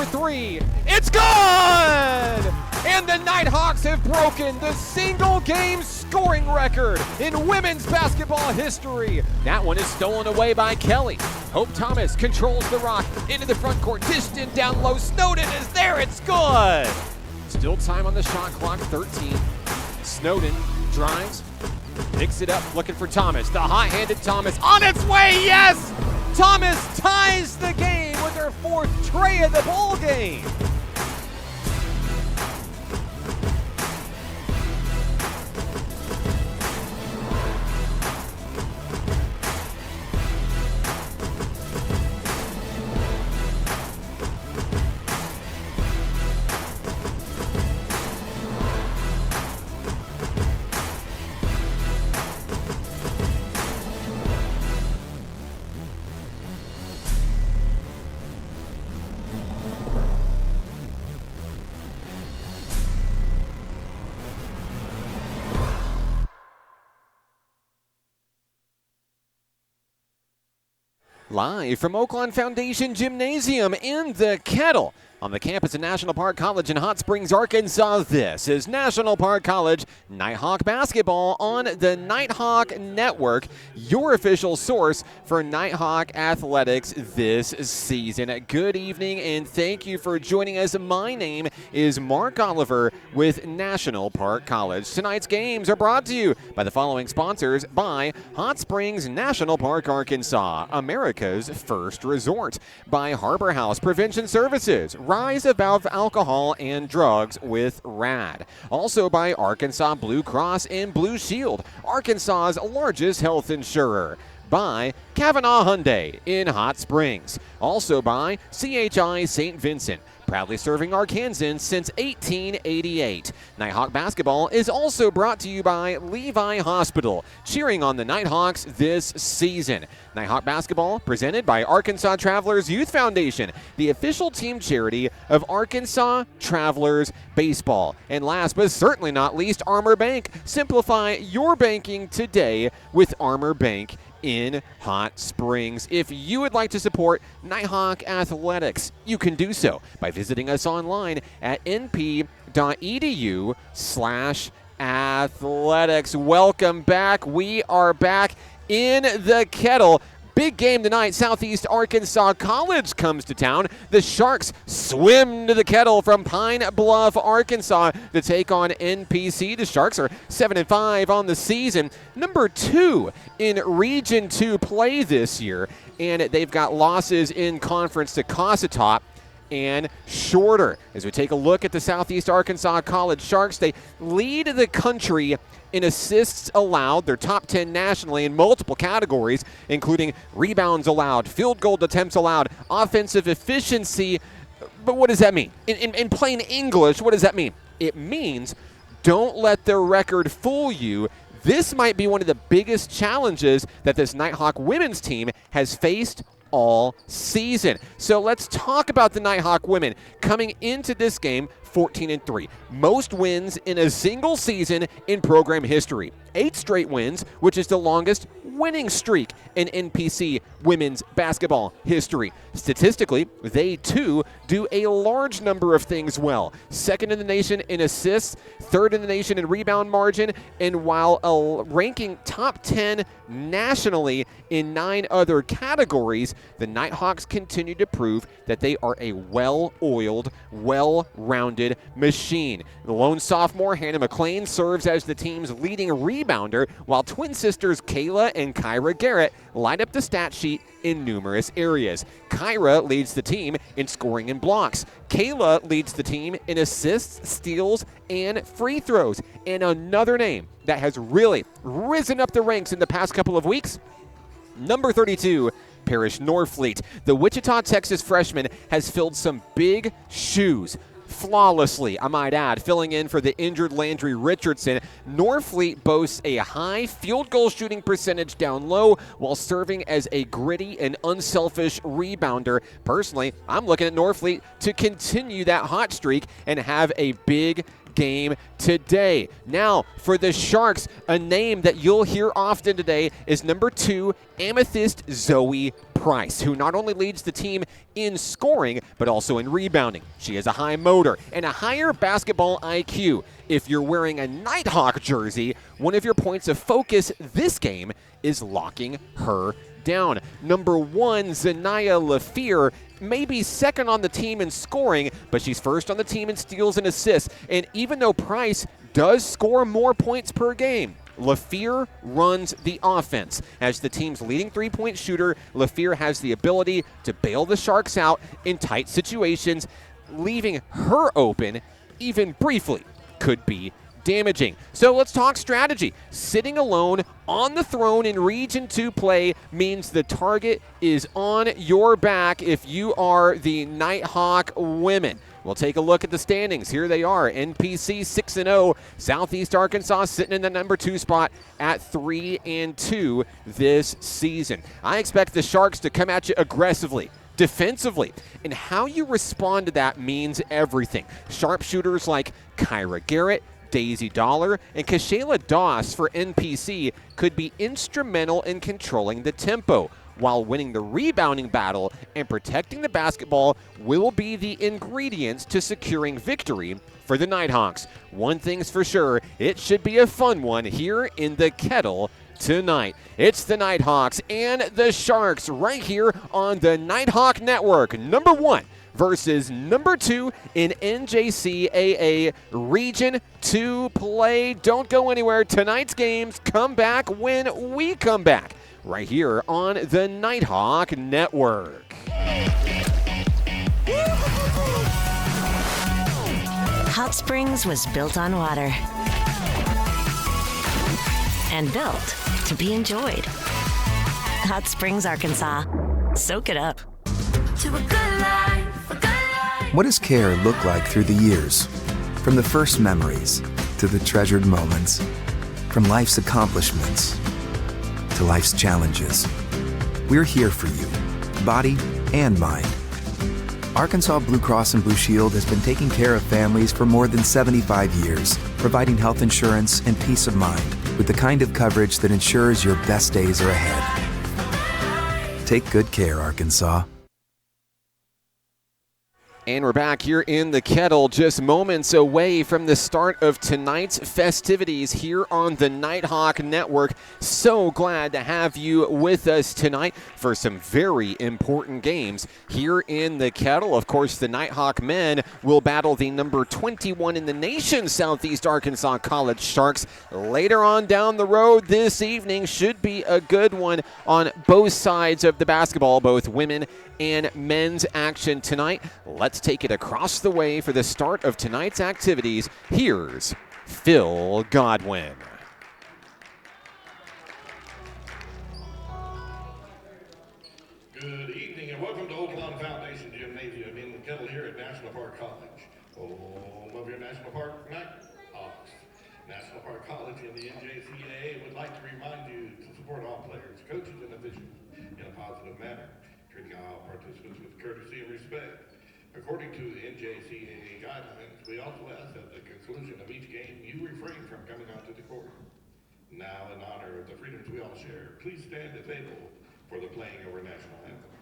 for three. It's good! And the Nighthawks have broken the single-game scoring record in women's basketball history. That one is stolen away by Kelly. Hope Thomas controls the rock into the front court. Dished in down low. Snowden is there. It's good. Still time on the shot clock, 13. Snowden drives, picks it up, looking for Thomas. The hot-handed Thomas on its way. Yes! Thomas ties the game with her fourth tray of the ball game. Live from Oaklawn Foundation Gymnasium in the Kettle on the campus of National Park College in Hot Springs, Arkansas, this is National Park College Nighthawk basketball on the Nighthawk Network, your official source for Nighthawk athletics this season. Good evening and thank you for joining us. My name is Mark Oliver with National Park College. Tonight's games are brought to you by the following sponsors: by Hot Springs National Park, Arkansas, America's first resort; by Harbor House Prevention Services, rise above alcohol and drugs with RAD. Also by Arkansas Blue Cross and Blue Shield, Arkansas's largest health insurer. By Kavanaugh Hyundai in Hot Springs. Also by CHI St. Vincent, proudly serving Arkansans since 1888. Nighthawk basketball is also brought to you by Levi Hospital, cheering on the Nighthawks this season. Nighthawk basketball presented by Arkansas Travelers Youth Foundation, the official team charity of Arkansas Travelers Baseball. And last but certainly not least, Armor Bank. Simplify your banking today with Armor Bank in Hot Springs. If you would like to support Nighthawk athletics, you can do so by visiting us online at np.edu/athletics. Welcome back. We are back in the Kettle. Big game tonight. Southeast Arkansas College comes to town. The Sharks swim to the Kettle from Pine Bluff, Arkansas to take on NPC. The Sharks are 7-5 on the season, number 2 in Region 2 play this year, and they've got losses in conference to Cossatop and Shorter. As we take a look at the Southeast Arkansas College Sharks, they lead the country in assists allowed. They're top 10 nationally in multiple categories, including rebounds allowed, field goal attempts allowed, offensive efficiency. But what does that mean? In plain English, what does that mean? It means don't let their record fool you. This might be one of the biggest challenges that this Nighthawk women's team has faced all season. So let's talk about the Nighthawk women coming into this game 14-3. Most wins in a single season in program history. 8 straight wins, which is the longest winning streak in NPC women's basketball history. Statistically, they too do a large number of things well. 2nd in the nation in assists, 3rd in the nation in rebound margin, and while ranking top 10 nationally in 9 other categories, the Nighthawks continue to prove that they are a well-oiled, well-rounded machine. The lone sophomore, Hannah McLean, serves as the team's leading rebounder, while twin sisters Kayla and Kyra Garrett light up the stat sheet in numerous areas. Kyra leads the team in scoring and blocks. Kayla leads the team in assists, steals, and free throws. And another name that has really risen up the ranks in the past couple of weeks, number 32, Parrish Norfleet. The Wichita, Texas freshman has filled some big shoes. Flawlessly, I might add, filling in for the injured Landry Richardson. Norfleet boasts a high field goal shooting percentage down low while serving as a gritty and unselfish rebounder. Personally, I'm looking at Norfleet to continue that hot streak and have a big game today. Now, for the Sharks, a name that you'll hear often today is number 2, Amethyst Zoe Price, who not only leads the team in scoring, but also in rebounding. She has a high motor and a higher basketball IQ. If you're wearing a Nighthawk jersey, one of your points of focus this game is locking her down. Number 1, Zanaya Lafir, may be second on the team in scoring, but she's first on the team in steals and assists. And even though Price does score more points per game, Lafir runs the offense. As the team's leading three-point shooter, Lafir has the ability to bail the Sharks out in tight situations. Leaving her open, even briefly, could be damaging. So let's talk strategy. Sitting alone on the throne in Region 2 play means the target is on your back if you are the Nighthawk women. We'll take a look at the standings. Here they are. NPC 6-0. Southeast Arkansas sitting in the number 2 spot at 3-2 this season. I expect the Sharks to come at you aggressively, defensively, and how you respond to that means everything. Sharpshooters like Kyra Garrett, Daisy Dollar, and Kashayla Doss for NPC could be instrumental in controlling the tempo, while winning the rebounding battle and protecting the basketball will be the ingredients to securing victory for the Nighthawks. One thing's for sure, it should be a fun one here in the Kettle tonight. It's the Nighthawks and the Sharks right here on the Nighthawk Network. Number 1 versus number 2 in NJCAA Region 2 play. Don't go anywhere. Tonight's games come back when we come back, right here on the Nighthawk Network. Hot Springs was built on water and built to be enjoyed. Hot Springs, Arkansas. Soak it up. To a good life, a good life. What does care look like through the years? From the first memories to the treasured moments, from life's accomplishments to life's challenges. We're here for you, body and mind. Arkansas Blue Cross and Blue Shield has been taking care of families for more than 75 years, providing health insurance and peace of mind with the kind of coverage that ensures your best days are ahead. Take good care, Arkansas. And we're back here in the Kettle, just moments away from the start of tonight's festivities here on the Nighthawk Network. So glad to have you with us tonight for some very important games here in the Kettle. Of course, the Nighthawk men will battle the number 21 in the nation, Southeast Arkansas College Sharks. Later on down the road this evening should be a good one on both sides of the basketball, both women and men's action tonight. Let's take it across the way for the start of tonight's activities. Here's Phil Godwin. Good evening and welcome to Old Lawn Foundation Gymnasium in the Kettle here at National Park College. Home of your National Park Nighthawks. National Park College and the NJCAA would like to remind you to support all players, coaches, and officials in a positive manner, treating all participants with courtesy and respect. According to the NJCAA guidelines, we also ask that at the conclusion of each game, you refrain from coming onto the court. Now, in honor of the freedoms we all share, please stand at table for the playing of our national anthem.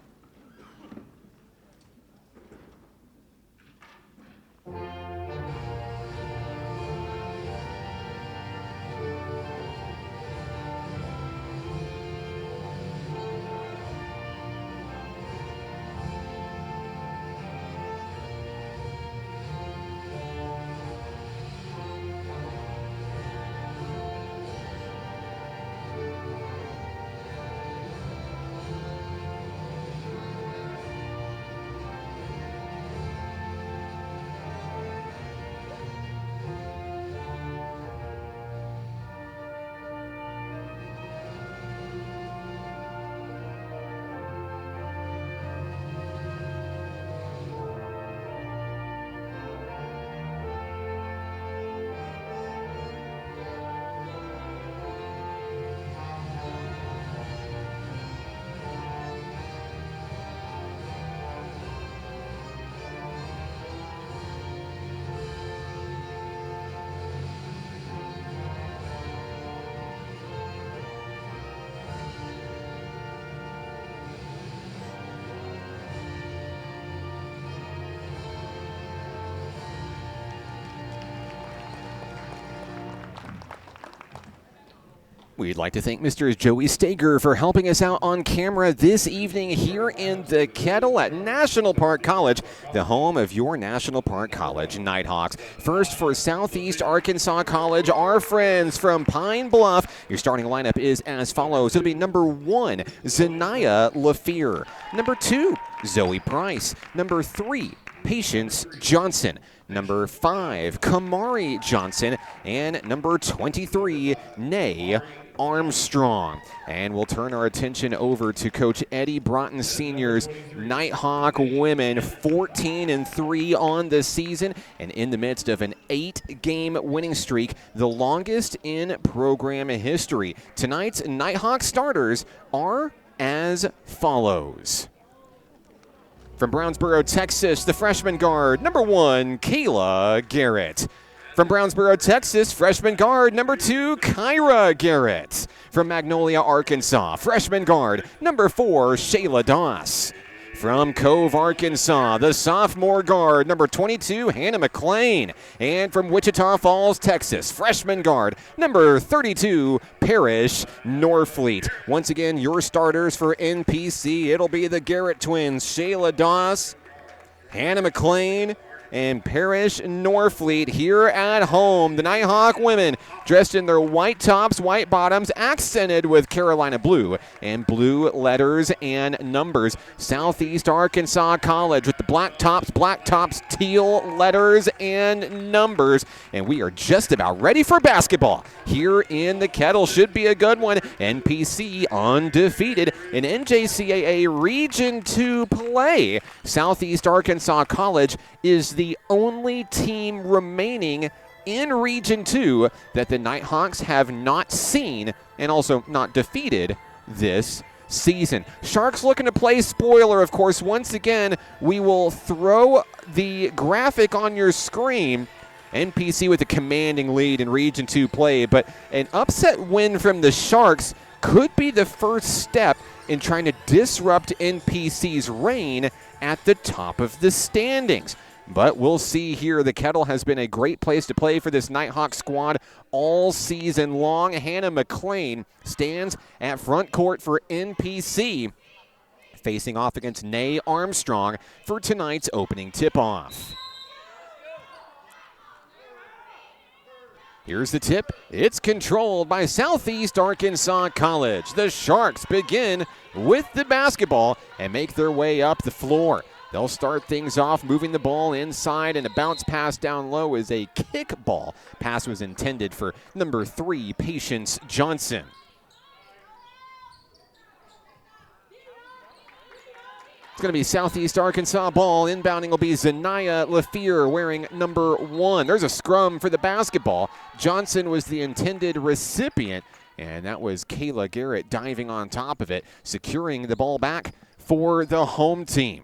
We'd like to thank Mr. Joey Stager for helping us out on camera this evening here in the Kettle at National Park College, the home of your National Park College Nighthawks. First for Southeast Arkansas College, our friends from Pine Bluff. Your starting lineup is as follows. It'll be number 1, Zanaya Lafear. Number 2, Zoe Price. Number 3, Patience Johnson. Number 5, Kamari Johnson. And number 23, Nay Armstrong. And we'll turn our attention over to Coach Eddie Broughton Sr.'s Nighthawk women, 14-3 on the season, and in the midst of an 8-game winning streak, the longest in program history. Tonight's Nighthawk starters are as follows. From Brownsboro, Texas, the freshman guard, number 1, Kayla Garrett. From Brownsboro, Texas, freshman guard, number 2, Kyra Garrett. From Magnolia, Arkansas, freshman guard, number 4, Shayla Doss. From Cove, Arkansas, the sophomore guard, number 22, Hannah McLean. And from Wichita Falls, Texas, freshman guard, number 32, Parrish Norfleet. Once again, your starters for NPC, it'll be the Garrett twins, Shayla Doss, Hannah McLean, and Parrish Norfleet here at home. The Nighthawk women dressed in their white tops, white bottoms, accented with Carolina blue and blue letters and numbers. Southeast Arkansas College with the black tops, teal letters and numbers. And we are just about ready for basketball here in the Kettle. Should be a good one. NPC undefeated in NJCAA Region 2 play. Southeast Arkansas College is the only team remaining in Region 2 that the Nighthawks have not seen and also not defeated this season. Sharks looking to play spoiler, of course. Once again, we will throw the graphic on your screen. NPC with a commanding lead in Region 2 play, but an upset win from the Sharks could be the first step in trying to disrupt NPC's reign at the top of the standings. But we'll see here. The Kettle has been a great place to play for this Nighthawk squad all season long. Hannah McLean stands at front court for NPC, facing off against Nay Armstrong for tonight's opening tip-off. Here's the tip. It's controlled by Southeast Arkansas College. The Sharks begin with the basketball and make their way up the floor. They'll start things off moving the ball inside, and a bounce pass down low is a kick ball. Pass was intended for number 3, Patience Johnson. It's going to be Southeast Arkansas ball. Inbounding will be Zanaya Lafear wearing number 1. There's a scrum for the basketball. Johnson was the intended recipient, and that was Kayla Garrett diving on top of it, securing the ball back for the home team.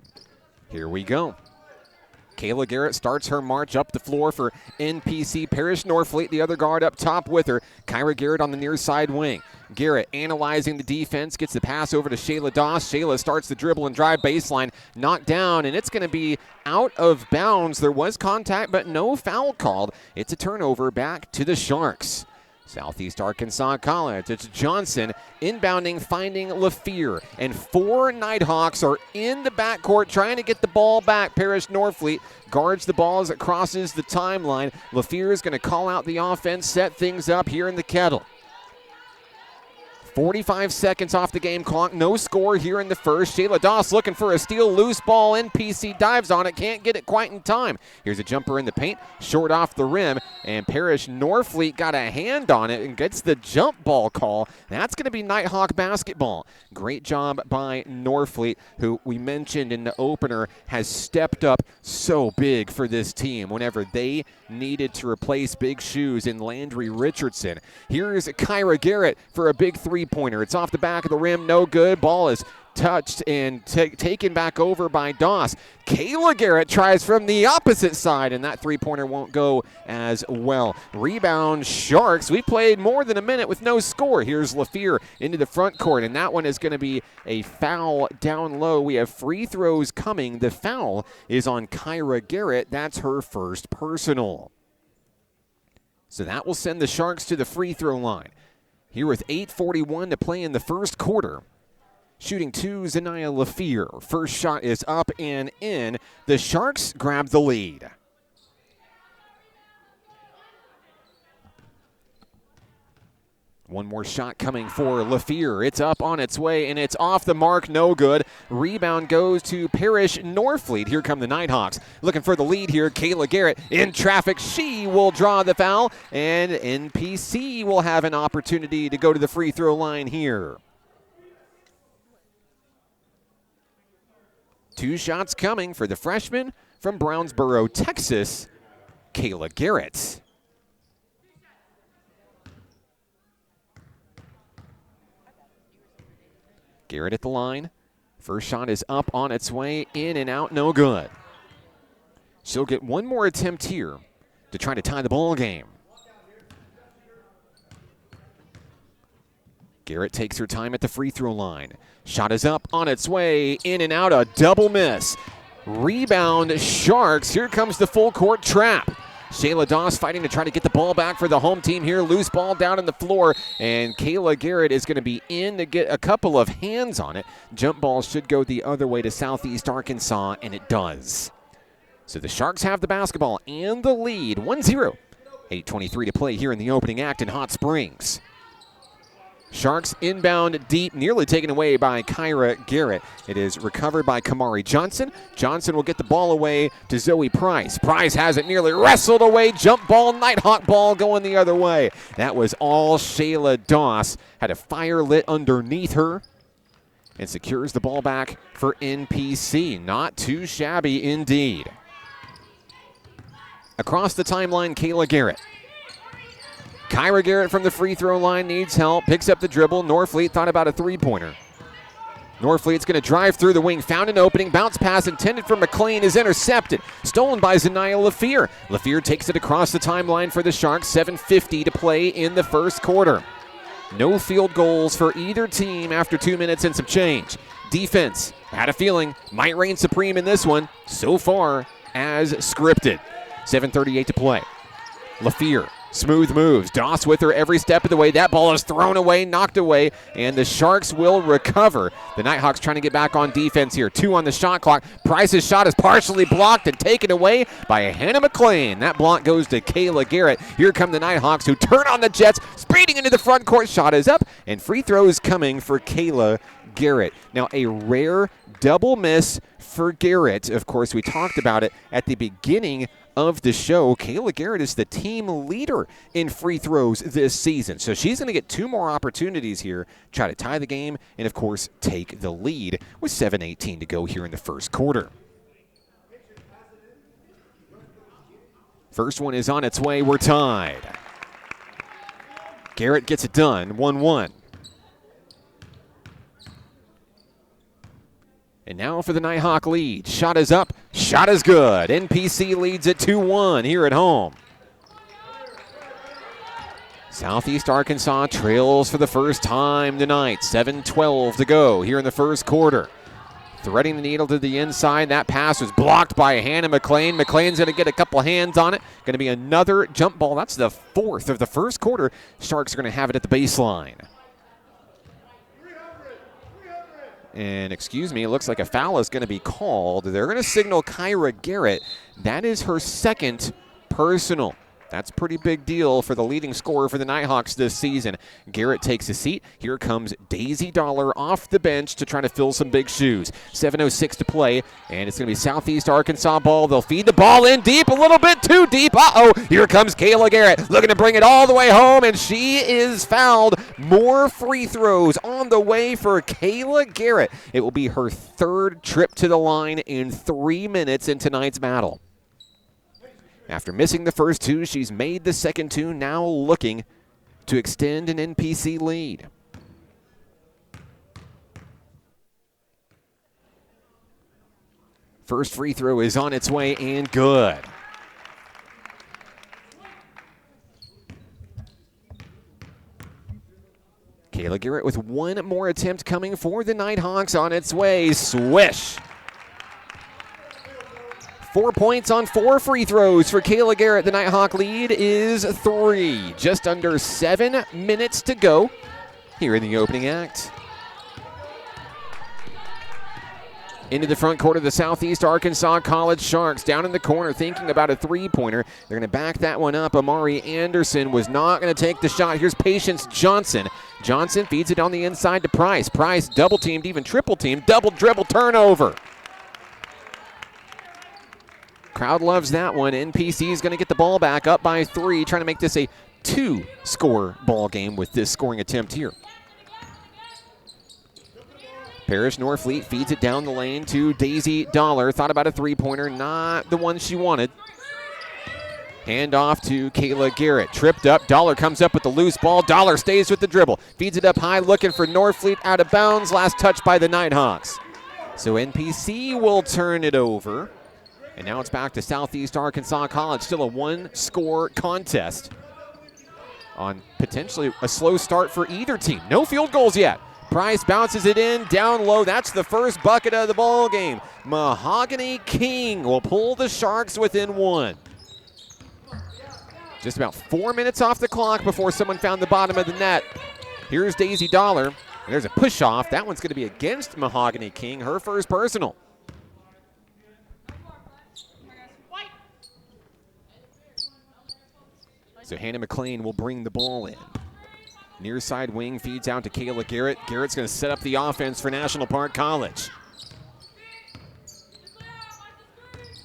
Here we go. Kayla Garrett starts her march up the floor for NPC. Parrish Norfleet, the other guard up top with her. Kyra Garrett on the near side wing. Garrett analyzing the defense, gets the pass over to Shayla Doss. Shayla starts the dribble and drive baseline, knocked down, and it's going to be out of bounds. There was contact, but no foul called. It's a turnover back to the Sharks. Southeast Arkansas College, it's Johnson inbounding, finding Lafear, and 4 Nighthawks are in the backcourt trying to get the ball back. Parrish Norfleet guards the ball as it crosses the timeline. Lafear is going to call out the offense, set things up here in the Kettle. 45 seconds off the game clock. No score here in the first. Shayla Doss looking for a steal. Loose ball. NPC dives on it. Can't get it quite in time. Here's a jumper in the paint. Short off the rim. And Parrish Norfleet got a hand on it and gets the jump ball call. That's going to be Nighthawk basketball. Great job by Norfleet, who we mentioned in the opener has stepped up so big for this team whenever they needed to replace big shoes in Landry Richardson. Here's Kyra Garrett for a big three-pointer. It's off the back of the rim, no good. Ball is touched and taken back over by Doss. Kayla Garrett tries from the opposite side, and that three-pointer won't go as well. Rebound Sharks. We played more than a minute with no score. Here's Lafear into the front court, and that one is going to be a foul down low. We have free throws coming. The foul is on Kyra Garrett. That's her first personal. So that will send the Sharks to the free throw line. Here with 8:41 to play in the first quarter. Shooting 2, Zanaya Lafir. First shot is up and in. The Sharks grab the lead. One more shot coming for Lafir. It's up on its way, and it's off the mark. No good. Rebound goes to Parrish Norfleet. Here come the Nighthawks. Looking for the lead here. Kayla Garrett in traffic. She will draw the foul, and NPC will have an opportunity to go to the free throw line here. 2 shots coming for the freshman from Brownsboro, Texas, Kayla Garrett. Garrett at the line. First shot is up on its way, in and out, no good. She'll get one more attempt here to try to tie the ball game. Garrett takes her time at the free throw line. Shot is up on its way, in and out, a double miss. Rebound, Sharks. Here comes the full court trap. Shayla Doss fighting to try to get the ball back for the home team here. Loose ball down on the floor, and Kayla Garrett is going to be in to get a couple of hands on it. Jump ball should go the other way to Southeast Arkansas, and it does. So the Sharks have the basketball and the lead, 1-0. 8:23 to play here in the opening act in Hot Springs. Sharks inbound deep, nearly taken away by Kyra Garrett. It is recovered by Kamari Johnson. Johnson will get the ball away to Zoe Price. Price has it nearly wrestled away. Jump ball, Nighthawk ball going the other way. That was all Shayla Doss. Had a fire lit underneath her and secures the ball back for NPC. Not too shabby indeed. Across the timeline, Kayla Garrett. Kyra Garrett from the free throw line needs help. Picks up the dribble. Norfleet thought about a three-pointer. Norfleet's going to drive through the wing. Found an opening. Bounce pass intended for McLean is intercepted. Stolen by Zanaya Lafir. Lafir takes it across the timeline for the Sharks. 7:50 to play in the first quarter. No field goals for either team after 2 minutes and some change. Defense, had a feeling, might reign supreme in this one. So far, as scripted. 7:38 to play. Lafir. Smooth moves. Doss with her every step of the way. That ball is thrown away, knocked away, and the Sharks will recover. The Nighthawks trying to get back on defense here. 2 on the shot clock. Price's shot is partially blocked and taken away by Hannah McLean. That block goes to Kayla Garrett. Here come the Nighthawks who turn on the Jets, speeding into the front court. Shot is up, and free throws coming for Kayla Garrett. Now a rare double miss for Garrett. Of course, we talked about it at the beginning of the show. Kayla Garrett is the team leader in free throws this season. So she's going to get 2 more opportunities here, try to tie the game, and of course take the lead with 7:18 to go here in the first quarter. First one is on its way. We're tied. Garrett gets it done, 1-1. And now for the Nighthawk lead. Shot is up. Shot is good. NPC leads at 2-1 here at home. Southeast Arkansas trails for the first time tonight. 7:12 to go here in the first quarter. Threading the needle to the inside. That pass was blocked by Hannah McLean. McLean's going to get a couple hands on it. Going to be another jump ball. That's the 4th of the first quarter. Sharks are going to have it at the baseline. And excuse me, it looks like a foul is going to be called. They're going to signal Kyra Garrett. That is her 2nd personal. That's a pretty big deal for the leading scorer for the Nighthawks this season. Garrett takes a seat. Here comes Daisy Dollar off the bench to try to fill some big shoes. 7:06 to play, and it's going to be Southeast Arkansas ball. They'll feed the ball in deep, a little bit too deep. Uh-oh, here comes Kayla Garrett looking to bring it all the way home, and she is fouled. More free throws on the way for Kayla Garrett. It will be her 3rd trip to the line in 3 minutes in tonight's battle. After missing the first 2, she's made the second 2, now looking to extend an NPC lead. First free throw is on its way and good. Kayla Garrett with 1 more attempt coming for the Nighthawks on its way. Swish. 4 points on 4 free throws for Kayla Garrett. The Nighthawk lead is 3. Just under 7 minutes to go here in the opening act. Into the front court of the Southeast Arkansas College Sharks. Down in the corner thinking about a three-pointer. They're going to back that one up. Amari Anderson was not going to take the shot. Here's Patience Johnson. Johnson feeds it on the inside to Price. Price double-teamed, even triple-teamed. Double dribble turnover. Crowd loves that one. NPC is going to get the ball back up by 3, trying to make this a 2-score ball game with this scoring attempt here. Parrish Norfleet feeds it down the lane to Daisy Dollar. Thought about a three-pointer, not the one she wanted. Hand off to Kayla Garrett. Tripped up. Dollar comes up with the loose ball. Dollar stays with the dribble. Feeds it up high, looking for Norfleet, out of bounds. Last touch by the Nighthawks. So NPC will turn it over. And now it's back to Southeast Arkansas College. Still a 1-score contest on potentially a slow start for either team. No field goals yet. Price bounces it in, down low. That's the first bucket of the ball game. Mahogany King will pull the Sharks within 1. Just about 4 minutes off the clock before someone found the bottom of the net. Here's Daisy Dollar. And there's a push-off. That one's going to be against Mahogany King, her first personal. So Hannah McLean will bring the ball in. Near side wing feeds out to Kayla Garrett. Garrett's going to set up the offense for National Park College.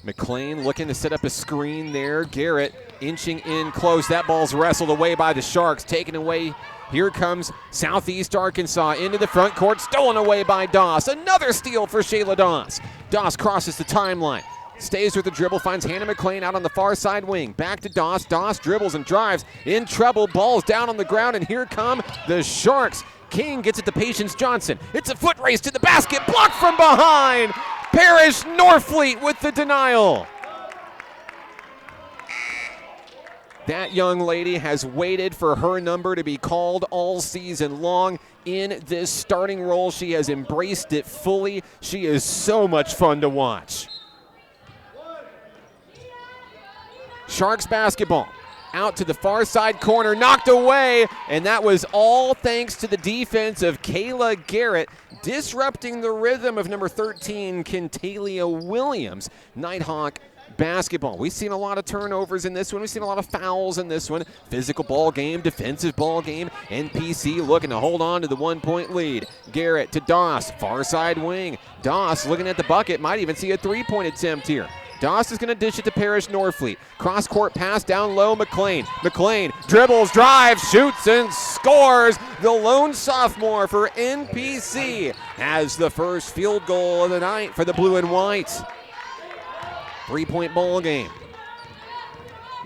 McLean looking to set up a screen there. Garrett inching in close. That ball's wrestled away by the Sharks. Taken away. Here comes Southeast Arkansas into the front court. Stolen away by Doss. Another steal for Shayla Doss. Doss crosses the timeline. Stays with the dribble, finds Hannah McLean out on the far side wing. Back to Doss. Doss dribbles and drives. In trouble. Ball's down on the ground, and here come the Sharks. King gets it to Patience Johnson. It's a foot race to the basket. Blocked from behind. Parrish Norfleet with the denial. That young lady has waited for her number to be called all season long. In this starting role, she has embraced it fully. She is so much fun to watch. Sharks basketball. Out to the far side corner, knocked away, and that was all thanks to the defense of Kayla Garrett, disrupting the rhythm of number 13, Kentalia Williams. Nighthawk basketball. We've seen a lot of turnovers in this one. We've seen a lot of fouls in this one. Physical ball game, defensive ball game. NPC looking to hold on to the 1-point lead. Garrett to Doss, far side wing. Doss looking at the bucket, might even see a 3-point attempt here. Doss is going to dish it to Parrish Norfleet. Cross-court pass down low, McLean. McLean dribbles, drives, shoots, and scores. The lone sophomore for NPC has the first field goal of the night for the blue and white. 3-point ball game.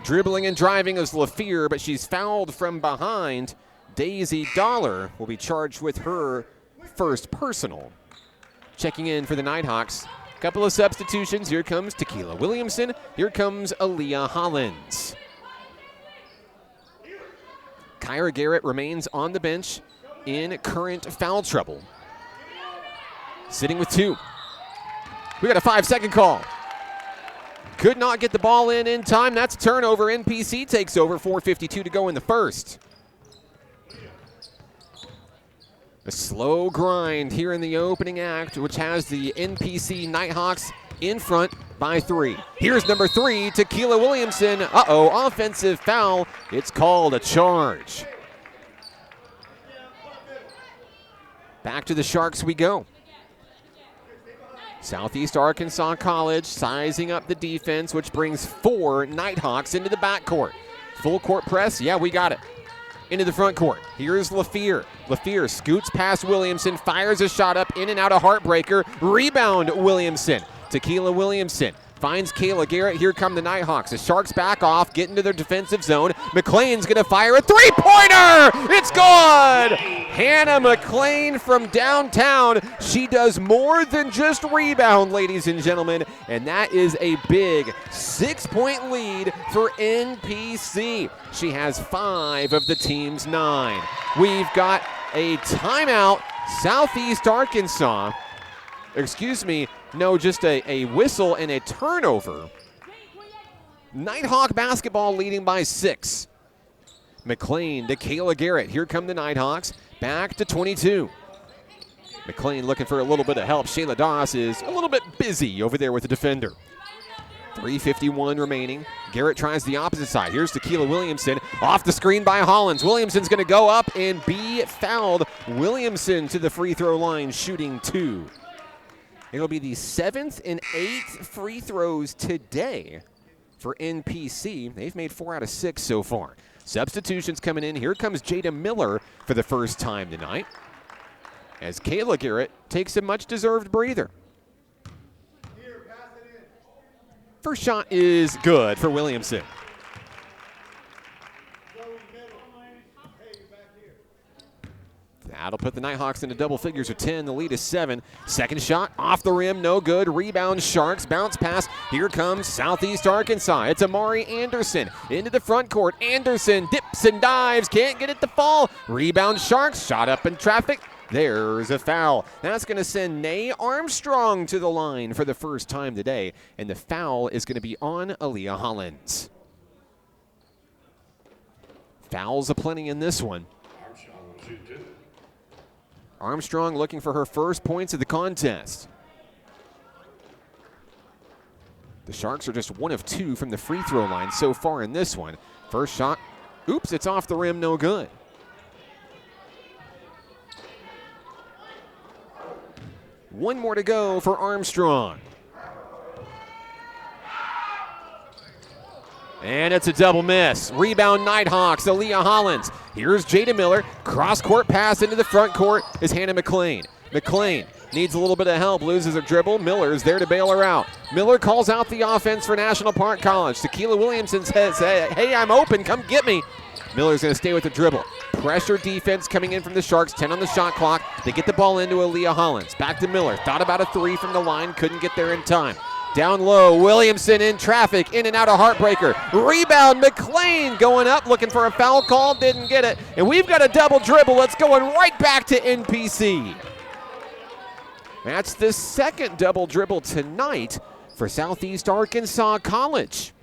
Dribbling and driving is LaFear, but she's fouled from behind. Daisy Dollar will be charged with her first personal. Checking in for the Nighthawks. Couple of substitutions. Here comes Tequila Williamson. Here comes Aaliyah Hollins. Kyra Garrett remains on the bench in current foul trouble. Sitting with 2. We got a 5-second call. Could not get the ball in time. That's a turnover. NPC takes over. 4:52 to go in the first. A slow grind here in the opening act, which has the NPC Nighthawks in front by 3. Here's number 3, Tequila Williamson. Offensive foul. It's called a charge. Back to the Sharks we go. Southeast Arkansas College sizing up the defense, which brings 4 Nighthawks into the backcourt. Full court press, yeah, we got it. Into the front court. Here's LaFear. LaFear scoots past Williamson, fires a shot up, in and out of Heartbreaker. Rebound Williamson. Tequila Williamson finds Kayla Garrett. Here come the Nighthawks. The Sharks back off, get into their defensive zone. McLean's going to fire a three-pointer. It's good. Hannah McLean from downtown. She does more than just rebound, ladies and gentlemen, and that is a big 6-point lead for NPC. She has 5 of the team's 9. We've got a timeout. Southeast Arkansas, No, just a whistle and a turnover. Nighthawk basketball leading by 6. McLean to Kayla Garrett. Here come the Nighthawks. Back to 22. McLean looking for a little bit of help. Shayla Doss is a little bit busy over there with the defender. 3:51 remaining. Garrett tries the opposite side. Here's Tequila Williamson. Off the screen by Hollins. Williamson's going to go up and be fouled. Williamson to the free throw line, shooting 2. It'll be the 7th and 8th free throws today for NPC. They've made 4 out of 6 so far. Substitutions coming in. Here comes Jada Miller for the first time tonight, as Kayla Garrett takes a much-deserved breather. First shot is good for Williamson. That'll put the Nighthawks into double figures of 10. The lead is 7. Second shot off the rim, no good. Rebound Sharks, bounce pass. Here comes Southeast Arkansas. It's Amari Anderson into the front court. Anderson dips and dives, can't get it to fall. Rebound Sharks, shot up in traffic. There's a foul. That's going to send Nay Armstrong to the line for the first time today, and the foul is going to be on Aaliyah Hollins. Fouls aplenty in this one. Armstrong looking for her first points of the contest. The Sharks are just 1 of 2 from the free throw line so far in this one. First shot, oops, it's off the rim, no good. One more to go for Armstrong. And it's a double miss. Rebound Nighthawks, Aaliyah Hollins. Here's Jada Miller. Cross-court pass into the front court is Hannah McLean. McLean needs a little bit of help, loses her dribble. Miller's there to bail her out. Miller calls out the offense for National Park College. Tequila Williamson says, hey, I'm open, come get me. Miller's going to stay with the dribble. Pressure defense coming in from the Sharks, 10 on the shot clock. They get the ball into Aaliyah Hollins. Back to Miller, thought about a 3 from the line, couldn't get there in time. Down low, Williamson in traffic, in and out of Heartbreaker. Rebound, McLean going up, looking for a foul call, didn't get it. And we've got a double dribble. It's going right back to NPC. That's the second double dribble tonight for Southeast Arkansas College.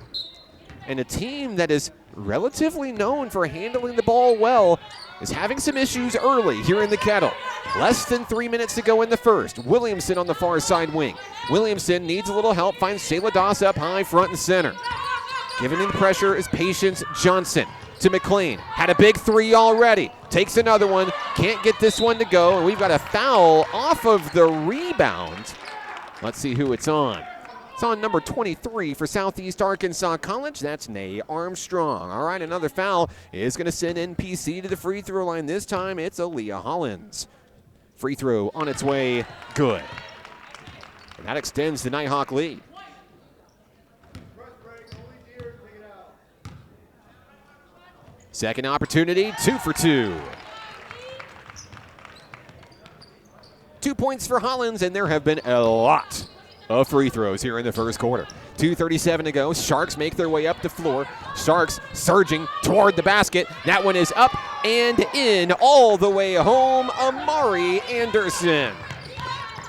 And a team that is relatively known for handling the ball well is having some issues early here in the Kettle. Less than 3 minutes to go in the first. Williamson on the far side wing. Williamson needs a little help, finds Shayla Doss up high, front and center. Giving him the pressure is Patience Johnson to McLean. Had a big 3 already. Takes another one, can't get this one to go, and we've got a foul off of the rebound. Let's see who it's on. It's on number 23 for Southeast Arkansas College. That's Nay Armstrong. All right, another foul is going to send NPC to the free throw line. This time it's Aaliyah Hollins. Free throw on its way, good. And that extends the Nighthawk lead. Second opportunity, 2 for 2. 2 points for Hollins, and there have been a lot of free throws here in the first quarter. 2:37 to go. Sharks make their way up the floor. Sharks surging toward the basket. That one is up and in all the way home. Amari Anderson.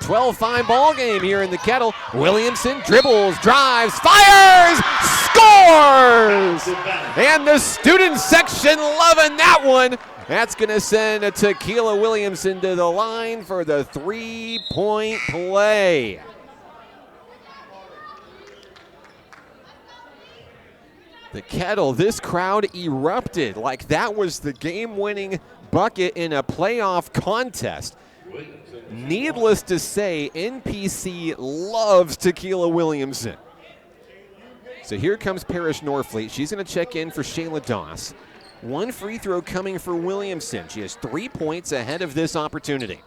12-5 ball game here in the Kettle. Williamson dribbles, drives, fires, scores! And the student section loving that one. That's going to send a Tequila Williamson to the line for the 3-point play. The Kettle, this crowd erupted like that was the game-winning bucket in a playoff contest. Needless to say, NPC loves Tequila Williamson. So here comes Parrish Norfleet. She's going to check in for Shayla Doss. 1 free throw coming for Williamson. She has 3 points ahead of this opportunity.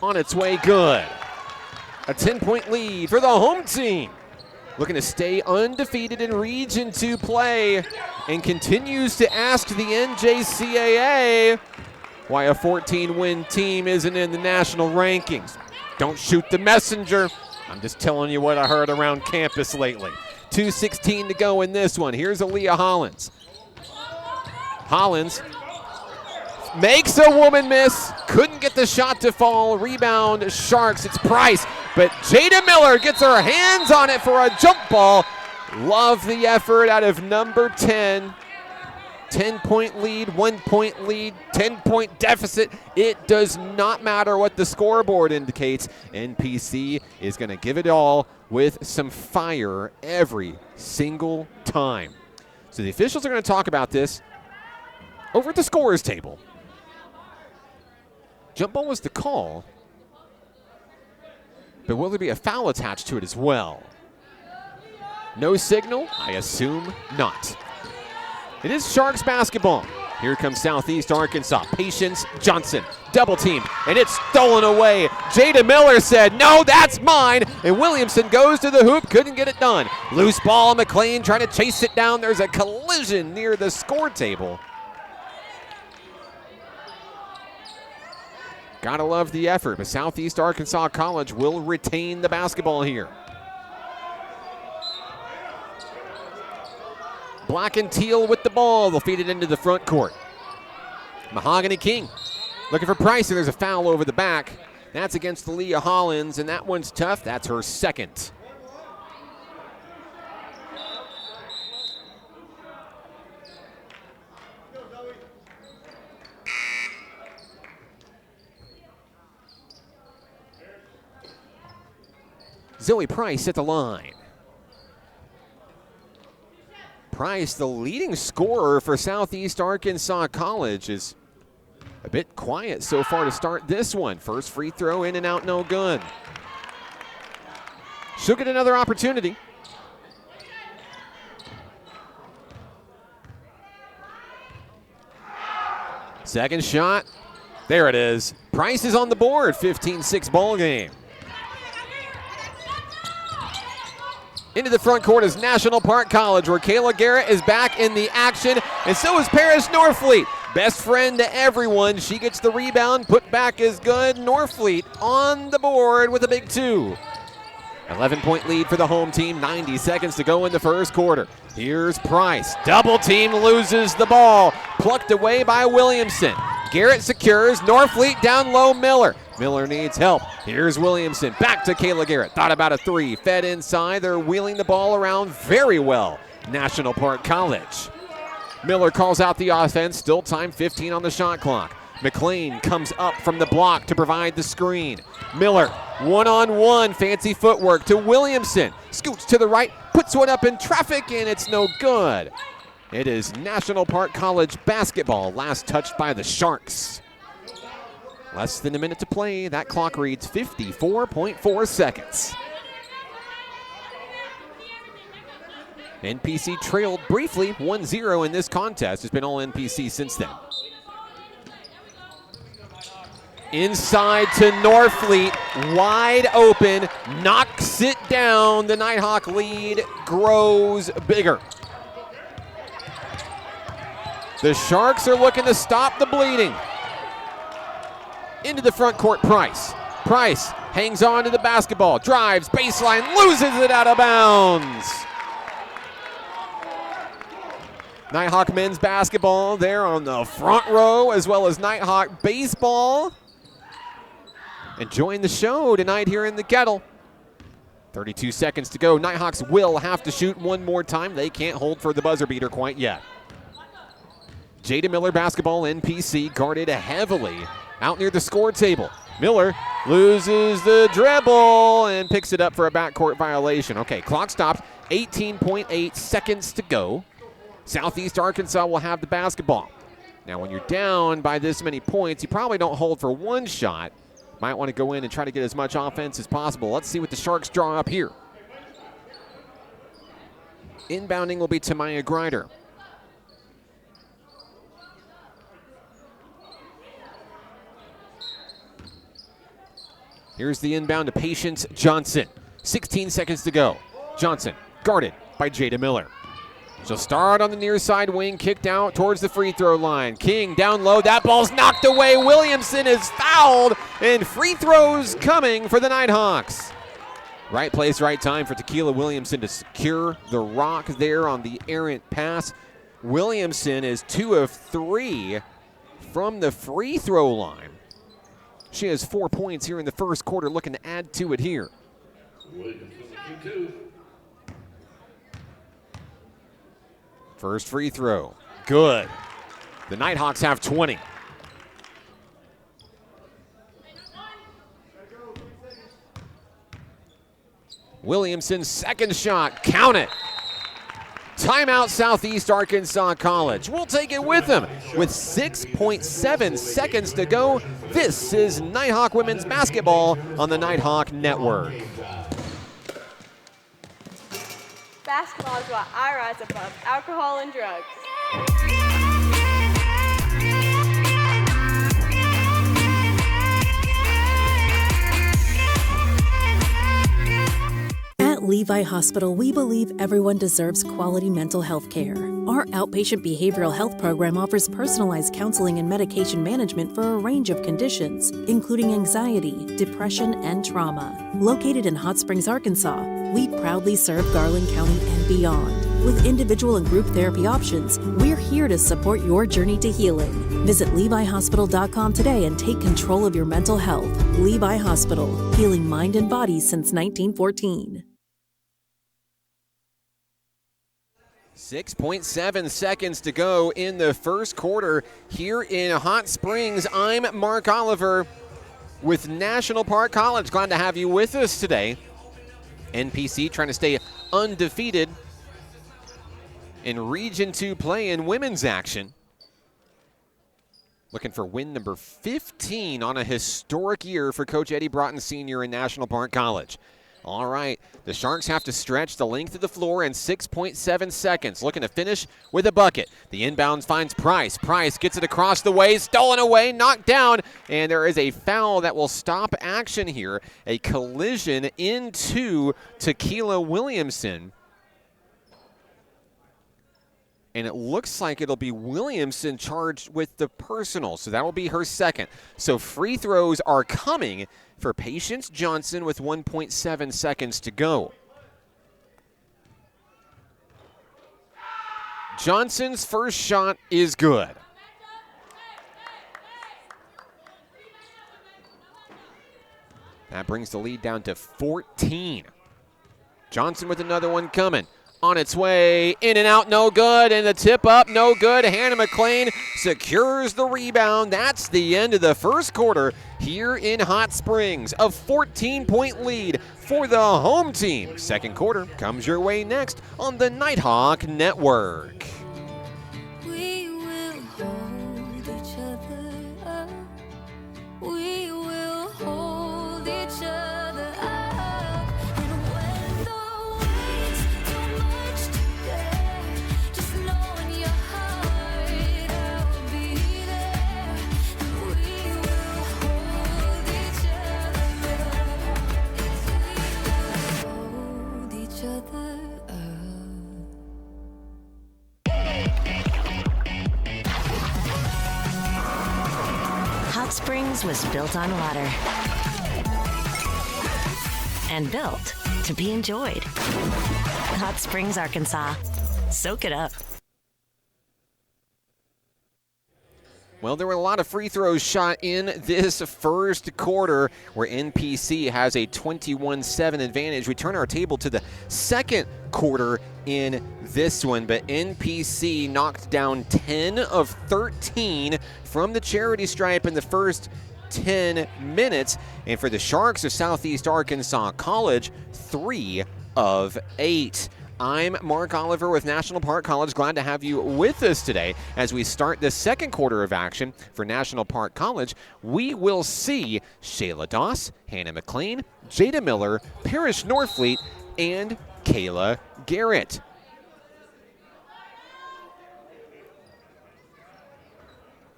On its way, good. A 10-point lead for the home team. Looking to stay undefeated in Region 2 play and continues to ask the NJCAA why a 14-win team isn't in the national rankings. Don't shoot the messenger. I'm just telling you what I heard around campus lately. 2:16 to go in this one. Here's Aaliyah Hollins. Hollins makes a woman miss. Couldn't get the shot to fall. Rebound, Sharks. It's Price. But Jada Miller gets her hands on it for a jump ball. Love the effort out of number 10. 10-point lead, 1-point lead, 10-point deficit. It does not matter what the scoreboard indicates. NPC is going to give it all with some fire every single time. So the officials are going to talk about this over at the scorer's table. Jump ball was the call, but will there be a foul attached to it as well? No signal? I assume not. It is Sharks basketball. Here comes Southeast Arkansas. Patience Johnson, double team, and it's stolen away. Jada Miller said, no, that's mine, and Williamson goes to the hoop, couldn't get it done. Loose ball, McLean trying to chase it down. There's a collision near the score table. Gotta love the effort, but Southeast Arkansas College will retain the basketball here. Black and teal with the ball. They'll feed it into the front court. Mahogany King looking for Price, and there's a foul over the back. That's against Leah Hollins, and that one's tough. That's her second. Zoe Price at the line. Price, the leading scorer for Southeast Arkansas College, is a bit quiet so far to start this one. First free throw in and out, no good. She'll get another opportunity. Second shot. There it is. Price is on the board. 15-6 ball game. Into the front court is National Park College, where Kayla Garrett is back in the action, and so is Paris Norfleet. Best friend to everyone. She gets the rebound. Put back is good. Norfleet on the board with a big 2. 11-point lead for the home team. 90 seconds to go in the first quarter. Here's Price. Double team, loses the ball. Plucked away by Williamson. Garrett secures. Norfleet down low, Miller. Miller needs help. Here's Williamson. Back to Kayla Garrett. Thought about a 3. Fed inside. They're wheeling the ball around very well. National Park College. Miller calls out the offense. Still time 15 on the shot clock. McLean comes up from the block to provide the screen. Miller, one-on-one, fancy footwork to Williamson. Scoots to the right, puts one up in traffic, and it's no good. It is National Park College basketball, last touched by the Sharks. Less than a minute to play. That clock reads 54.4 seconds. NPC trailed briefly 1-0 in this contest. It's been all NPC since then. Inside to Norfleet, wide open, knocks it down. The Nighthawk lead grows bigger. The Sharks are looking to stop the bleeding. Into the front court, Price. Price hangs on to the basketball, drives, baseline, loses it out of bounds. Nighthawk men's basketball there on the front row, as well as Nighthawk baseball. Enjoying the show tonight here in the Kettle. 32 seconds to go. Nighthawks will have to shoot one more time. They can't hold for the buzzer beater quite yet. Jada Miller basketball, NPC, guarded heavily out near the score table. Miller loses the dribble and picks it up for a backcourt violation. Okay, clock stopped. 18.8 seconds to go. Southeast Arkansas will have the basketball. Now, when you're down by this many points, you probably don't hold for one shot. Might want to go in and try to get as much offense as possible. Let's see what the Sharks draw up here. Inbounding will be Tamaya Grider. Here's the inbound to Patience Johnson. 16 seconds to go. Johnson guarded by Jada Miller. She'll start on the near side wing, kicked out towards the free throw line. King down low, that ball's knocked away. Williamson is fouled, and free throws coming for the Nighthawks. Right place, right time for Tequila Williamson to secure the rock there on the errant pass. Williamson is 2 of 3 from the free throw line. She has 4 points here in the first quarter, looking to add to it here. Williams with the 2-2. First free throw, good. The Nighthawks have 20. Williamson's second shot, count it. Timeout, Southeast Arkansas College. We'll take it with them with 6.7 seconds to go. This is Nighthawk Women's Basketball on the Nighthawk Network. Basketball is what I rise above alcohol and drugs. At Levi Hospital, we believe everyone deserves quality mental health care. Our outpatient behavioral health program offers personalized counseling and medication management for a range of conditions, including anxiety, depression, and trauma. Located in Hot Springs, Arkansas, we proudly serve Garland County and beyond. With individual and group therapy options, we're here to support your journey to healing. Visit LeviHospital.com today and take control of your mental health. Levi Hospital, healing mind and body since 1914. 6.7 seconds to go in the first quarter here in Hot Springs. I'm Mark Oliver with National Park College. Glad to have you with us today. NPC trying to stay undefeated in Region 2 play in women's action. Looking for win number 15 on a historic year for Coach Eddie Broughton Sr. in National Park College. All right, the Sharks have to stretch the length of the floor in 6.7 seconds. Looking to finish with a bucket. The inbounds finds Price. Price gets it across the way, stolen away, knocked down, and there is a foul that will stop action here. A collision into Tequila Williamson. And it looks like it'll be Williamson charged with the personal, so that will be her second. So free throws are coming for Patience Johnson with 1.7 seconds to go. Johnson's first shot is good. That brings the lead down to 14. Johnson with another one coming. On its way, in and out, no good, and the tip up, no good. Hannah McLean secures the rebound. That's the end of the first quarter here in Hot Springs. A 14-point lead for the home team. Second quarter comes your way next on the Nighthawk Network. We will hold each other up. We will hold each other up. And when the weight's too much to bear, just know in your heart I'll be there. And we will hold each other up. Hold each other up. Hot Springs was built on water and built to be enjoyed. Hot Springs, Arkansas. Soak it up. Well, there were a lot of free throws shot in this first quarter where NPC has a 21-7 advantage. We turn our table to the second quarter in this one, but NPC knocked down 10 of 13 from the charity stripe in the first 10 minutes. And for the Sharks of Southeast Arkansas College, 3 of 8. I'm Mark Oliver with National Park College. Glad to have you with us today as we start the second quarter of action for National Park College. We will see Shayla Doss, Hannah McLean, Jada Miller, Parrish Norfleet, and Kayla Garrett.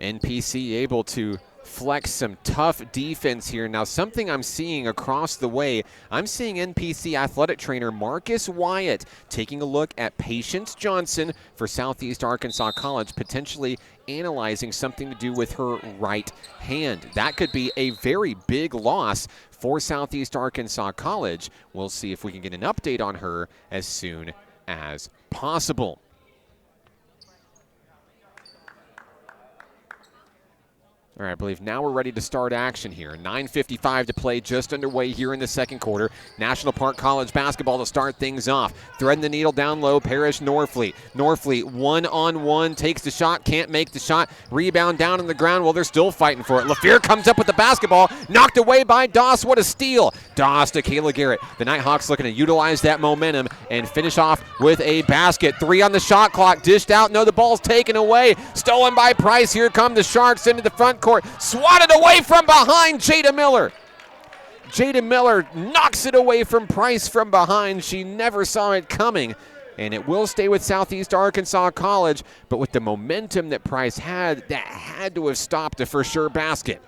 NPC able to flex some tough defense here. Now, something I'm seeing across the way, I'm seeing NPC athletic trainer Marcus Wyatt taking a look at Patience Johnson for Southeast Arkansas College, potentially analyzing something to do with her right hand. That could be a very big loss for Southeast Arkansas College. We'll see if we can get an update on her as soon as possible. All right, I believe now we're ready to start action here. 9:55 to play, just underway here in the second quarter. National Park College basketball to start things off. Threading the needle down low, Parrish Norfleet. Norfleet one-on-one, takes the shot, can't make the shot. Rebound down on the ground. Well, they're still fighting for it. LaFleur comes up with the basketball, knocked away by Doss. What a steal. Doss to Kayla Garrett. The Nighthawks looking to utilize that momentum and finish off with a basket. 3 on the shot clock, dished out. No, the ball's taken away. Stolen by Price. Here come the Sharks into the front court. Swatted away from behind, Jada Miller. Jada Miller knocks it away from Price from behind. She never saw it coming, and it will stay with Southeast Arkansas College, but with the momentum that Price had, that had to have stopped a for sure basket.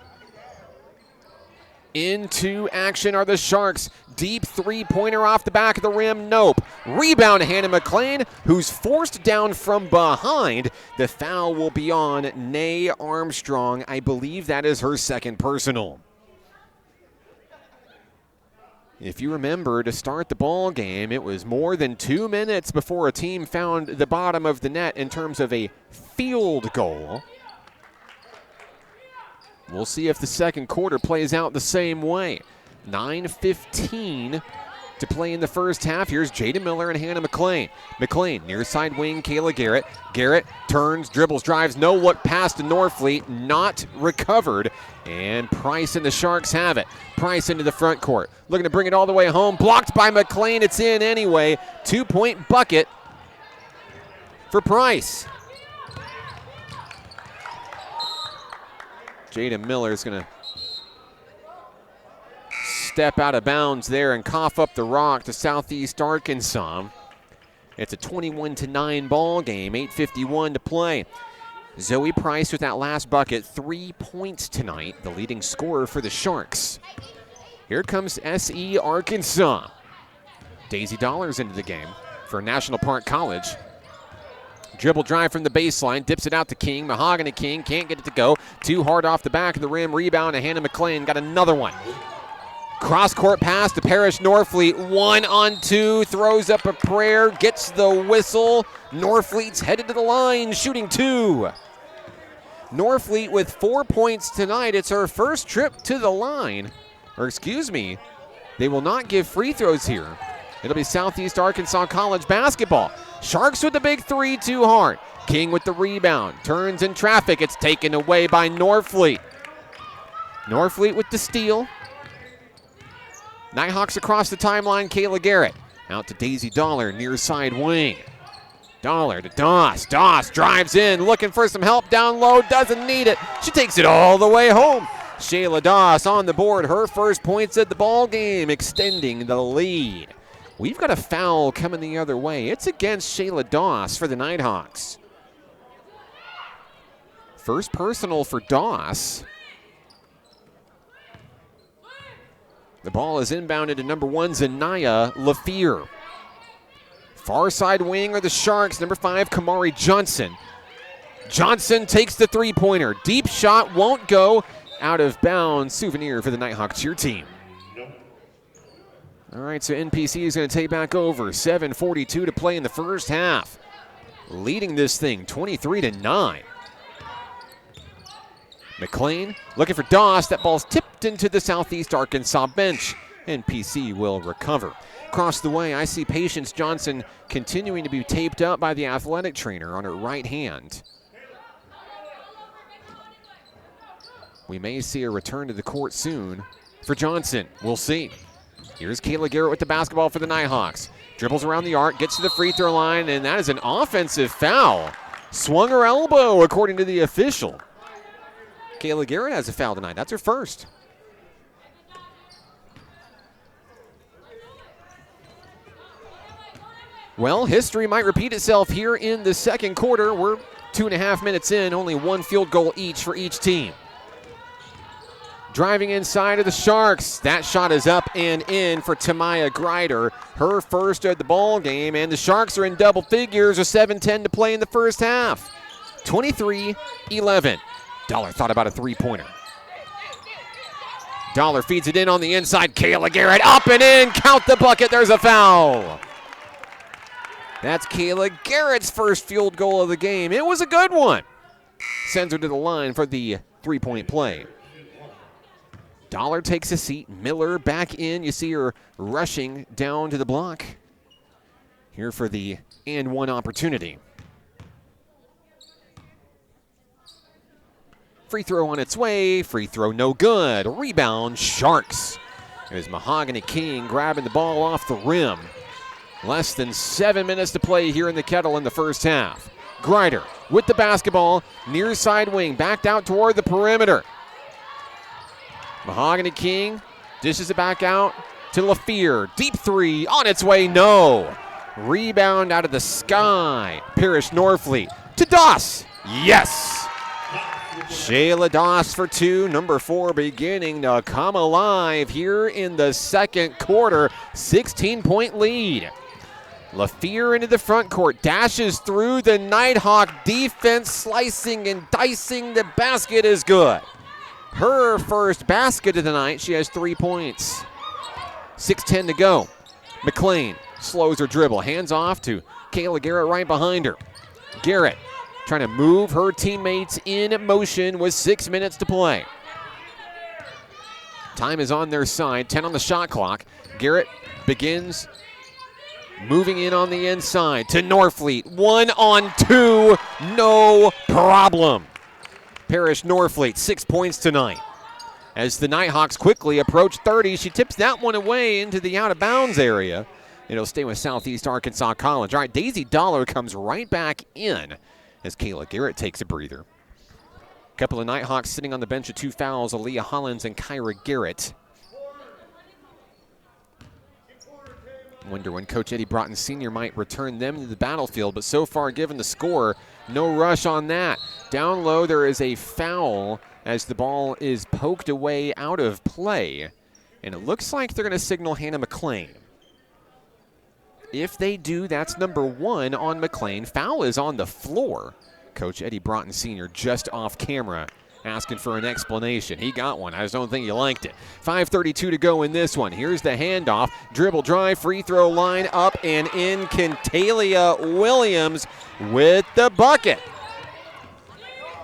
Into action are the Sharks. Deep three-pointer off the back of the rim. Nope. Rebound, Hannah McLean, who's forced down from behind. The foul will be on Nay Armstrong. I believe that is her second personal. If you remember, to start the ball game, it was more than 2 minutes before a team found the bottom of the net in terms of a field goal. We'll see if the second quarter plays out the same way. 9:15 to play in the first half. Here's Jada Miller and Hannah McLean. McLean, near side wing, Kayla Garrett. Garrett turns, dribbles, drives, no look pass to Norfleet, not recovered. And Price and the Sharks have it. Price into the front court, looking to bring it all the way home. Blocked by McLean, it's in anyway. 2-point bucket for Price. Jada Miller is going to step out of bounds there and cough up the rock to Southeast Arkansas. It's a 21-9 ball game, 8:51 to play. Zoe Price with that last bucket, 3 points tonight, the leading scorer for the Sharks. Here comes SE Arkansas. Daisy Dollars into the game for National Park College. Dribble drive from the baseline, dips it out to King. Mahogany King can't get it to go. Too hard off the back of the rim. Rebound to Hannah McLean. Got another one. Cross-court pass to Parrish Norfleet. 1-on-2. Throws up a prayer. Gets the whistle. Norfleet's headed to the line. Shooting 2. Norfleet with 4 points tonight. It's her first trip to the line. Or excuse me, they will not give free throws here. It'll be Southeast Arkansas College basketball. Sharks with the big 3, too hard. King with the rebound. Turns in traffic. It's taken away by Norfleet. Norfleet with the steal. Nighthawks across the timeline. Kayla Garrett. Out to Daisy Dollar, near side wing. Dollar to Doss. Doss drives in, looking for some help down low. Doesn't need it. She takes it all the way home. Shayla Doss on the board. Her first points at the ball game, extending the lead. We've got a foul coming the other way. It's against Shayla Doss for the Nighthawks. First personal for Doss. The ball is inbounded to number 1, Zanaya LaFleur. Far side wing are the Sharks. Number 5, Kamari Johnson. Johnson takes the three-pointer. Deep shot won't go. Out of bounds. Souvenir for the Nighthawks cheer team. All right, so NPC is going to take back over. 7:42 to play in the first half. Leading this thing 23-9. McLean looking for Doss. That ball's tipped into the Southeast Arkansas bench. NPC will recover. Across the way, I see Patience Johnson continuing to be taped up by the athletic trainer on her right hand. We may see a return to the court soon for Johnson. We'll see. Here's Kayla Garrett with the basketball for the Nighthawks. Dribbles around the arc, gets to the free throw line, and that is an offensive foul. Swung her elbow, according to the official. Kayla Garrett has a foul tonight. That's her first. Well, history might repeat itself here in the second quarter. We're 2.5 minutes in, only 1 field goal each for each team. Driving inside of the Sharks. That shot is up and in for Tamaya Greider. Her first of the ball game, and the Sharks are in double figures with 7:10 to play in the first half. 23-11. Dollar thought about a three-pointer. Dollar feeds it in on the inside. Kayla Garrett up and in. Count the bucket. There's a foul. That's Kayla Garrett's first field goal of the game. It was a good one. Sends her to the line for the 3-point play. Dollar takes a seat. Miller back in. You see her rushing down to the block. Here for the and one opportunity. Free throw on its way. Free throw no good. Rebound Sharks. There's Mahogany King grabbing the ball off the rim. Less than 7 minutes to play here in the Kettle in the first half. Grider with the basketball, near side wing, backed out toward the perimeter. Mahogany King dishes it back out to LaFear. Deep three on its way, no. Rebound out of the sky. Parrish Norfleet to Doss. Yes. Shayla Doss for two. Number 4 beginning to come alive here in the second quarter. 16-point lead. LaFear into the front court, dashes through the Nighthawk defense, slicing and dicing. The basket is good. Her first basket of the night. She has 3 points. 6:10 to go. McLean slows her dribble. Hands off to Kayla Garrett right behind her. Garrett trying to move her teammates in motion with 6 minutes to play. Time is on their side. 10 on the shot clock. Garrett begins moving in on the inside to Norfleet. 1-on-2. No problem. Parrish Norfleet, 6 points tonight. As the Nighthawks quickly approach 30, she tips that one away into the out-of-bounds area. It'll stay with Southeast Arkansas College. All right, Daisy Dollar comes right back in as Kayla Garrett takes a breather. A couple of Nighthawks sitting on the bench with 2 fouls, Aaliyah Hollins and Kyra Garrett. Wonder when Coach Eddie Broughton Sr. might return them to the battlefield, but so far, given the score, no rush on that. Down low, there is a foul as the ball is poked away out of play, and it looks like they're going to signal Hannah McLean. If they do, that's number 1 on McLean. Foul is on the floor. Coach Eddie Broughton Sr. just off camera asking for an explanation. He got one. I just don't think he liked it. 5:32 to go in this one. Here's the handoff. Dribble drive, free throw line, up and in. Kentalia Williams with the bucket.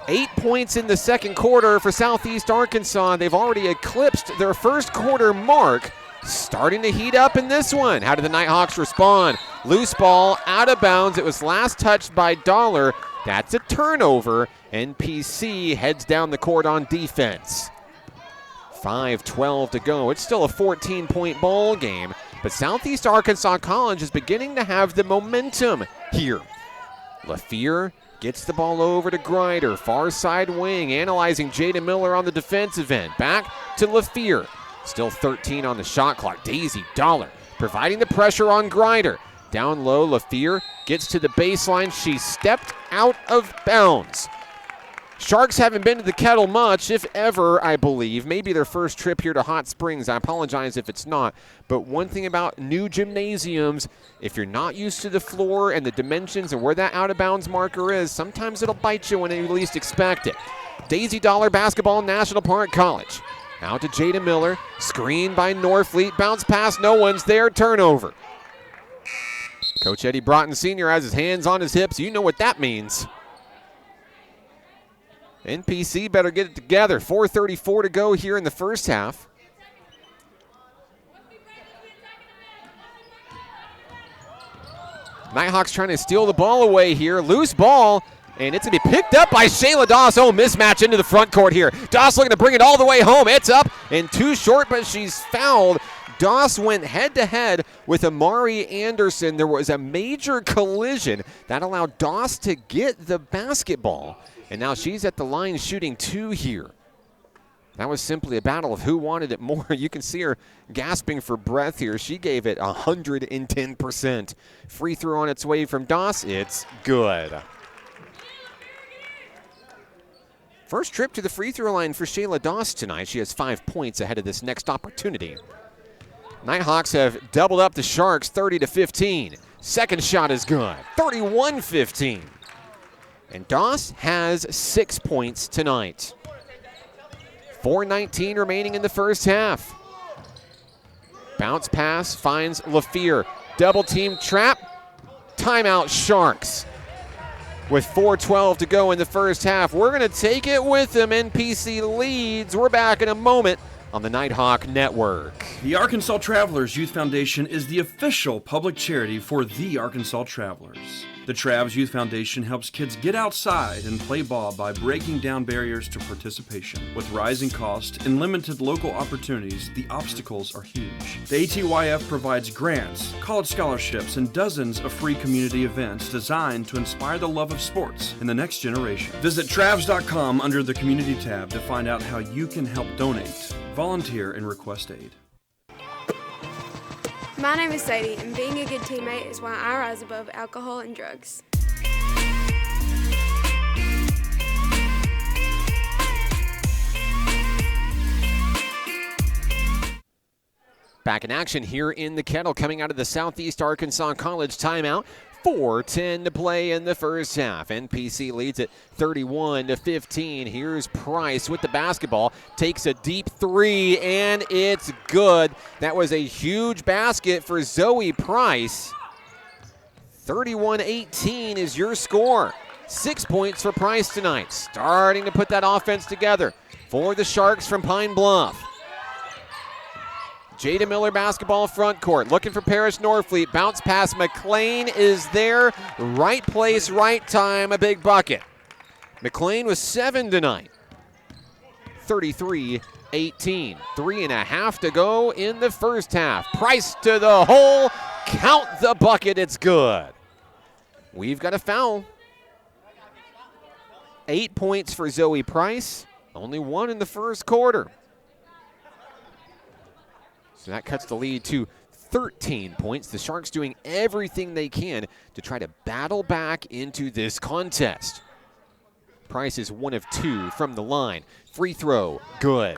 8 points in the second quarter for Southeast Arkansas. They've already eclipsed their first quarter mark. Starting to heat up in this one. How did the Nighthawks respond? Loose ball, out of bounds. It was last touched by Dollar. That's a turnover. NPC heads down the court on defense. 5:12 to go. It's still a 14-point ball game, but Southeast Arkansas College is beginning to have the momentum here. LaFear gets the ball over to Grider, far side wing, analyzing Jada Miller on the defensive end. Back to LaFear. Still 13 on the shot clock. Daisy Dollar providing the pressure on Grider. Down low, LaFear gets to the baseline. She stepped out of bounds. Sharks haven't been to the Kettle much, if ever, I believe. Maybe their first trip here to Hot Springs. I apologize if it's not. But one thing about new gymnasiums, if you're not used to the floor and the dimensions and where that out-of-bounds marker is, sometimes it'll bite you when you least expect it. Daisy Dollar basketball, National Park College. Out to Jada Miller. Screen by Norfleet. Bounce pass. No one's there. Turnover. Coach Eddie Broughton Sr. has his hands on his hips. You know what that means. NPC better get it together. 4:34 to go here in the first half. Nighthawks trying to steal the ball away here. Loose ball, and it's going to be picked up by Shayla Doss. Oh, mismatch into the front court here. Doss looking to bring it all the way home. It's up and too short, but she's fouled. Doss went head-to-head with Amari Anderson. There was a major collision that allowed Doss to get the basketball. And now she's at the line shooting 2 here. That was simply a battle of who wanted it more. You can see her gasping for breath here. She gave it 110%. Free throw on its way from Doss. It's good. First trip to the free throw line for Shayla Doss tonight. She has 5 points ahead of this next opportunity. Nighthawks have doubled up the Sharks 30-15. Second shot is good. 31-15. And Doss has 6 points tonight. 4:19 remaining in the first half. Bounce pass finds LaFear. Double team trap. Timeout Sharks. with 4:12 to go in the first half. We're going to take it with them. NPC leads. We're back in a moment on the Nighthawk Network. The Arkansas Travelers Youth Foundation is the official public charity for the Arkansas Travelers. The Travs Youth Foundation helps kids get outside and play ball by breaking down barriers to participation. With rising costs and limited local opportunities, the obstacles are huge. The ATYF provides grants, college scholarships, and dozens of free community events designed to inspire the love of sports in the next generation. Visit Travs.com under the Community tab to find out how you can help donate, volunteer, and request aid. My name is Sadie, and being a good teammate is why I rise above alcohol and drugs. Back in action here in the Kettle, coming out of the Southeast Arkansas College timeout. 4:10 to play in the first half. NPC leads it 31-15. Here's Price with the basketball. Takes a deep three, and it's good. That was a huge basket for Zoe Price. 31-18 is your score. 6 points for Price tonight. Starting to put that offense together for the Sharks from Pine Bluff. Jada Miller basketball front court, looking for Parrish Norfleet. Bounce pass, McLean is there. Right place, right time, a big bucket. McLean was 7 tonight. 33-18. 3.5 to go in the first half. Price to the hole. Count the bucket, it's good. We've got a foul. 8 points for Zoe Price. Only 1 in the first quarter. So that cuts the lead to 13 points. The Sharks doing everything they can to try to battle back into this contest. Price is 1 of 2 from the line. Free throw, good.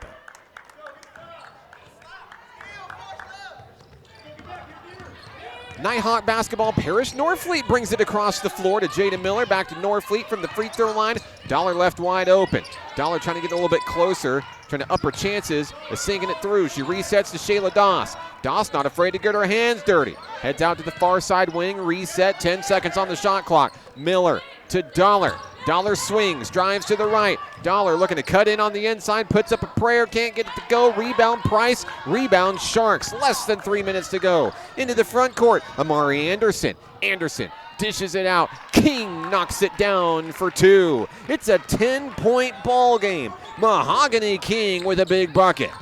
Nighthawk basketball, Parrish Norfleet brings it across the floor to Jada Miller. Back to Norfleet from the free throw line. Dollar left wide open. Dollar trying to get a little bit closer, trying to up her chances, is sinking it through. She resets to Shayla Doss. Doss not afraid to get her hands dirty. Heads out to the far side wing, reset, 10 seconds on the shot clock. Miller to Dollar. Dollar swings, drives to the right. Dollar looking to cut in on the inside, puts up a prayer, can't get it to go. Rebound Price, rebound Sharks. Less than 3 minutes to go. Into the front court, Amari Anderson. Anderson dishes it out. King knocks it down for 2. It's a 10-point ball game. Mahogany King with a big bucket.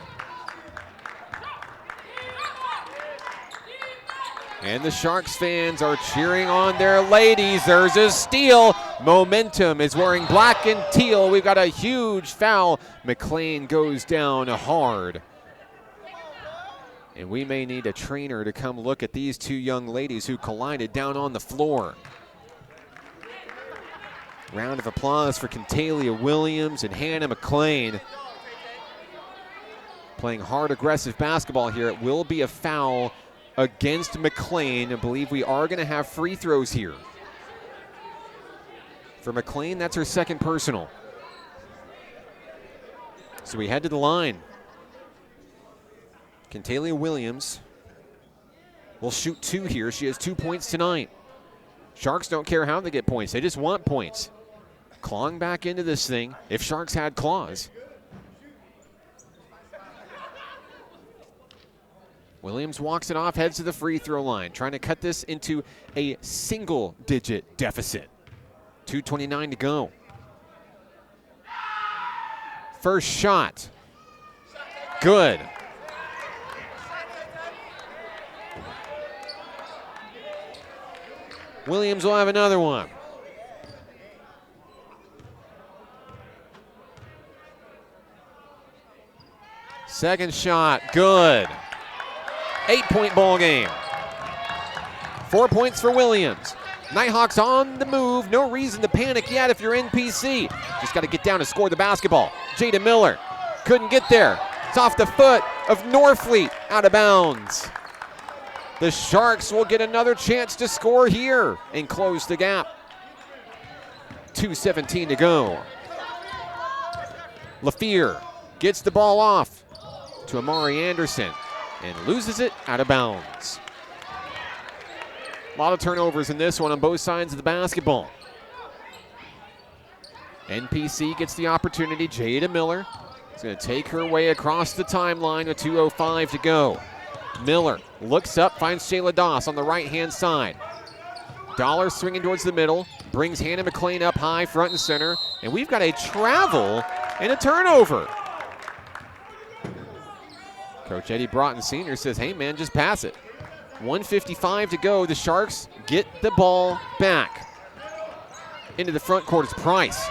And the Sharks fans are cheering on their ladies. There's a steal. Momentum is wearing black and teal. We've got a huge foul. McLean goes down hard. And we may need a trainer to come look at these two young ladies who collided down on the floor. Round of applause for Kentalia Williams and Hannah McLean. Playing hard, aggressive basketball here. It will be a foul against McLean. I believe we are going to have free throws here. For McLean, that's her second personal. So we head to the line. Kentalia Williams will shoot 2 here. She has 2 points tonight. Sharks don't care how they get points. They just want points. Clawing back into this thing if Sharks had claws. Williams walks it off, heads to the free throw line, trying to cut this into a single-digit deficit. 2:29 to go. First shot. Good. Williams will have another one. Second shot, good. 8-point ball game. 4 points for Williams. Nighthawks on the move. No reason to panic yet if you're NPC. Just got to get down and score the basketball. Jada Miller couldn't get there. It's off the foot of Norfleet, out of bounds. The Sharks will get another chance to score here and close the gap. 2:17 to go. LaFear gets the ball off to Amari Anderson and loses it out of bounds. A lot of turnovers in this one on both sides of the basketball. NPC gets the opportunity. Jada Miller is going to take her way across the timeline with 2:05 to go. Miller looks up, finds Shayla Doss on the right-hand side. Dollar swinging towards the middle, brings Hannah McLean up high, front and center, and we've got a travel and a turnover. Coach Eddie Broughton Sr. says, hey man, just pass it. 1:55 to go. The Sharks get the ball back. Into the front court is Price.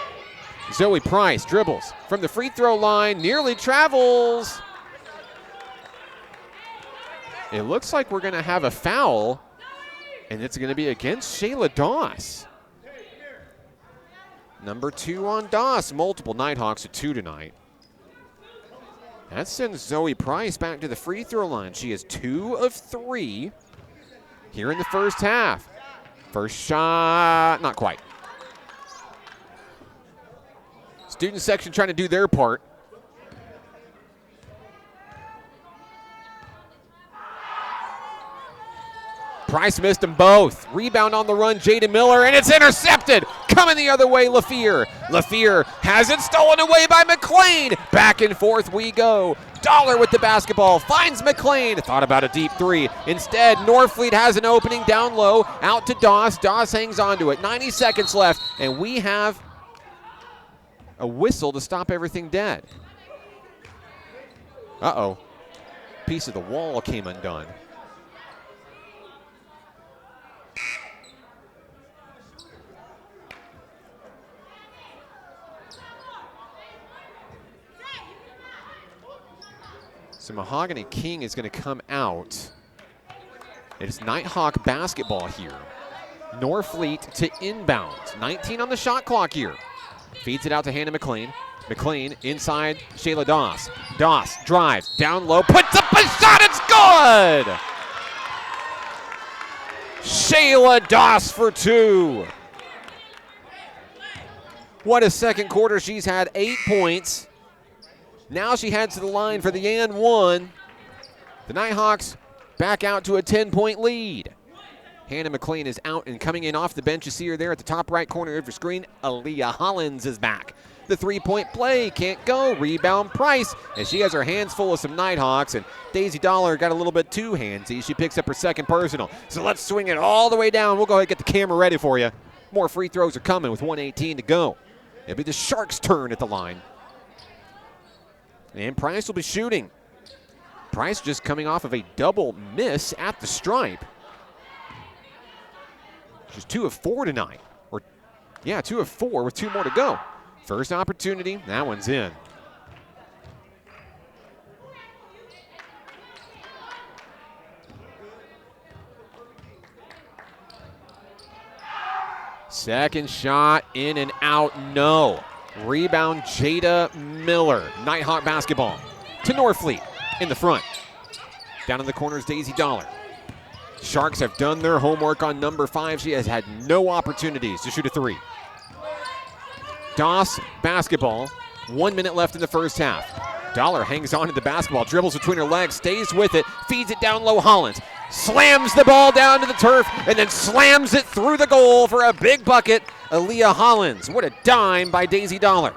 Zoe Price dribbles from the free throw line, nearly travels. It looks like we're going to have a foul, and it's going to be against Shayla Doss. Number 2 on Doss. Multiple Nighthawks at 2 tonight. That sends Zoe Price back to the free throw line. She is 2 of 3 here in the first half. First shot, not quite. Student section trying to do their part. Price missed them both. Rebound on the run, Jada Miller, and it's intercepted. Coming the other way, LaFear. LaFear has it stolen away by McLean. Back and forth we go. Dollar with the basketball, finds McLean. Thought about a deep three. Instead, Norfleet has an opening down low, out to Doss. Doss hangs on to it. 90 seconds left, and we have a whistle to stop everything dead. Uh-oh. Piece of the wall came undone. So Mahogany King is going to come out. It is Nighthawk basketball here. Norfleet to inbound. 19 on the shot clock here. Feeds it out to Hannah McLean. McLean inside Shayla Doss. Doss drives down low, puts up a shot, it's good! Shayla Doss for 2. What a second quarter. She's had 8 points. Now she heads to the line for the and 1. The Nighthawks back out to a 10-point lead. Hannah McLean is out, and coming in off the bench, you see her there at the top right corner of your screen. Aaliyah Hollins is back. The three-point play can't go. Rebound Price, as she has her hands full of some Nighthawks, and Daisy Dollar got a little bit too handsy. She picks up her second personal. So let's swing it all the way down. We'll go ahead and get the camera ready for you. More free throws are coming with 1:18 to go. It'll be the Sharks' turn at the line. And Price will be shooting. Price just coming off of a double miss at the stripe. She's 2 of 4 tonight. 2 of 4 with 2 more to go. First opportunity, that one's in. Second shot, in and out, no. Rebound, Jada Miller. Nighthawk basketball to Norfleet in the front. Down in the corners, Daisy Dollar. Sharks have done their homework on number 5. She has had no opportunities to shoot a 3. Doss basketball. 1 minute left in the first half. Dollar hangs on to the basketball, dribbles between her legs, stays with it, feeds it down low. Hollins slams the ball down to the turf and then slams it through the goal for a big bucket. Aaliyah Hollins. What a dime by Daisy Dollar.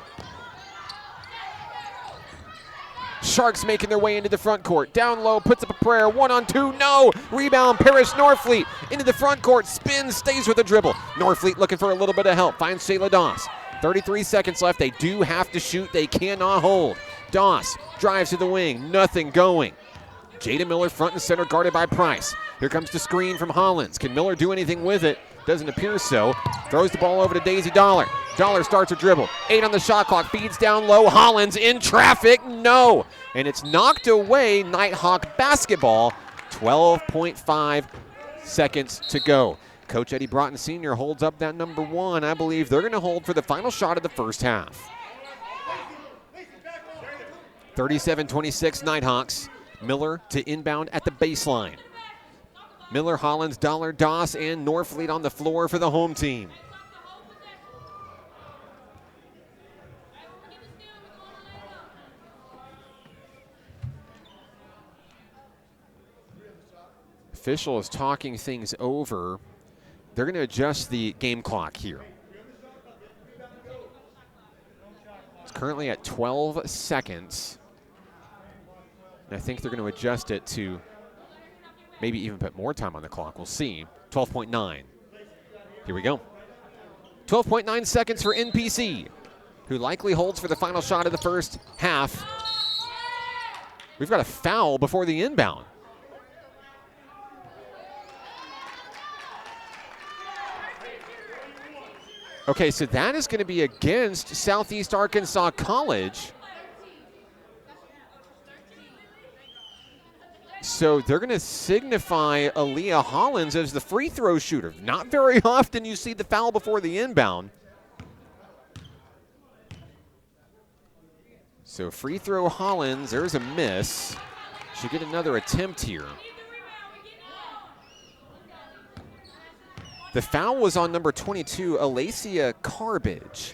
Sharks making their way into the front court. Down low, puts up a prayer. 1-on-2, no. Rebound, Parrish Norfleet into the front court. Spins, stays with the dribble. Norfleet looking for a little bit of help. Finds Shayla Doss. 33 seconds left. They do have to shoot. They cannot hold. Doss drives to the wing. Nothing going. Jada Miller front and center, guarded by Price. Here comes the screen from Hollins. Can Miller do anything with it? Doesn't appear so. Throws the ball over to Daisy Dollar. Dollar starts her dribble. 8 on the shot clock. Feeds down low. Hollins in traffic. No. And it's knocked away. Nighthawk basketball. 12.5 seconds to go. Coach Eddie Broughton Sr. holds up that number 1. I believe they're going to hold for the final shot of the first half. 37-26 Nighthawks. Miller to inbound at the baseline. Miller, Hollins, Dollar, Doss, and Norfleet on the floor for the home team. Official is talking things over. They're going to adjust the game clock here. currently at 12 seconds. And I think they're going to adjust it to maybe even put more time on the clock. We'll see. 12.9. Here we go. 12.9 seconds for NPC, who likely holds for the final shot of the first half. We've got a foul before the inbound. Okay, so that is going to be against Southeast Arkansas College. So they're going to signify Aaliyah Hollins as the free throw shooter. Not very often you see the foul before the inbound. So free throw Hollins, there's a miss. Should get another attempt here. The foul was on number 22, Alacia Carbage.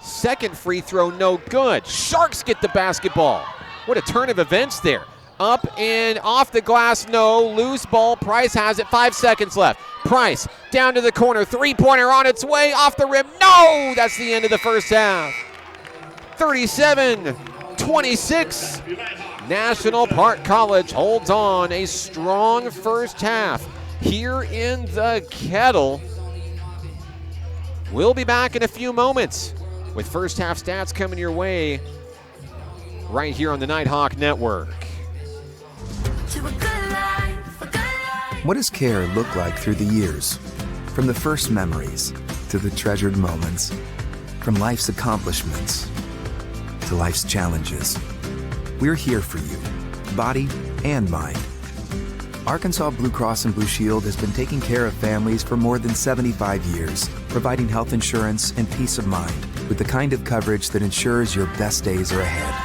Second free throw, no good. Sharks get the basketball. What a turn of events there. Up and off the glass, no. Loose ball, Price has it, 5 seconds left. Price down to the corner, three-pointer on its way, off the rim, no! That's the end of the first half. 37-26. National Park College holds on, a strong first half here in the Kettle. We'll be back in a few moments with first half stats coming your way right here on the Nighthawk Network. What does care look like through the years? From the first memories to the treasured moments, from life's accomplishments to life's challenges. We're here for you, body and mind. Arkansas Blue Cross and Blue Shield has been taking care of families for more than 75 years, providing health insurance and peace of mind with the kind of coverage that ensures your best days are ahead.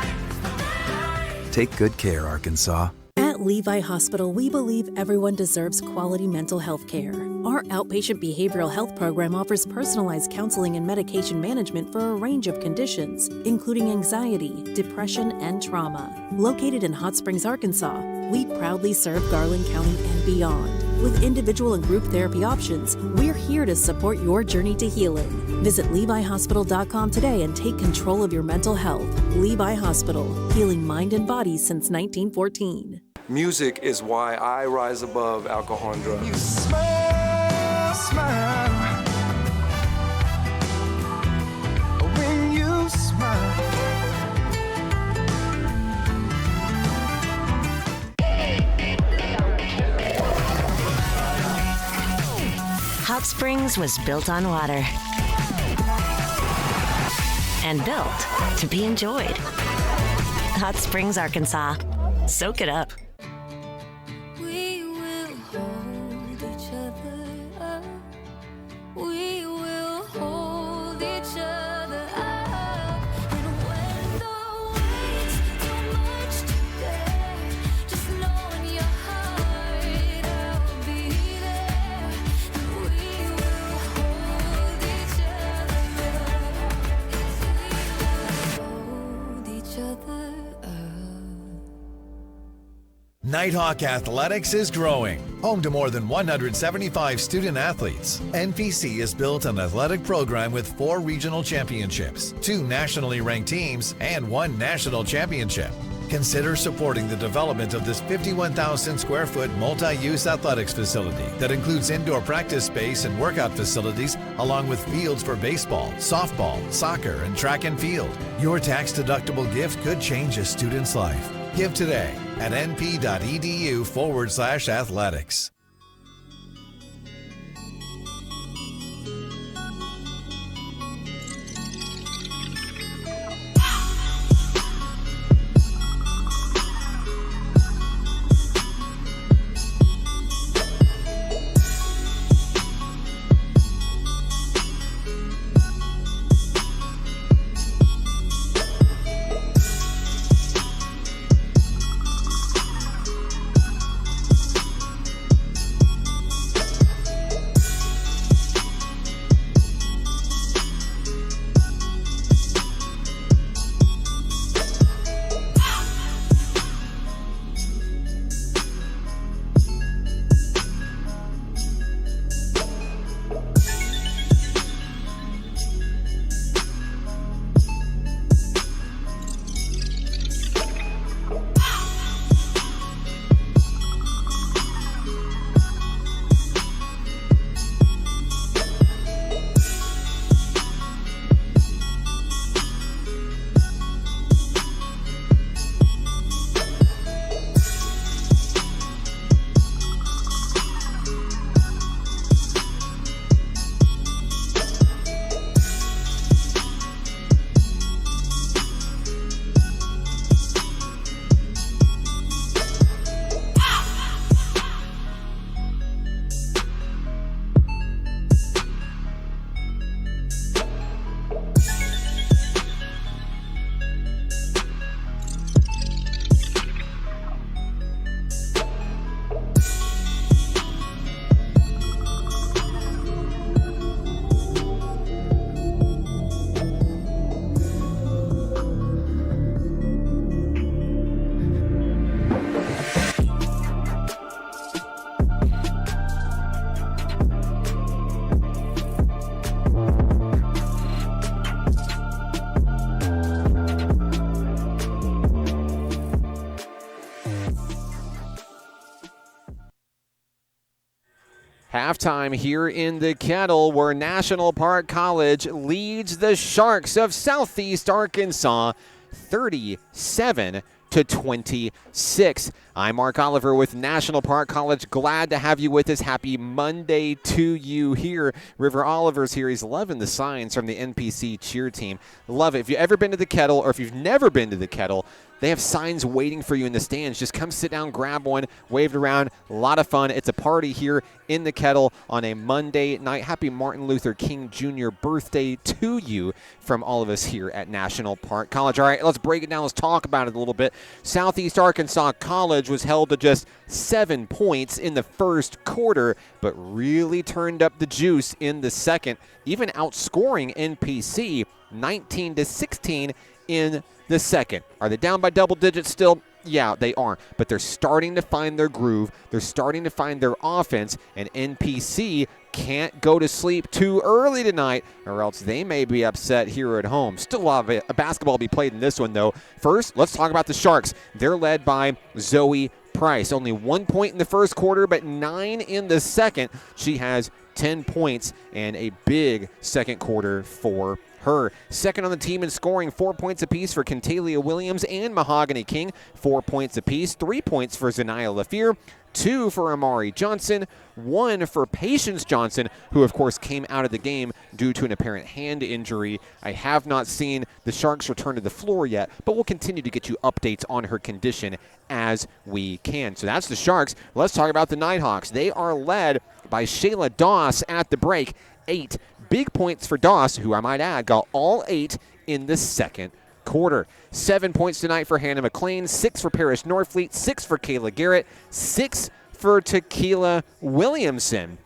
Take good care, Arkansas. At Levi Hospital, we believe everyone deserves quality mental health care. Our outpatient behavioral health program offers personalized counseling and medication management for a range of conditions, including anxiety, depression, and trauma. Located in Hot Springs, Arkansas, we proudly serve Garland County and beyond. With individual and group therapy options, we're here to support your journey to healing. Visit LeviHospital.com today and take control of your mental health. Levi Hospital, healing mind and body since 1914. Music is why I rise above alcohol and drugs. You smile, smile. When you smile. Hot Springs was built on water and built to be enjoyed. Hot Springs, Arkansas. Soak it up. We will hold each other up. We will hold each other up. And when the weight's too much to bear, just know in your heart I'll be there. And we will hold each other up. Nighthawk Athletics is growing. Home to more than 175 student athletes, NPC is built an athletic program with 4 regional championships, 2 nationally ranked teams, and 1 national championship. Consider supporting the development of this 51,000 square foot multi-use athletics facility that includes indoor practice space and workout facilities, along with fields for baseball, softball, soccer, and track and field. Your tax-deductible gift could change a student's life. Give today at np.edu/athletics. Halftime here in the Kettle, where National Park College leads the Sharks of Southeast Arkansas 37-26. I'm Mark Oliver with National Park College. Glad to have you with us. Happy Monday to you here. River Oliver's here. He's loving the signs from the NPC cheer team. Love it. If you've ever been to the Kettle, or if you've never been to the Kettle, they have signs waiting for you in the stands. Just come sit down, grab one, wave it around. A lot of fun. It's a party here in the Kettle on a Monday night. Happy Martin Luther King Jr. birthday to you from all of us here at National Park College. All right, let's break it down. Let's talk about it a little bit. Southeast Arkansas College was held to just 7 points in the first quarter, but really turned up the juice in the second, even outscoring NPC 19-16 in the second. Are they down by double digits still? Yeah, they are, but they're starting to find their groove. They're starting to find their offense, and NPC can't go to sleep too early tonight, or else they may be upset here at home. Still a lot of basketball to be played in this one, though. First, let's talk about the Sharks. They're led by Zoe Price. Only 1 point in the first quarter, but 9 in the second. She has 10 points and a big second quarter for her. Second on the team in scoring, 4 points apiece for Kentalia Williams and Mahogany King. 4 points apiece, 3 points for Zanaya Lafir, 2 for Amari Johnson, 1 for Patience Johnson, who of course came out of the game due to an apparent hand injury. I have not seen the Sharks return to the floor yet, but we'll continue to get you updates on her condition as we can. So that's the Sharks. Let's talk about the Nighthawks. They are led by Shayla Doss at the break. 8 big points for Doss, who I might add got all 8 in the second quarter. 7 points tonight for Hannah McLean, 6 for Paris Norfleet, 6 for Kayla Garrett, 6 for Tequila Williamson.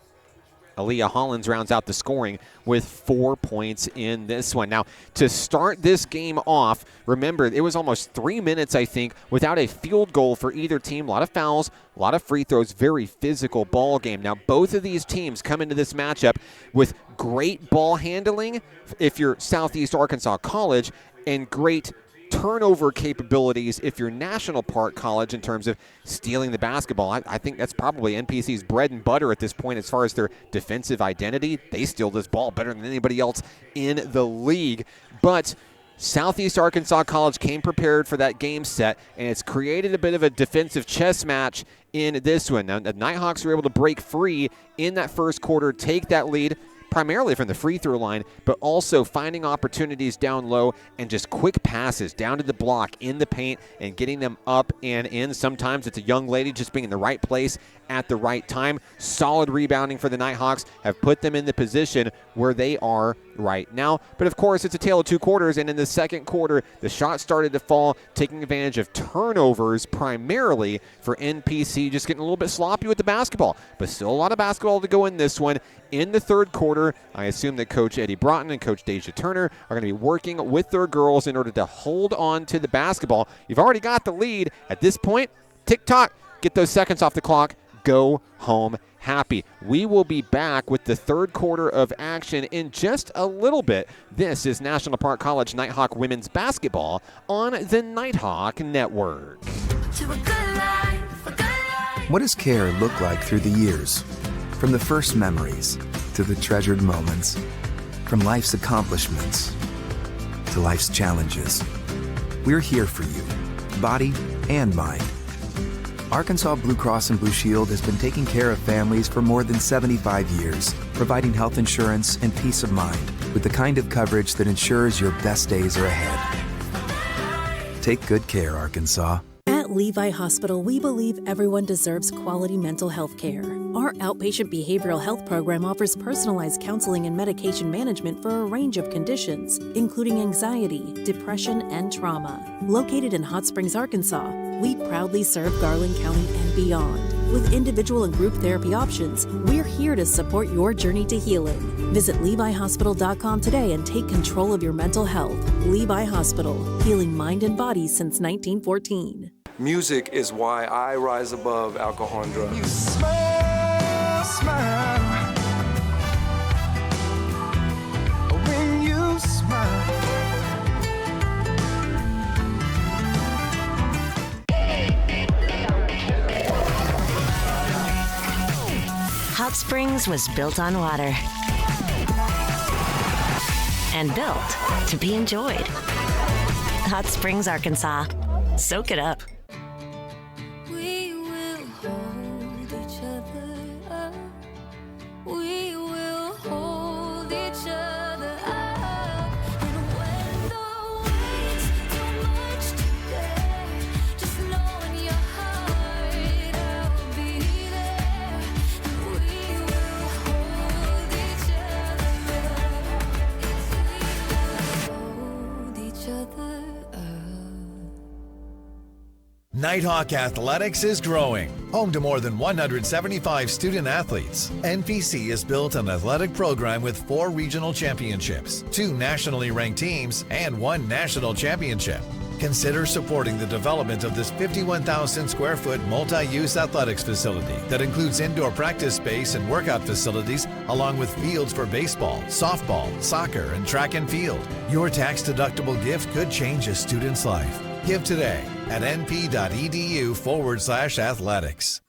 Aaliyah Hollins rounds out the scoring with 4 points in this one. Now, to start this game off, remember, it was almost 3 minutes, I think, without a field goal for either team. A lot of fouls, a lot of free throws, very physical ball game. Now, both of these teams come into this matchup with great ball handling, if you're Southeast Arkansas College, and great turnover capabilities if you're National Park College in terms of stealing the basketball. I think that's probably NPC's bread and butter at this point as far as their defensive identity. They steal this ball better than anybody else in the league. But Southeast Arkansas College came prepared for that game set, and it's created a bit of a defensive chess match in this one. Now, the Nighthawks were able to break free in that first quarter, take that lead, primarily from the free throw line, but also finding opportunities down low and just quick passes down to the block in the paint and getting them up and in. Sometimes it's a young lady just being in the right place at the right time. Solid rebounding for the Nighthawks have put them in the position where they are right now. But of course, it's a tale of two quarters, and in the second quarter, the shots started to fall, taking advantage of turnovers primarily for NPC, just getting a little bit sloppy with the basketball. But still a lot of basketball to go in this one. In the third quarter, I assume that Coach Eddie Broughton and Coach Deja Turner are going to be working with their girls in order to hold on to the basketball. You've already got the lead. At this point, tick-tock, get those seconds off the clock, go home happy. We will be back with the third quarter of action in just a little bit. This is National Park College Nighthawk Women's Basketball on the Nighthawk Network. What does care look like through the years? From the first memories to the treasured moments, from life's accomplishments to life's challenges. We're here for you, body and mind. Arkansas Blue Cross and Blue Shield has been taking care of families for more than 75 years, providing health insurance and peace of mind with the kind of coverage that ensures your best days are ahead. Take good care, Arkansas. At Levi Hospital, we believe everyone deserves quality mental health care. Our outpatient behavioral health program offers personalized counseling and medication management for a range of conditions, including anxiety, depression, and trauma. Located in Hot Springs, Arkansas, we proudly serve Garland County and beyond. With individual and group therapy options, we're here to support your journey to healing. Visit LeviHospital.com today and take control of your mental health. Levi Hospital, healing mind and body since 1914. Music is why I rise above alcohol and drugs. You smile, smile. When you smile. Hot Springs was built on water and built to be enjoyed. Hot Springs, Arkansas. Soak it up. We will hold each other up. We will hold each other up. And when the weight's too much to bear, just know in your heart I'll be there. And we will hold each other up. Hold each other up. Nighthawk Athletics is growing. Home to more than 175 student athletes, NPC has built an athletic program with 4 regional championships, 2 nationally ranked teams, and 1 national championship. Consider supporting the development of this 51,000 square foot multi-use athletics facility that includes indoor practice space and workout facilities, along with fields for baseball, softball, soccer, and track and field. Your tax-deductible gift could change a student's life. Give today at np.edu/athletics.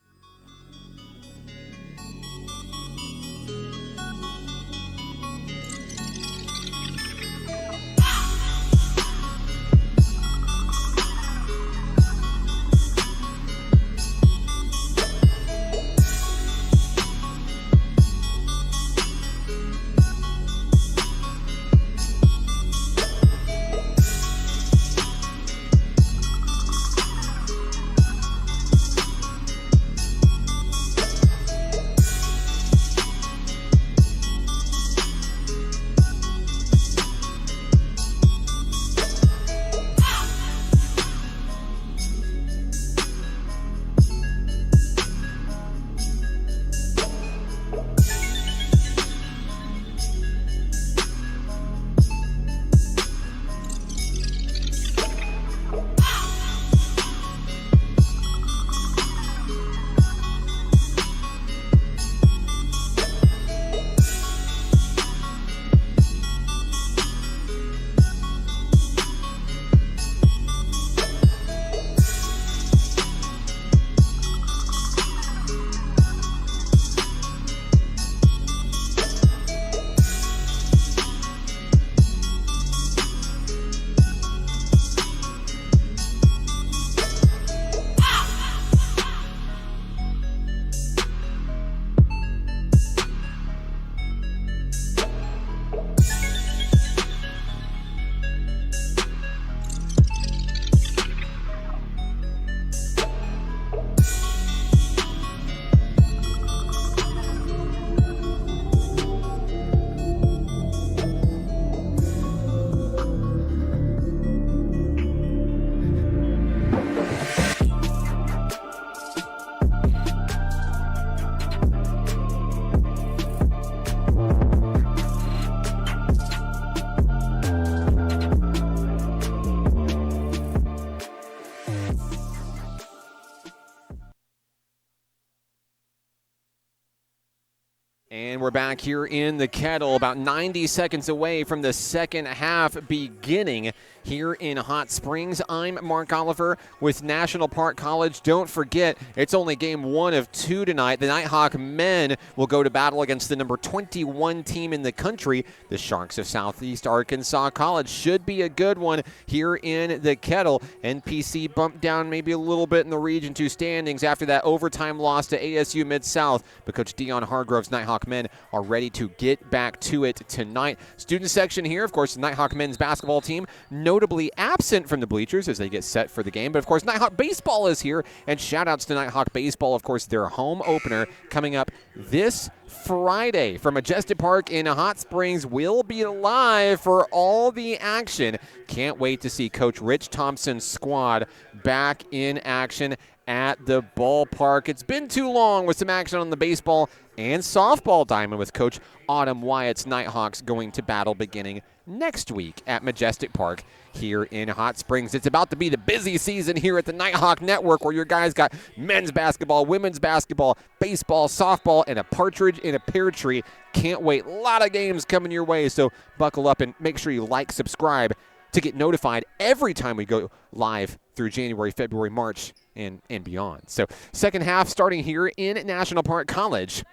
And we're back here in the Kettle, about 90 seconds away from the second half beginning here in Hot Springs. I'm Mark Oliver with National Park College. Don't forget, it's only game 1 of 2 tonight. The Nighthawk men will go to battle against the number 21 team in the country, the Sharks of Southeast Arkansas College. Should be a good one here in the Kettle. NPC bumped down maybe a little bit in the Region 2 standings after that overtime loss to ASU Mid-South, but Coach Dion Hargrove's Nighthawk men are ready to get back to it tonight. Student section here, of course, the Nighthawk men's basketball team notably absent from the bleachers as they get set for the game. But, of course, Nighthawk baseball is here, and shout-outs to Nighthawk baseball, of course, their home opener coming up this Friday from Majestic Park in Hot Springs. Will be live for all the action. Can't wait to see Coach Rich Thompson's squad back in action at the ballpark. It's been too long with some action on the baseball and softball diamond with Coach Autumn Wyatt's Nighthawks going to battle beginning next week at Majestic Park here in Hot Springs. It's about to be the busy season here at the Nighthawk Network, where your guys got men's basketball, women's basketball, baseball, softball, and a partridge in a pear tree. Can't wait. A lot of games coming your way, so buckle up and make sure you like, subscribe to get notified every time we go live through January, February, March, and beyond. So second half starting here in National Park College.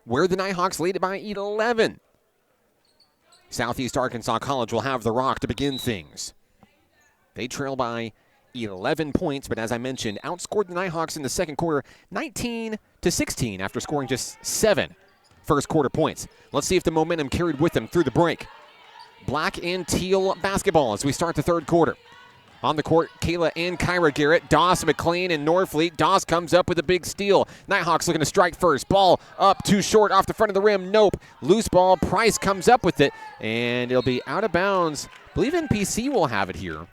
where the Nighthawks lead it by 11. Southeast Arkansas College will have the rock to begin things. They trail by 11 points, but as I mentioned, outscored the Nighthawks in the second quarter 19-16 after scoring just 7 first quarter points. Let's see if the momentum carried with them through the break. Black and teal basketball as we start the third quarter. On the court, Kayla and Kyra Garrett, Doss, McLean, and Norfleet. Doss comes up with a big steal. Nighthawks looking to strike first. Ball up too short off the front of the rim. Nope. Loose ball. Price comes up with it, and it'll be out of bounds. I believe NPC will have it here.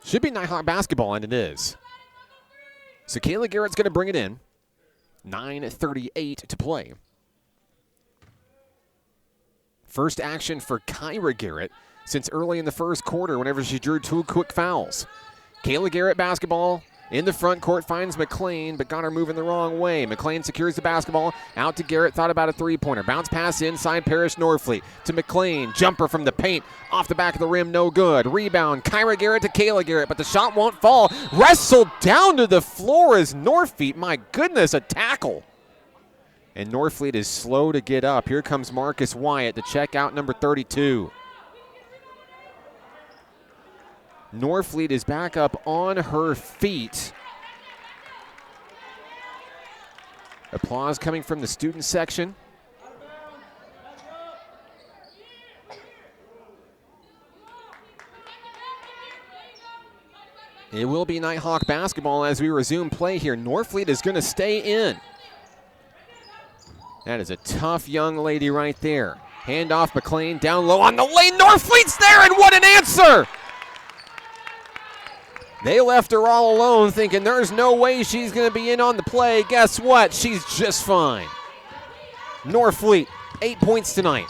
Should be Nighthawk basketball, and it is. So Kayla Garrett's going to bring it in. 9:38 to play. First action for Kyra Garrett since early in the first quarter whenever she drew 2 quick fouls. Kayla Garrett basketball in the front court, finds McLean, but got her moving the wrong way. McLean secures the basketball. Out to Garrett, thought about a three-pointer. Bounce pass inside Parrish Norfleet to McLean. Jumper from the paint, off the back of the rim, no good. Rebound, Kyra Garrett to Kayla Garrett, but the shot won't fall. Wrestled down to the floor as Norfleet, my goodness, a tackle. And Norfleet is slow to get up. Here comes Marcus Wyatt to check out number 32. Norfleet is back up on her feet. Applause coming from the student section. It will be Nighthawk basketball as we resume play here. Norfleet is going to stay in. That is a tough young lady right there. Hand off McLean, down low on the lane. Norfleet's there, and what an answer! They left her all alone thinking there's no way she's going to be in on the play. Guess what? She's just fine. Norfleet, 8 points tonight.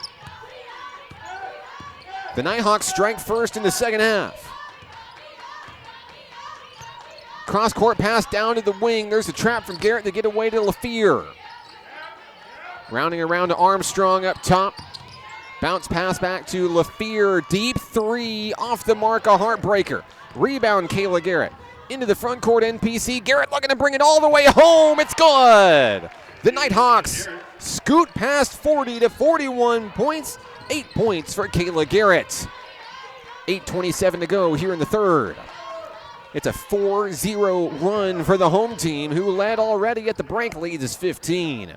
The Nighthawks strike first in the second half. Cross-court pass down to the wing. There's a trap from Garrett to get away to LaFear. Rounding around to Armstrong up top. Bounce pass back to LaFear. Deep three off the mark, a heartbreaker. Rebound, Kayla Garrett. Into the front court, NPC. Garrett looking to bring it all the way home. It's good. The Nighthawks scoot past 40 to 41 points. 8 points for Kayla Garrett. 8:27 to go here in the third. It's a 4-0 run for the home team, who led already at the break. Leads is 15.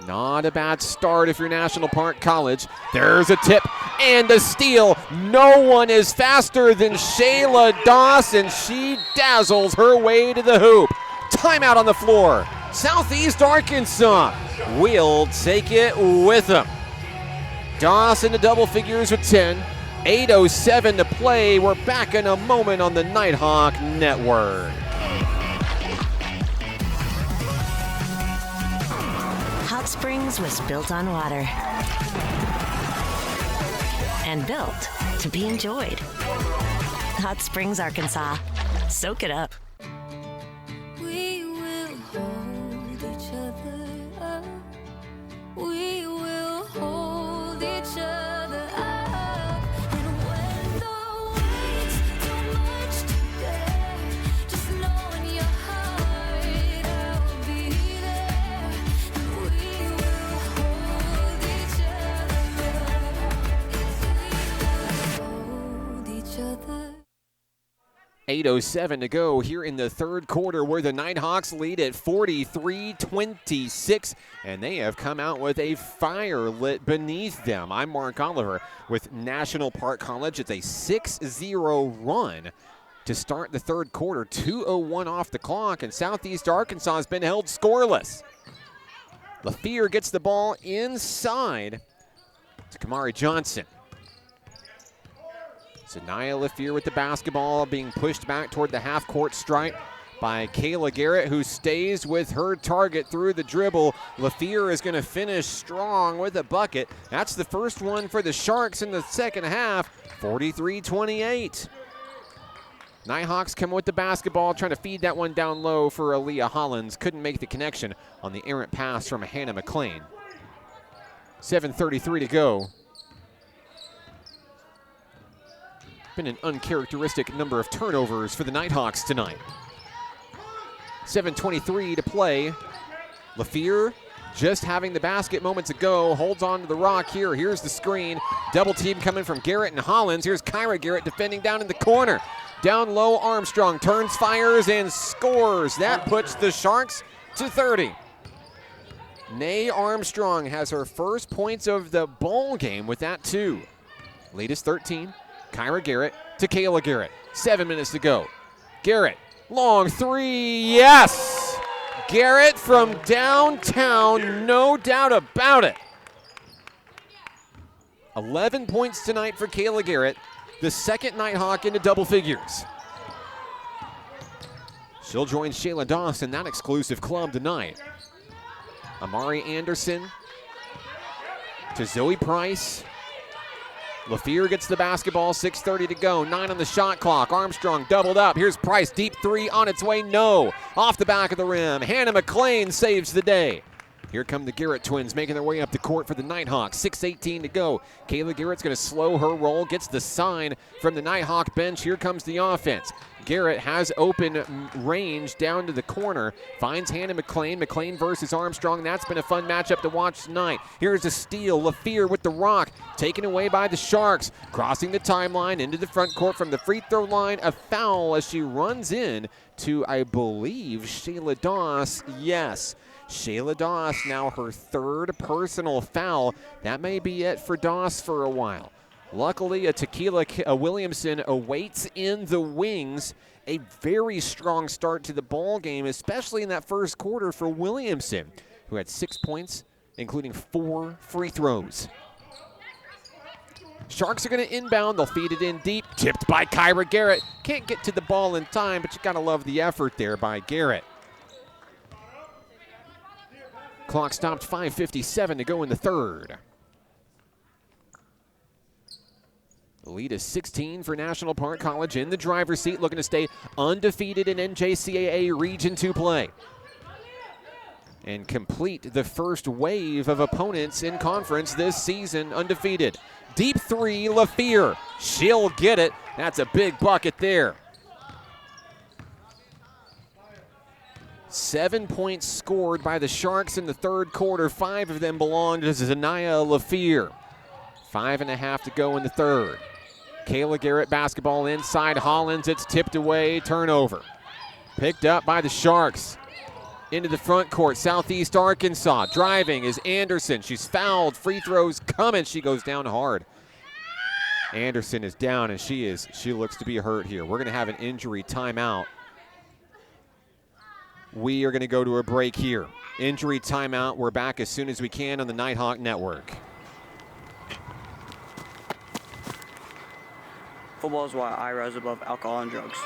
Not a bad start if you're National Park College. There's a tip and a steal. No one is faster than Shayla Dawson. She dazzles her way to the hoop. Timeout on the floor. Southeast Arkansas will take it with them. Dawson to double figures with 10. 8:07 to play. We're back in a moment on the Nighthawk Network. Hot Springs was built on water and built to be enjoyed. Hot Springs, Arkansas. Soak it up. We will hold each other up. We will hold each other up. And when the weight's too much to bear, just know in your heart I'll be there. And we will hold each other up. Hold each other. 8:07 to go here in the third quarter, where the Nighthawks lead at 43-26, and they have come out with a fire lit beneath them. I'm Mark Oliver with National Park College. It's a 6-0 run to start the third quarter. 2:01 off the clock, and Southeast Arkansas has been held scoreless. LaFear gets the ball inside to Kamari Johnson. Sanaya LaFear with the basketball, being pushed back toward the half-court stripe by Kayla Garrett, who stays with her target through the dribble. LaFear is going to finish strong with a bucket. That's the first one for the Sharks in the second half, 43-28. Nighthawks come with the basketball, trying to feed that one down low for Aaliyah Hollins. Couldn't make the connection on the errant pass from Hannah McLean. 7:33 to go. Been an uncharacteristic number of turnovers for the Nighthawks tonight. 7:23 to play. LaFleur just having the basket moments ago, holds on to the rock here. Here's the screen. Double team coming from Garrett and Hollins. Here's Kyra Garrett defending down in the corner. Down low, Armstrong turns, fires, and scores. That puts the Sharks to 30. Nay Armstrong has her first points of the ball game with that too. Lead is 13. Kyra Garrett to Kayla Garrett. 7 minutes to go. Garrett, long three, yes! Garrett from downtown, no doubt about it. 11 points tonight for Kayla Garrett, the second Nighthawk into double figures. She'll join Shayla Doss in that exclusive club tonight. Amari Anderson to Zoe Price. LaFleur gets the basketball, 6:30 to go, 9 on the shot clock. Armstrong doubled up. Here's Price, deep three on its way, no. Off the back of the rim. Hannah McLean saves the day. Here come the Garrett twins making their way up the court for the Nighthawks. 6:18 to go. Kayla Garrett's going to slow her roll, gets the sign from the Nighthawk bench. Here comes the offense. Garrett has open range down to the corner, finds Hannah McLean. McLean versus Armstrong. That's been a fun matchup to watch tonight. Here's a steal. LaFleur with the rock, taken away by the Sharks. Crossing the timeline into the front court from the free throw line. A foul as she runs in to, I believe, Shayla Doss. Yes. Shayla Doss, now her third personal foul. That may be it for Doss for a while. Luckily, a Tequila Williamson awaits in the wings. A very strong start to the ball game, especially in that first quarter for Williamson, who had 6 points, including 4 free throws. Sharks are going to inbound. They'll feed it in deep. Tipped by Kyra Garrett. Can't get to the ball in time, but you got to love the effort there by Garrett. Clock stopped, 5:57 to go in the third. The lead is 16 for National Park College in the driver's seat, looking to stay undefeated in NJCAA Region 2 play and complete the first wave of opponents in conference this season undefeated. Deep three, LaFleur. She'll get it. That's a big bucket there. 7 points scored by the Sharks in the third quarter. 5 of them belong to Zanaya LaFleur. 5.5 to go in the third. Kayla Garrett basketball inside Hollins. It's tipped away, turnover. Picked up by the Sharks. Into the front court, Southeast Arkansas. Driving is Anderson. She's fouled. Free throws coming. She goes down hard. Anderson is down, and she looks to be hurt here. We're going to have an injury timeout. We are going to go to a break here. Injury timeout. We're back as soon as we can on the Nighthawk Network. Football is why I rise above alcohol and drugs.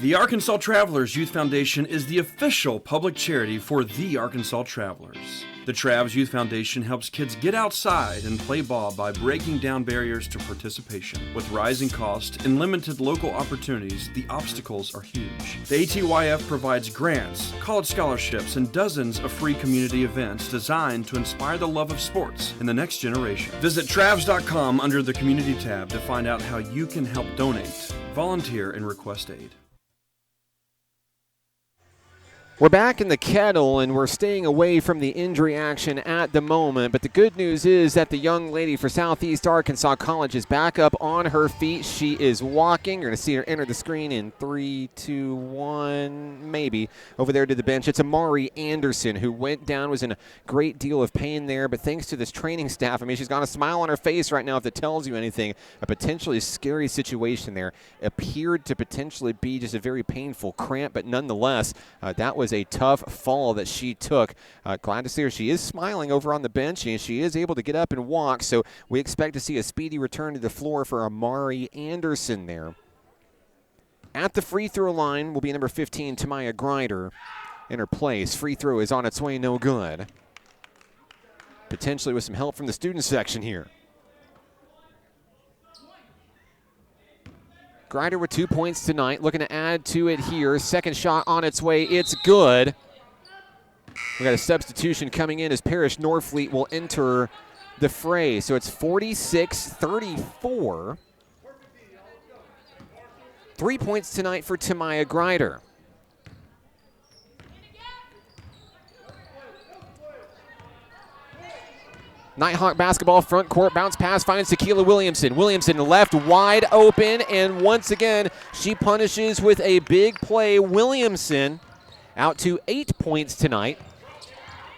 The Arkansas Travelers Youth Foundation is the official public charity for the Arkansas Travelers. The Travs Youth Foundation helps kids get outside and play ball by breaking down barriers to participation. With rising costs and limited local opportunities, the obstacles are huge. The ATYF provides grants, college scholarships, and dozens of free community events designed to inspire the love of sports in the next generation. Visit Travs.com under the Community tab to find out how you can help donate, volunteer, and request aid. We're back in the Kettle, and we're staying away from the injury action at the moment. But the good news is that the young lady for Southeast Arkansas College is back up on her feet. She is walking. You're going to see her enter the screen in 3, 2, 1, maybe. Over there to the bench, it's Amari Anderson, who went down, was in a great deal of pain there. But thanks to this training staff, I mean, she's got a smile on her face right now, if that tells you anything. A potentially scary situation there. Appeared to potentially be just a very painful cramp, but nonetheless, that was a tough fall that she took. Glad to see her. She is smiling over on the bench, and she is able to get up and walk, so we expect to see a speedy return to the floor for Amari Anderson there. At the free throw line will be number 15, Tamaya Grider, in her place. Free throw is on its way, no good. Potentially with some help from the student section here. Grider with 2 points tonight, looking to add to it here. Second shot on its way, it's good. We got a substitution coming in as Parish Norfleet will enter the fray. So it's 46-34. 3 points tonight for Tamaya Grider. Nighthawk basketball, front court, bounce pass, finds Tequila Williamson. Williamson left wide open, and once again, she punishes with a big play. Williamson out to 8 points tonight.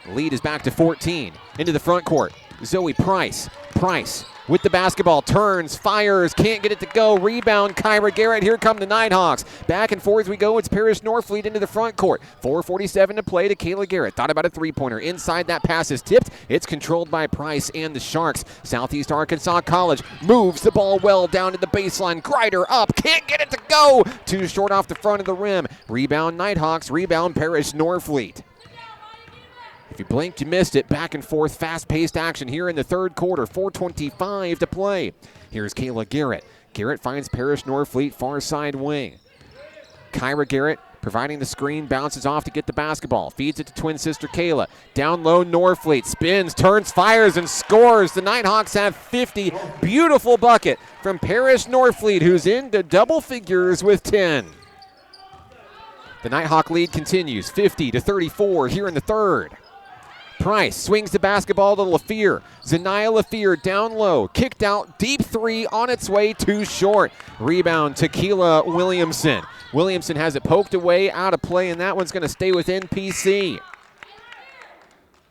The lead is back to 14. Into the front court, Zoe Price. Price with the basketball, turns, fires, can't get it to go. Rebound, Kyra Garrett. Here come the Nighthawks. Back and forth we go. It's Parish Norfleet into the front court. 4:47 to play to Kayla Garrett. Thought about a three-pointer. Inside, that pass is tipped. It's controlled by Price and the Sharks. Southeast Arkansas College moves the ball well down to the baseline. Grider up, can't get it to go. Too short off the front of the rim. Rebound Nighthawks, rebound Parish Norfleet. If you blinked, you missed it. Back and forth, fast-paced action here in the third quarter. 4:25 to play. Here's Kayla Garrett. Garrett finds Parish Norfleet, far side wing. Kyra Garrett providing the screen, bounces off to get the basketball. Feeds it to twin sister Kayla. Down low, Norfleet spins, turns, fires, and scores. The Nighthawks have 50. Beautiful bucket from Parish Norfleet, who's into double figures with 10. The Nighthawk lead continues, 50-34 here in the third. Price swings the basketball to LaFear. Zanaya LaFear down low. Kicked out. Deep three on its way. Too short. Rebound, Tequila Williamson. Williamson has it poked away, out of play, and that one's going to stay within PC.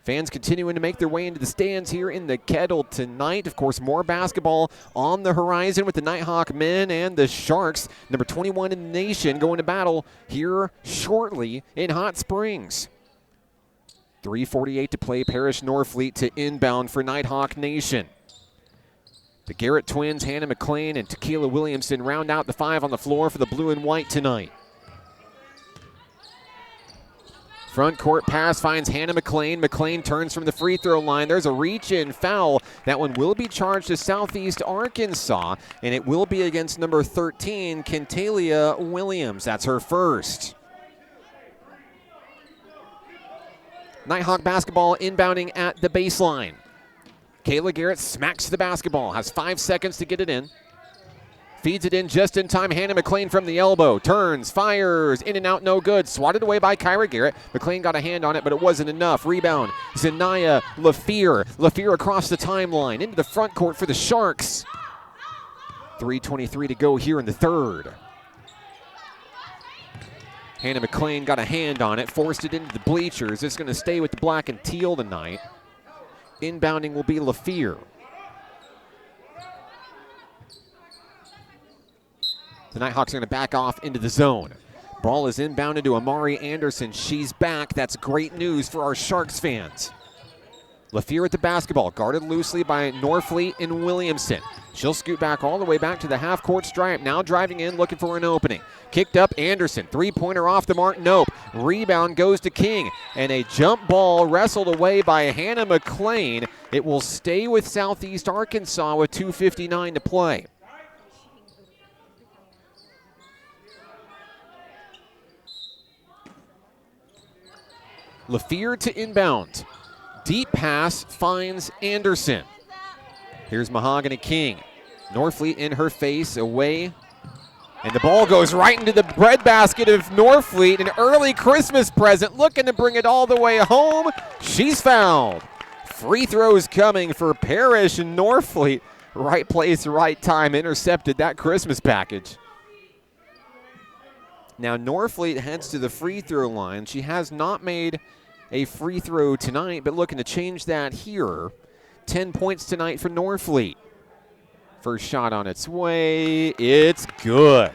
Fans continuing to make their way into the stands here in the Kettle tonight. Of course, more basketball on the horizon with the Nighthawk men and the Sharks, number 21 in the nation, going to battle here shortly in Hot Springs. 3:48 to play. Parish Norfleet to inbound for Nighthawk Nation. The Garrett twins, Hannah McLean and Tequila Williamson, round out the five on the floor for the blue and white tonight. Front court pass finds Hannah McLean. McLean turns from the free throw line. There's a reach-in foul. That one will be charged to Southeast Arkansas, and it will be against number 13, Kentalia Williams. That's her first. Nighthawk basketball inbounding at the baseline. Kayla Garrett smacks the basketball, has 5 seconds to get it in. Feeds it in just in time. Hannah McLean from the elbow. Turns, fires, in and out, no good. Swatted away by Kyra Garrett. McLean got a hand on it, but it wasn't enough. Rebound, Zanaya LaFear. LaFear across the timeline, into the front court for the Sharks. 3:23 to go here in the third. Hannah McLean got a hand on it, forced it into the bleachers. It's going to stay with the black and teal tonight. Inbounding will be LaFear. The Nighthawks are going to back off into the zone. Ball is inbounded to Amari Anderson. She's back. That's great news for our Sharks fans. LaFear at the basketball, guarded loosely by Norfleet and Williamson. She'll scoot back all the way back to the half-court stripe. Now driving in, looking for an opening. Kicked up, Anderson. Three-pointer off the mark, nope. Rebound goes to King. And a jump ball wrestled away by Hannah McLean. It will stay with Southeast Arkansas with 2:59 to play. LaFear to inbound. Deep pass finds Anderson. Here's Mahogany King. Norfleet in her face, away. And the ball goes right into the breadbasket of Norfleet. An early Christmas present, looking to bring it all the way home. She's fouled. Free throws coming for Parish and Norfleet. Right place, right time, intercepted that Christmas package. Now Norfleet heads to the free throw line. She has not made a free throw tonight, but looking to change that here. 10 points tonight for Norfleet. First shot on its way. It's good.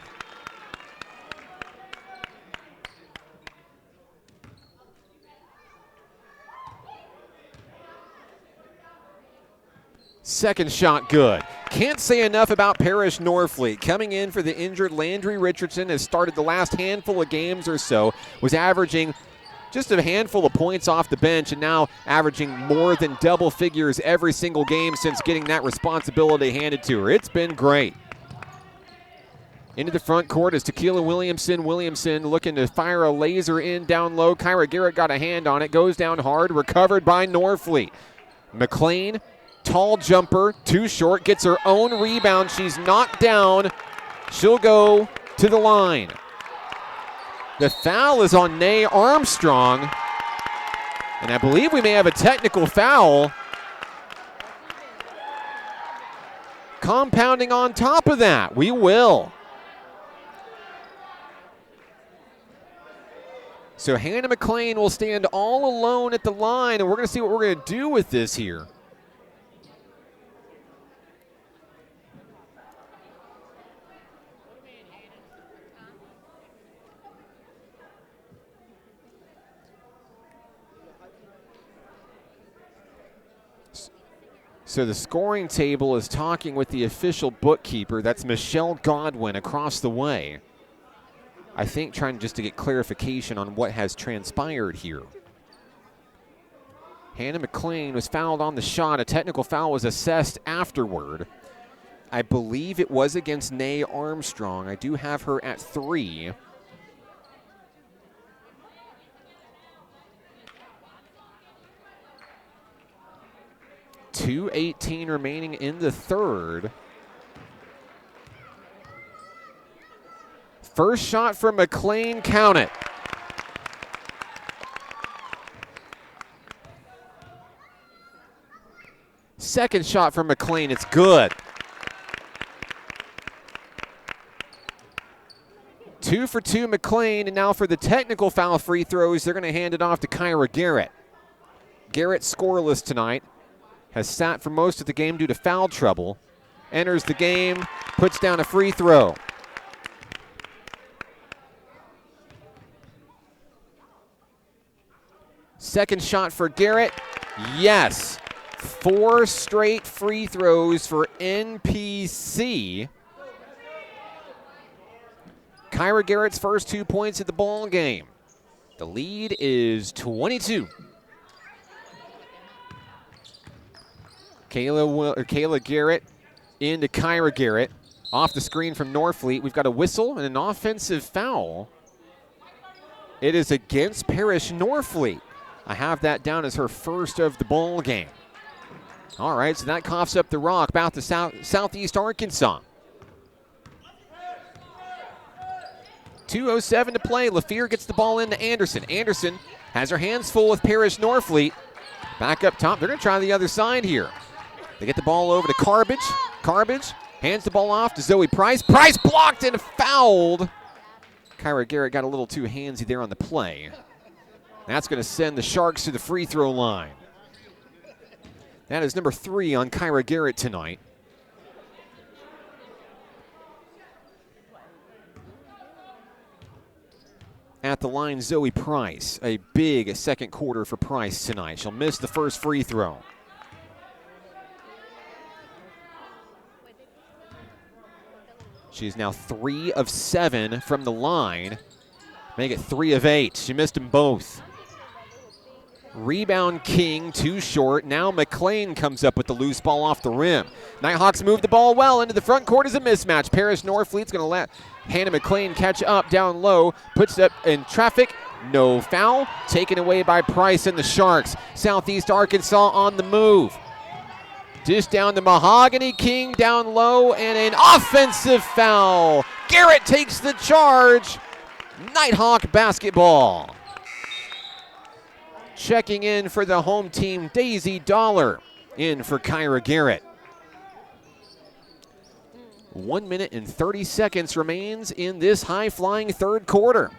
Second shot good. Can't say enough about Parish Norfleet. Coming in for the injured Landry Richardson, has started the last handful of games or so, was averaging just a handful of points off the bench, and now averaging more than double figures every single game since getting that responsibility handed to her. It's been great. Into the front court is Tequila Williamson. Williamson looking to fire a laser in down low. Kyra Garrett got a hand on it. Goes down hard. Recovered by Norfleet. McLean, tall jumper, too short. Gets her own rebound. She's knocked down. She'll go to the line. The foul is on Nay Armstrong. And I believe we may have a technical foul. Compounding on top of that. We will. So Hannah McLean will stand all alone at the line, and we're going to see what we're going to do with this here. So the scoring table is talking with the official bookkeeper. That's Michelle Godwin across the way. I think trying just to get clarification on what has transpired here. Hannah McLean was fouled on the shot. A technical foul was assessed afterward. I believe it was against Nay Armstrong. I do have her at 3. .218 remaining in the third. First shot from McLean, count it. Second shot from McLean, it's good. 2 for 2 McLean, and now for the technical foul free throws, they're going to hand it off to Kyra Garrett. Garrett scoreless tonight, has sat for most of the game due to foul trouble, enters the game, puts down a free throw. Second shot for Garrett, yes. 4 straight free throws for NPC. Kyra Garrett's first 2 points of the ball game. The lead is 22. Kayla Garrett into Kyra Garrett. Off the screen from Norfleet. We've got a whistle and an offensive foul. It is against Parrish Norfleet. I have that down as her first of the ball game. All right, so that coughs up the rock about the Southeast Arkansas. 2:07 to play. LaFear gets the ball into Anderson. Anderson has her hands full with Parrish Norfleet. Back up top. They're going to try the other side here. They get the ball over to Carbage. Carbage hands the ball off to Zoe Price. Price blocked and fouled. Kyra Garrett got a little too handsy there on the play. That's going to send the Sharks to the free throw line. That is number 3 on Kyra Garrett tonight. At the line, Zoe Price. A big second quarter for Price tonight. She'll miss the first free throw. She's now 3 of 7 from the line. Make it 3 of 8. She missed them both. Rebound King, too short. Now McLean comes up with the loose ball off the rim. Nighthawks move the ball well into the front court as a mismatch. Parrish Norfleet's going to let Hannah McLean catch up down low. Puts it up in traffic. No foul. Taken away by Price and the Sharks. Southeast Arkansas on the move. Dish down to Mahogany King down low and an offensive foul. Garrett takes the charge. Nighthawk basketball. Checking in for the home team, Daisy Dollar in for Kyra Garrett. 1 minute and 30 seconds remains in this high-flying third quarter.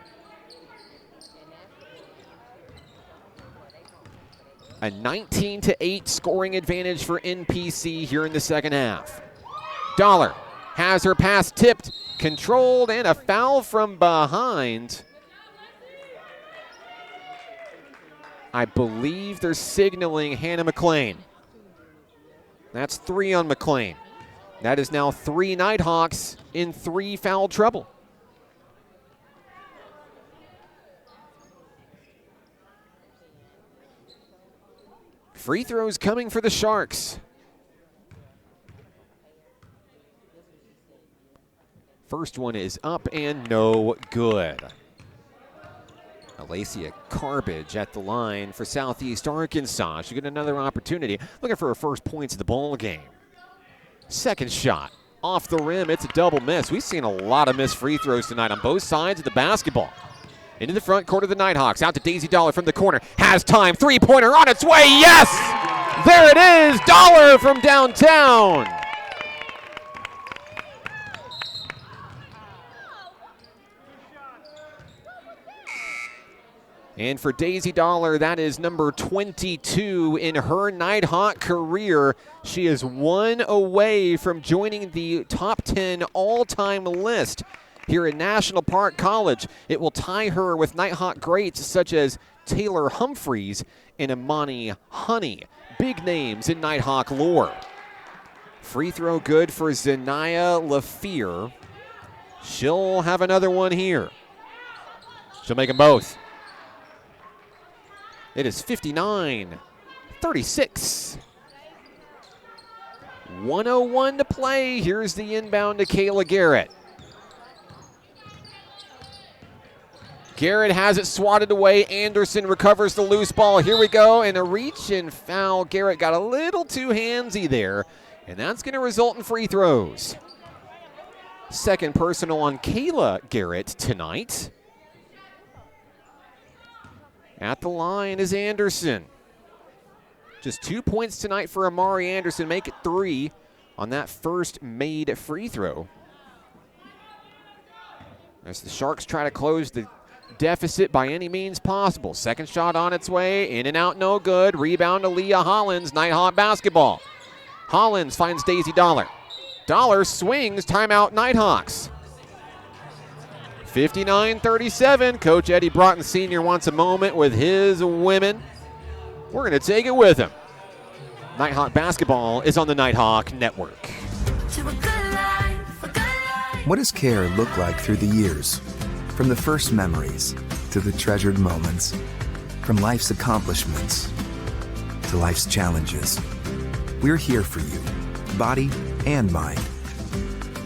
A 19-8 scoring advantage for NPC here in the second half. Dollar has her pass tipped, controlled, and a foul from behind. I believe they're signaling Hannah McLean. That's 3 on McLean. That is now 3 Nighthawks in 3 foul trouble. Free throws coming for the Sharks. First one is up and no good. Alacia Carbage at the line for Southeast Arkansas. She'll get another opportunity. Looking for her first points of the ball game. Second shot. Off the rim. It's a double miss. We've seen a lot of missed free throws tonight on both sides of the basketball. Into the front court of the Nighthawks. Out to Daisy Dollar from the corner. Has time. Three-pointer on its way. Yes! There it is. Dollar from downtown. And for Daisy Dollar, that is number 22 in her Nighthawk career. She is one away from joining the top 10 all-time list here at National Park College. It will tie her with Nighthawk greats such as Taylor Humphreys and Imani Honey. Big names in Nighthawk lore. Free throw good for Zanaya Lafir. She'll have another one here. She'll make them both. It is 59-36. 1:01 to play. Here's the inbound to Kayla Garrett. Garrett has it swatted away. Anderson recovers the loose ball. Here we go, and a reach and foul. Garrett got a little too handsy there, and that's going to result in free throws. Second personal on Kayla Garrett tonight. At the line is Anderson. Just 2 points tonight for Amari Anderson. Make it 3 on that first made free throw. As the Sharks try to close the deficit by any means possible. Second shot on its way. In and out, no good. Rebound to Leah Hollins. Nighthawk basketball. Hollins finds Daisy Dollar. Dollar swings. Timeout Nighthawks. 59-37. Coach Eddie Broughton Sr. wants a moment with his women. We're going to take it with him. Nighthawk basketball is on the Nighthawk Network. What does care look like through the years? From the first memories to the treasured moments. From life's accomplishments to life's challenges. We're here for you, body and mind.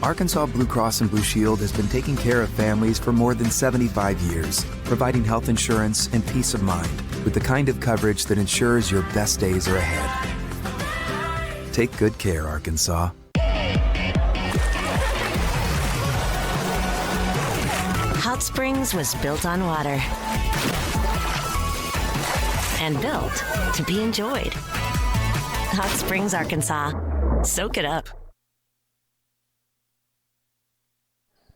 Arkansas Blue Cross and Blue Shield has been taking care of families for more than 75 years, providing health insurance and peace of mind with the kind of coverage that ensures your best days are ahead. Take good care, Arkansas. Hot Springs was built on water and built to be enjoyed. Hot Springs, Arkansas. Soak it up.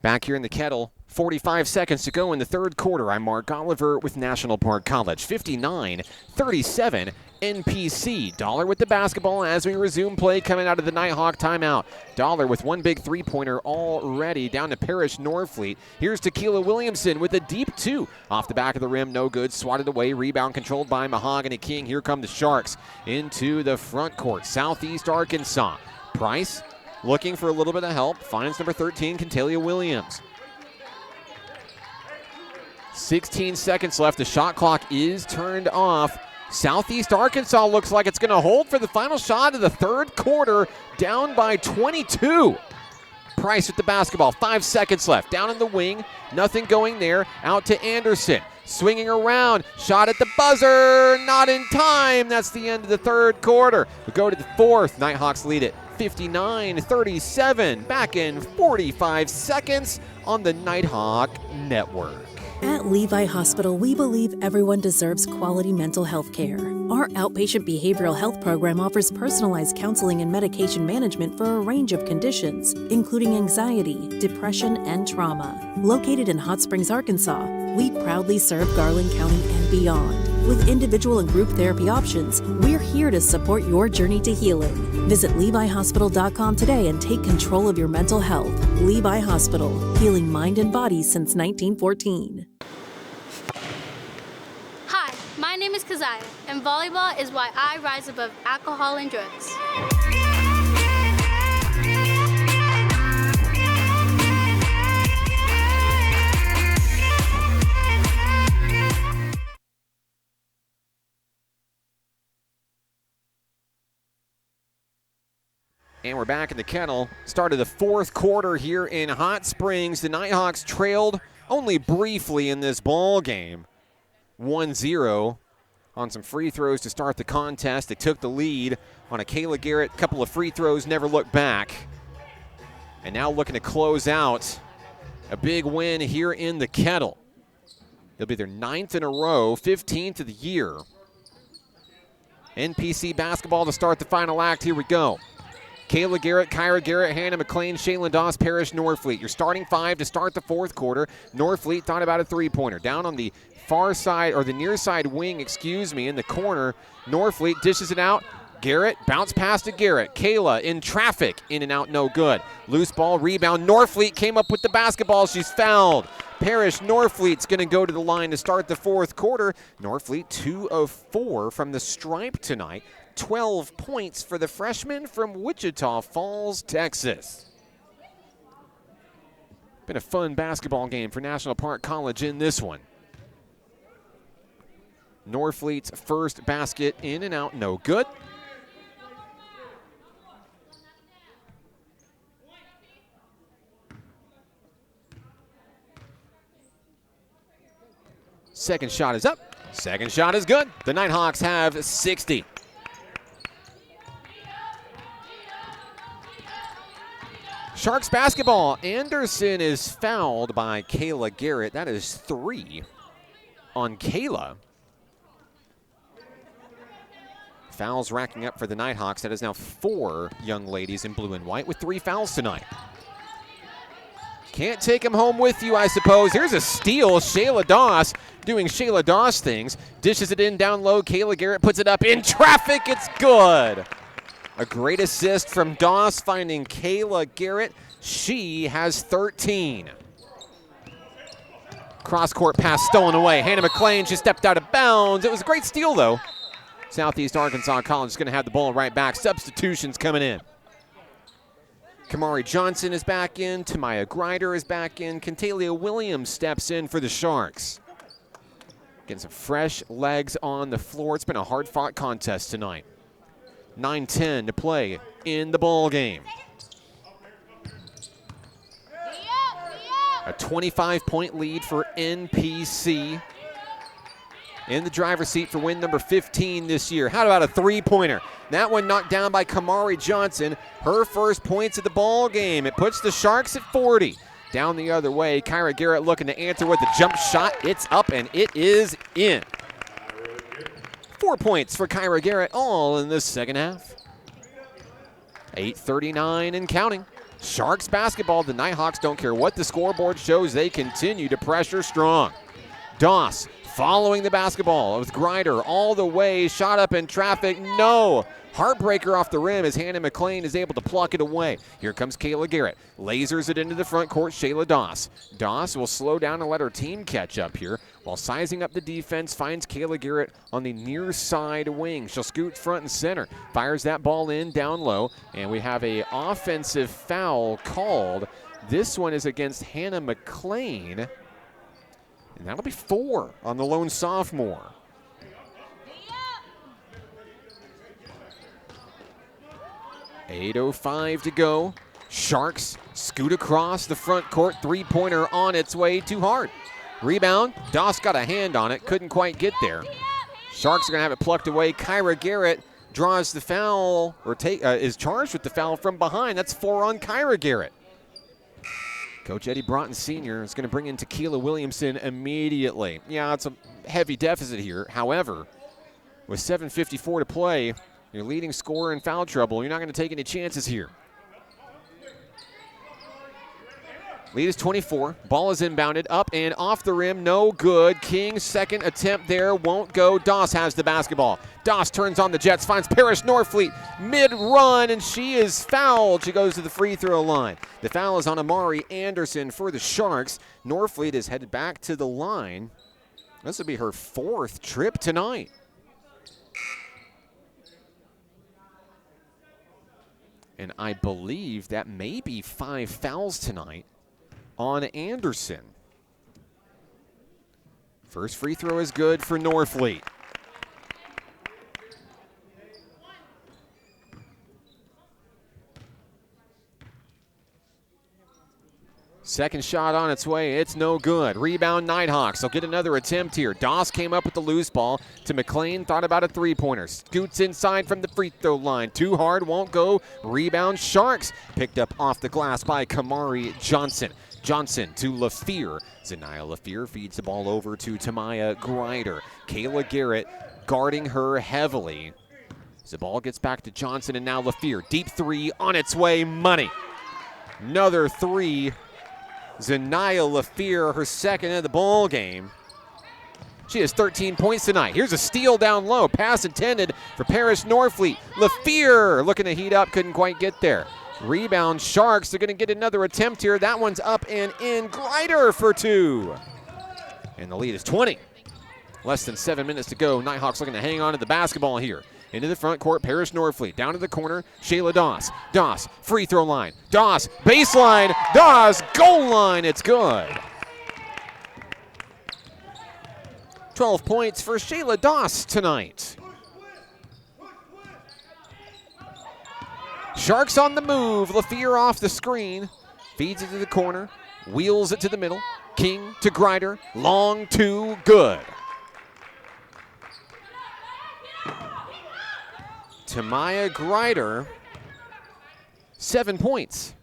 Back here in the Kettle, 45 seconds to go in the third quarter. I'm Mark Oliver with National Park College. 59-37 NPC. Dollar with the basketball as we resume play coming out of the Nighthawk timeout. Dollar with one big three-pointer already down to Parrish Norfleet. Here's Tequila Williamson with a deep two. Off the back of the rim, no good. Swatted away, rebound controlled by Mahogany King. Here come the Sharks into the front court. Southeast Arkansas. Price looking for a little bit of help. Finds number 13, Cantalia Williams. 16 seconds left. The shot clock is turned off. Southeast Arkansas looks like it's going to hold for the final shot of the third quarter, down by 22. Price with the basketball. 5 seconds left. Down in the wing. Nothing going there. Out to Anderson. Swinging around. Shot at the buzzer. Not in time. That's the end of the third quarter. We go to the fourth. Nighthawks lead it 59-37. Back in 45 seconds on the Nighthawk Network. At Levi Hospital, we believe everyone deserves quality mental health care. Our outpatient behavioral health program offers personalized counseling and medication management for a range of conditions, including anxiety, depression, and trauma. Located in Hot Springs, Arkansas, we proudly serve Garland County and beyond. With individual and group therapy options, we're here to support your journey to healing. Visit LeviHospital.com today and take control of your mental health. Levi Hospital, healing mind and body since 1914. Hi, my name is Keziah, and volleyball is why I rise above alcohol and drugs. And we're back in the Kettle. Started the fourth quarter here in Hot Springs. The Nighthawks trailed only briefly in this ball game. 1-0 on some free throws to start the contest. They took the lead on a Kayla Garrett, couple of free throws, never looked back. And now looking to close out a big win here in the Kettle. It'll be their 9th in a row, 15th of the year. NPC basketball to start the final act. Here we go. Kayla Garrett, Kyra Garrett, Hannah McLean, Shaylin Doss, Parrish, Norfleet. Your starting five to start the fourth quarter. Norfleet thought about a three-pointer. Down on the far side, or the near side wing, in the corner. Norfleet dishes it out. Garrett, bounce pass to Garrett. Kayla in traffic, in and out, no good. Loose ball, rebound. Norfleet came up with the basketball. She's fouled. Parrish, Norfleet's going to go to the line to start the fourth quarter. Norfleet 2 of 4 from the stripe tonight. 12 points for the freshman from Wichita Falls, Texas. Been a fun basketball game for National Park College in this one. Norfleet's first basket in and out, no good. Second shot is up. Second shot is good. The Nighthawks have 60. Sharks basketball. Anderson is fouled by Kayla Garrett. That is 3 on Kayla. Fouls racking up for the Nighthawks. That is now 4 young ladies in blue and white with 3 fouls tonight. Can't take him home with you, I suppose. Here's a steal. Shayla Doss doing Shayla Doss things. Dishes it in down low. Kayla Garrett puts it up in traffic. It's good. A great assist from Doss finding Kayla Garrett. She has 13. Cross-court pass stolen away. Hannah McLean, she stepped out of bounds. It was a great steal, though. Southeast Arkansas College is going to have the ball right back. Substitutions coming in. Kamari Johnson is back in. Tamaya Grider is back in. Kentalia Williams steps in for the Sharks. Getting some fresh legs on the floor. It's been a hard-fought contest tonight. 9:10 to play in the ball game. A 25-point lead for NPC. In the driver's seat for win number 15 this year. How about a three-pointer? That one knocked down by Kamari Johnson. Her first points of the ball game. It puts the Sharks at 40. Down the other way, Kyra Garrett looking to answer with a jump shot. It's up and it is in. 4 points for Kyra Garrett, all in the second half. 8:39 and counting. Sharks basketball. The Nighthawks don't care what the scoreboard shows. They continue to pressure strong. Doss following the basketball with Grider all the way. Shot up in traffic. No. Heartbreaker off the rim as Hannah McLean is able to pluck it away. Here comes Kayla Garrett. Lasers it into the front court. Shayla Doss. Doss will slow down and let her team catch up here. While sizing up the defense, finds Kayla Garrett on the near side wing. She'll scoot front and center. Fires that ball in down low. And we have a offensive foul called. This one is against Hannah McLean. And that'll be 4 on the lone sophomore. .805 to go. Sharks scoot across the front court. Three-pointer on its way. Too hard. Rebound. Doss got a hand on it. Couldn't quite get there. Sharks are going to have it plucked away. Kyra Garrett draws the foul, or is charged with the foul from behind. That's 4 on Kyra Garrett. Coach Eddie Broughton Sr. is going to bring in Tequila Williamson immediately. Yeah, it's a heavy deficit here. However, with 7:54 to play, your leading scorer in foul trouble. You're not going to take any chances here. Lead is 24. Ball is inbounded. Up and off the rim. No good. King's second attempt there won't go. Doss has the basketball. Doss turns on the Jets. Finds Parrish Norfleet mid-run, and she is fouled. She goes to the free throw line. The foul is on Amari Anderson for the Sharks. Norfleet is headed back to the line. This will be her 4th trip tonight. And I believe that may be 5 fouls tonight on Anderson. First free throw is good for Norfleet. Second shot on its way. It's no good. Rebound, Nighthawks. They'll get another attempt here. Doss came up with the loose ball to McLean. Thought about a three-pointer. Scoots inside from the free throw line. Too hard, won't go. Rebound, Sharks. Picked up off the glass by Kamari Johnson. Johnson to LaFear. Zanaya LaFear feeds the ball over to Tamaya Grider. Kayla Garrett guarding her heavily. As the ball gets back to Johnson and now LaFear. Deep three on its way. Money. Another three. Zanaya LaFear, her second of the ball game. She has 13 points tonight. Here's a steal down low. Pass intended for Paris Norfleet. LaFear looking to heat up, couldn't quite get there. Rebound, Sharks. They're going to get another attempt here. That one's up and in. Grider for two. And the lead is 20. Less than 7 minutes to go. Nighthawks looking to hang on to the basketball here. Into the front court, Paris Norfleet. Down to the corner, Shayla Doss. Doss, free throw line. Doss, baseline. Doss, goal line. It's good. 12 points for Shayla Doss tonight. Sharks on the move. LaFear off the screen. Feeds it to the corner. Wheels it to the middle. King to Grider. Long two, good. Tamaya Grider, 7 points.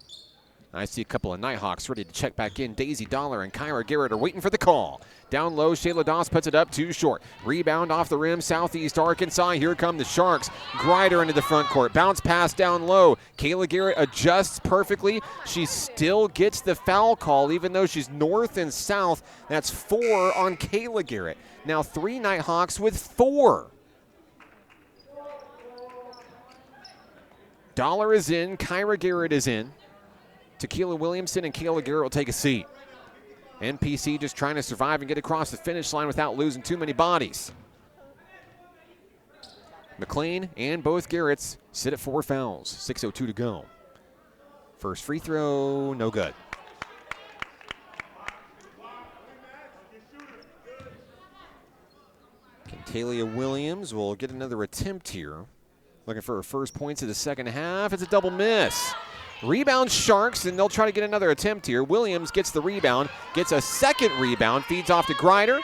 I see a couple of Nighthawks ready to check back in. Daisy Dollar and Kyra Garrett are waiting for the call. Down low, Shayla Doss puts it up too short. Rebound off the rim, Southeast Arkansas. Here come the Sharks. Grider into the front court. Bounce pass down low. Kayla Garrett adjusts perfectly. She still gets the foul call, even though she's north and south. That's 4 on Kayla Garrett. Now 3 Nighthawks with 4. Dollar is in, Kyra Garrett is in. Tequila Williamson and Kayla Garrett will take a seat. NPC just trying to survive and get across the finish line without losing too many bodies. McLean and both Garretts sit at 4 fouls, 6:02 to go. First free throw, no good. Talia Williams will get another attempt here. Looking for her first points of the second half. It's a double miss. Rebound Sharks, and they'll try to get another attempt here. Williams gets the rebound, gets a second rebound, feeds off to Grider.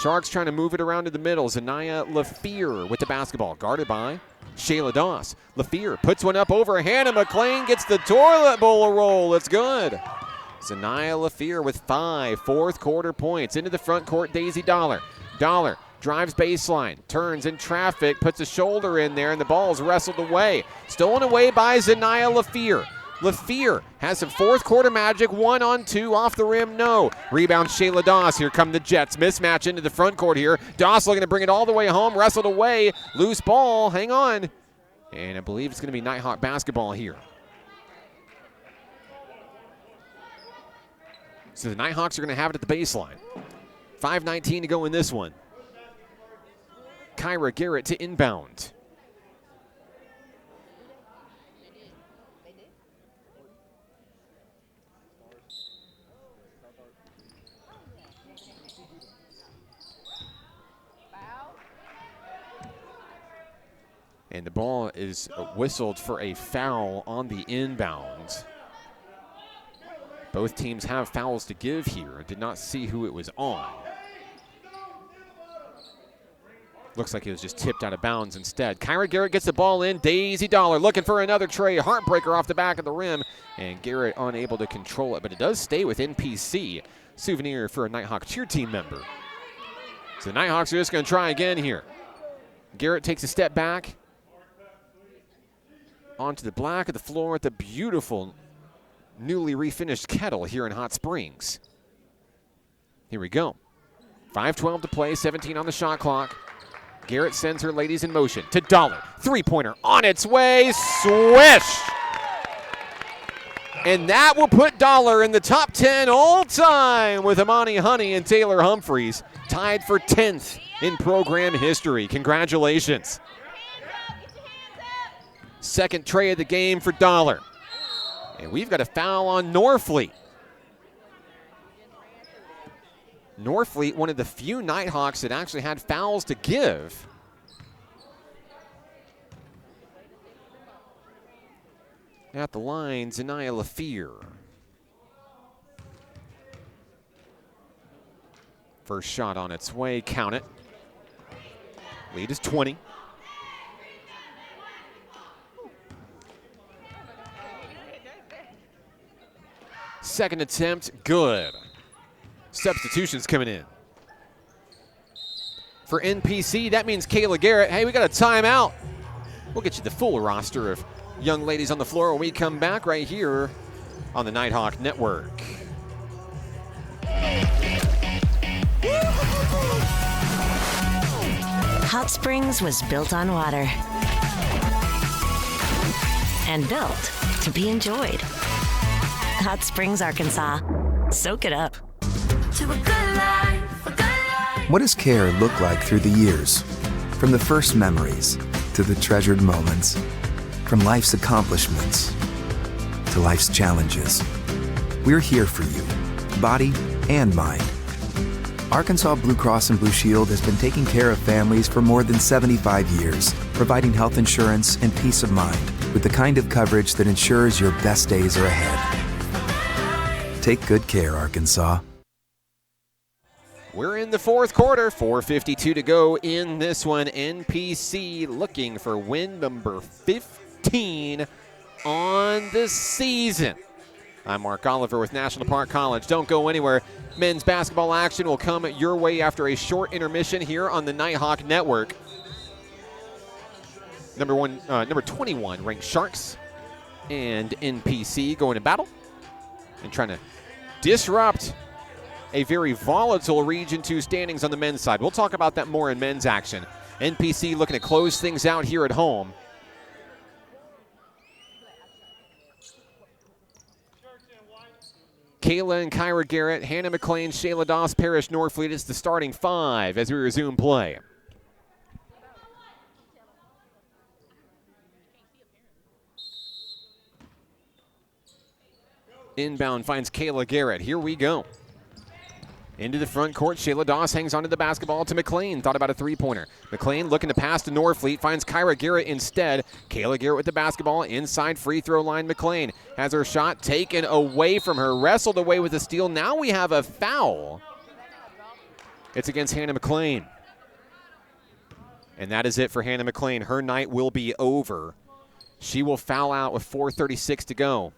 Sharks trying to move it around to the middle. Zanaya LaFear with the basketball, guarded by Shayla Doss. LaFear puts one up over Hannah McLean, gets the toilet bowl roll. It's good. Zanaya LaFear with 5 fourth quarter points. Into the front court, Daisy Dollar. Dollar drives baseline, turns in traffic, puts a shoulder in there, and the ball's wrestled away. Stolen away by Zanaya LaFear. LaFear has some fourth quarter magic, 1-on-2 off the rim, no. Rebound Shayla Doss, here come the Jets. Mismatch into the front court here. Doss looking to bring it all the way home, wrestled away. Loose ball, hang on. And I believe it's gonna be Nighthawk basketball here. So the Nighthawks are gonna have it at the baseline. 5:19 to go in this one. Kyra Garrett to inbound. And the ball is whistled for a foul on the inbound. Both teams have fouls to give here. Did not see who it was on. Looks like it was just tipped out of bounds instead. Kyra Garrett gets the ball in. Daisy Dollar looking for another tray. Heartbreaker off the back of the rim. And Garrett unable to control it, but it does stay with NPC. Souvenir for a Nighthawk cheer team member. So the Nighthawks are just going to try again here. Garrett takes a step back. Onto the black of the floor at the beautiful newly refinished Kettle here in Hot Springs. Here we go. 5:12 to play, 17 on the shot clock. Garrett sends her ladies in motion to Dollar. Three-pointer on its way, swish! And that will put Dollar in the top 10 all time with Amani Honey and Taylor Humphreys, tied for 10th in program history. Congratulations. Second tray of the game for Dollar. And we've got a foul on Norfleet. Norfleet, one of the few Nighthawks that actually had fouls to give. At the line, Zanaya LaFear. First shot on its way, count it. Lead is 20. Second attempt, good. Substitutions coming in. For NPC, that means Kayla Garrett. Hey, we got a timeout. We'll get you the full roster of young ladies on the floor when we come back right here on the Nighthawk Network. Hot Springs was built on water and built to be enjoyed. Hot Springs, Arkansas. Soak it up. To a good life, a good life. What does care look like through the years? From the first memories to the treasured moments. From life's accomplishments to life's challenges. We're here for you, body and mind. Arkansas Blue Cross and Blue Shield has been taking care of families for more than 75 years, providing health insurance and peace of mind with the kind of coverage that ensures your best days are ahead. Take good care, Arkansas. We're in the fourth quarter, 4:52 to go in this one. NPC looking for win number 15 on the season. I'm Mark Oliver with National Park College. Don't go anywhere. Men's basketball action will come your way after a short intermission here on the Nighthawk Network. Number 21 ranked Sharks and NPC going to battle and trying to disrupt a very volatile Region 2 standings on the men's side. We'll talk about that more in men's action. NPC looking to close things out here at home. Kayla and Kyra Garrett, Hannah McLean, Shayla Doss, Parrish Norfleet. It's the starting five as we resume play. Inbound finds Kayla Garrett. Here we go. Into the front court, Shayla Doss hangs onto the basketball to McLean. Thought about a three-pointer. McLean looking to pass to Norfleet, finds Kyra Garrett instead. Kayla Garrett with the basketball, inside free throw line. McLean has her shot taken away from her, wrestled away with a steal. Now we have a foul. It's against Hannah McLean. And that is it for Hannah McLean. Her night will be over. She will foul out with 4:36 to go.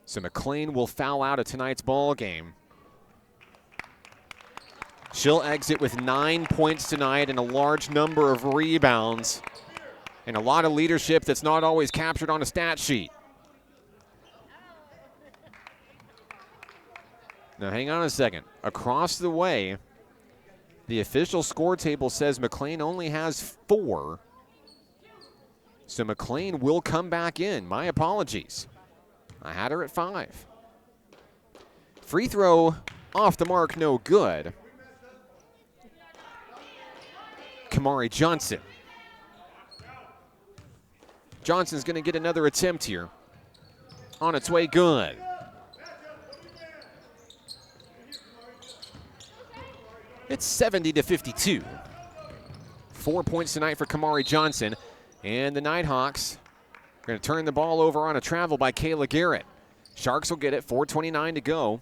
So McLean will foul out of tonight's ball game. She'll exit with 9 points tonight and a large number of rebounds and a lot of leadership that's not always captured on a stat sheet. Now hang on a second. Across the way, the official score table says McLean only has 4. So McLean will come back in. My apologies. I had her at 5. Free throw off the mark, no good. Kamari Johnson. Johnson's going to get another attempt here. On its way, good. It's 70-52. 4 points tonight for Kamari Johnson. And the Nighthawks are going to turn the ball over on a travel by Kayla Garrett. Sharks will get it, 4:29 to go.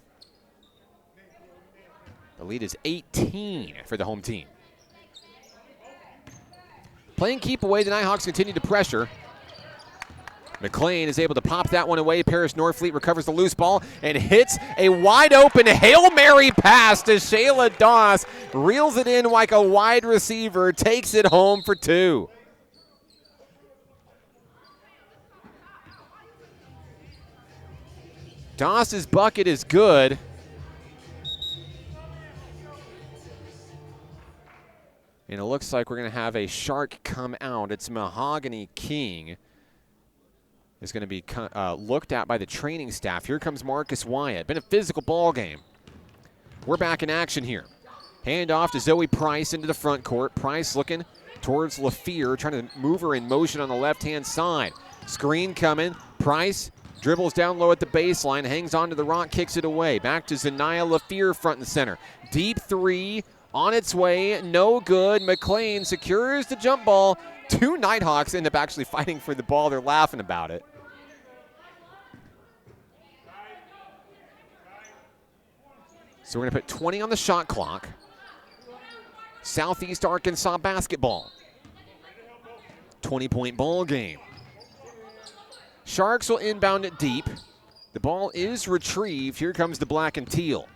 The lead is 18 for the home team. Playing keep away, the Nighthawks continue to pressure. McLean is able to pop that one away. Parrish Norfleet recovers the loose ball and hits a wide open Hail Mary pass to Shayla Doss. Reels it in like a wide receiver, takes it home for 2. Doss's bucket is good. And it looks like we're going to have a Shark come out. It's Mahogany King. Is going to be looked at by the training staff. Here comes Marcus Wyatt. Been a physical ball game. We're back in action here. Hand off to Zoe Price into the front court. Price looking towards LaFear, trying to move her in motion on the left-hand side. Screen coming. Price dribbles down low at the baseline, hangs onto the rock, kicks it away. Back to Zanaya LaFear front and center. Deep three on its way, no good. McLean secures the jump ball. 2 Nighthawks end up actually fighting for the ball. They're laughing about it. So we're going to put 20 on the shot clock. Southeast Arkansas basketball. 20-point ball game. Sharks will inbound it deep. The ball is retrieved. Here comes the black and teal.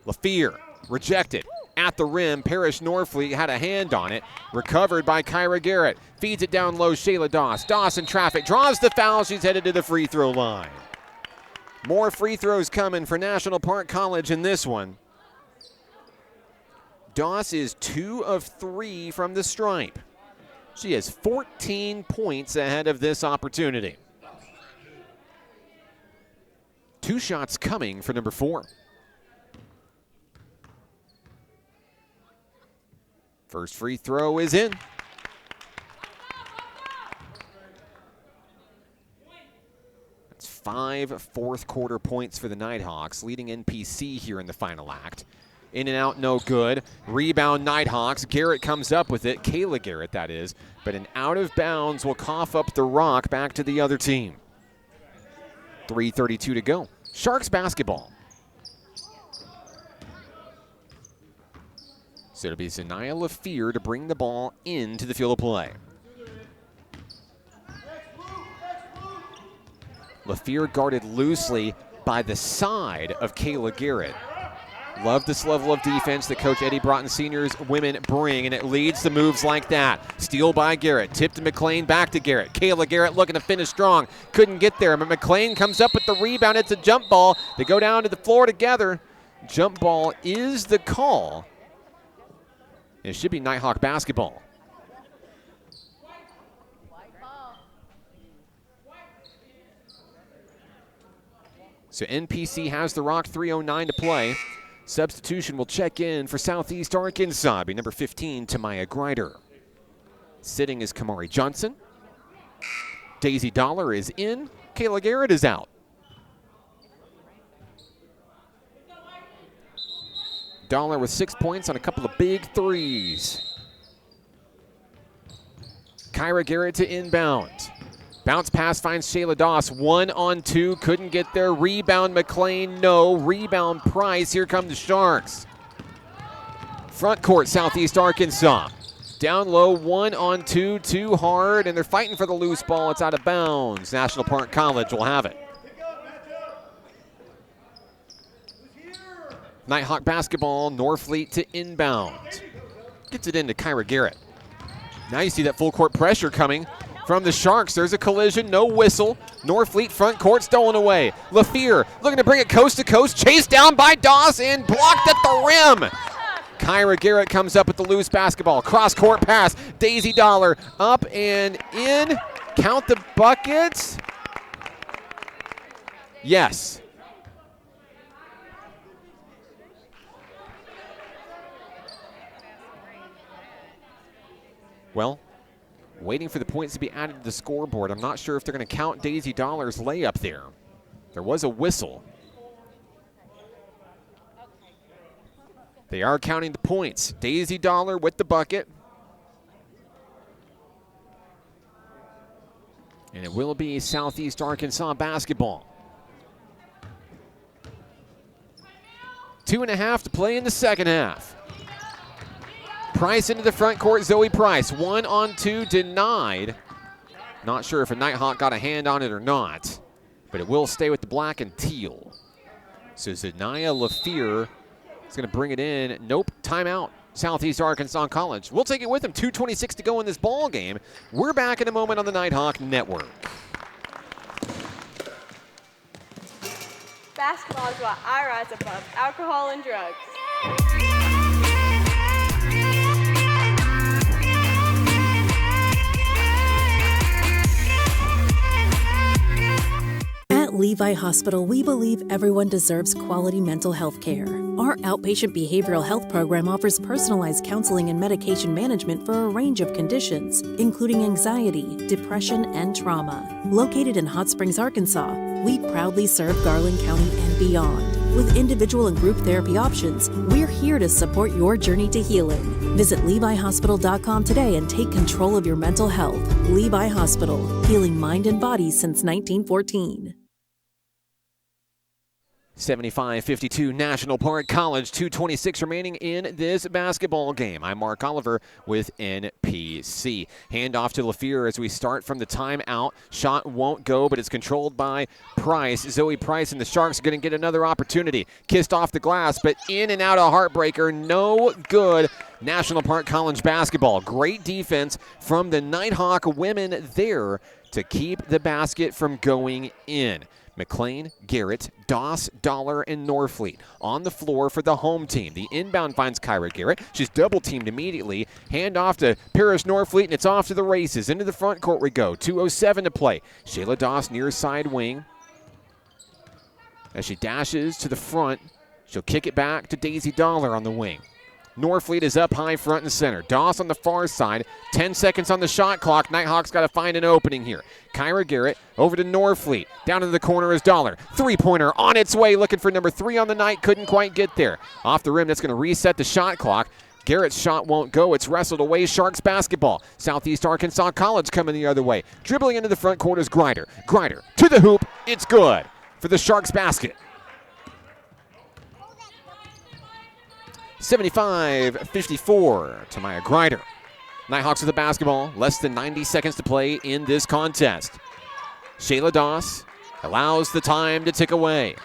LaFear rejected. At the rim, Parrish Norfleet had a hand on it. Recovered by Kyra Garrett. Feeds it down low, Shayla Doss. Doss in traffic, draws the foul. She's headed to the free throw line. More free throws coming for National Park College in this one. Doss is 2 of 3 from the stripe. She has 14 points ahead of this opportunity. 2 shots coming for number 4. First free throw is in. That's 5 fourth-quarter points for the Nighthawks, leading NPC here in the final act. In and out, no good. Rebound, Nighthawks. Garrett comes up with it. Kayla Garrett, that is. But an out of bounds will cough up the rock back to the other team. 3:32 to go. Sharks basketball. So it'll be Zanaya LaFear to bring the ball into the field of play. LaFear guarded loosely by the side of Kayla Garrett. Love this level of defense that Coach Eddie Broughton Sr.'s women bring, and it leads to moves like that. Steal by Garrett. Tip to McLean, back to Garrett. Kayla Garrett looking to finish strong. Couldn't get there, but McLean comes up with the rebound. It's a jump ball. They go down to the floor together. Jump ball is the call. It should be Nighthawk basketball. So NPC has the rock, 3:09 to play. Substitution will check in for Southeast Arkansas. Be number 15, Tamaya Grider. Sitting is Kamari Johnson. Daisy Dollar is in. Kayla Garrett is out. Dollar with 6 points on a couple of big threes. Kyra Garrett to inbound. Bounce pass finds Shayla Doss. 1-on-2, couldn't get there. Rebound McLean, no. Rebound Price. Here come the Sharks. Front court, Southeast Arkansas. Down low, 1-on-2, too hard, and they're fighting for the loose ball. It's out of bounds. National Park College will have it. Nighthawk basketball, Norfleet to inbound. Gets it into Kyra Garrett. Now you see that full court pressure coming from the Sharks. There's a collision, no whistle. Norfleet front court stolen away. LaFear looking to bring it coast to coast. Chased down by Doss and blocked at the rim. Kyra Garrett comes up with the loose basketball. Cross court pass. Daisy Dollar up and in. Count the buckets. Yes. Well, waiting for the points to be added to the scoreboard. I'm not sure if they're going to count Daisy Dollar's layup there. There was a whistle. They are counting the points. Daisy Dollar with the bucket. And it will be Southeast Arkansas basketball. 2.5 to play in the second half. Price into the front court, Zoe Price. 1-on-2 denied. Not sure if a Nighthawk got a hand on it or not, but it will stay with the black and teal. So Zanaya LaFear is going to bring it in. Nope, timeout. Southeast Arkansas College. We'll take it with them. 2:26 to go in this ball game. We're back in a moment on the Nighthawk Network. Basketball is why I rise above alcohol and drugs. At Levi Hospital, we believe everyone deserves quality mental health care. Our outpatient behavioral health program offers personalized counseling and medication management for a range of conditions, including anxiety, depression, and trauma. Located in Hot Springs, Arkansas, we proudly serve Garland County and beyond. With individual and group therapy options, we're here to support your journey to healing. Visit LeviHospital.com today and take control of your mental health. Levi Hospital, healing mind and body since 1914. 75-52 National Park College, 2:26 remaining in this basketball game. I'm Mark Oliver with NPC. Handoff to LaFleur as we start from the timeout. Shot won't go, but it's controlled by Price. Zoe Price and the Sharks are going to get another opportunity. Kissed off the glass, but in and out a heartbreaker. No good. National Park College basketball. Great defense from the Nighthawk women there to keep the basket from going in. McLean, Garrett, Doss, Dollar, and Norfleet on the floor for the home team. The inbound finds Kyra Garrett. She's double-teamed immediately. Hand off to Paris Norfleet, and it's off to the races. Into the front court we go. 2:07 to play. Shayla Doss near side wing. As she dashes to the front, she'll kick it back to Daisy Dollar on the wing. Norfleet is up high front and center. Doss on the far side. 10 seconds on the shot clock. Nighthawks got to find an opening here. Kyra Garrett over to Norfleet. Down in the corner is Dollar. Three-pointer on its way. Looking for number 3 on the night. Couldn't quite get there. Off the rim. That's going to reset the shot clock. Garrett's shot won't go. It's wrestled away. Sharks basketball. Southeast Arkansas College coming the other way. Dribbling into the front court is Grider. Grider to the hoop. It's good for the Sharks basket. 75-54, Tamaya Grider. Nighthawks with the basketball. Less than 90 seconds to play in this contest. Shayla Doss allows the time to tick away.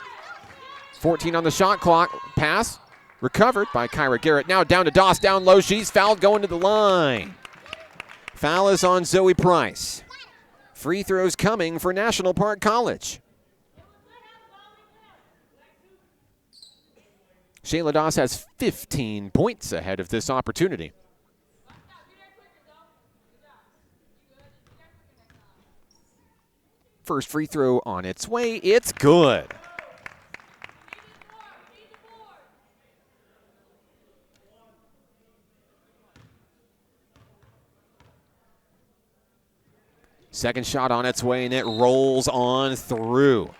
14 on the shot clock. Pass recovered by Kyra Garrett. Now down to Doss, down low. She's fouled going to the line. Foul is on Zoe Price. Free throws coming for National Park College. Shayla Doss has 15 points ahead of this opportunity. First free throw on its way. It's good. Second shot on its way, and it rolls on through.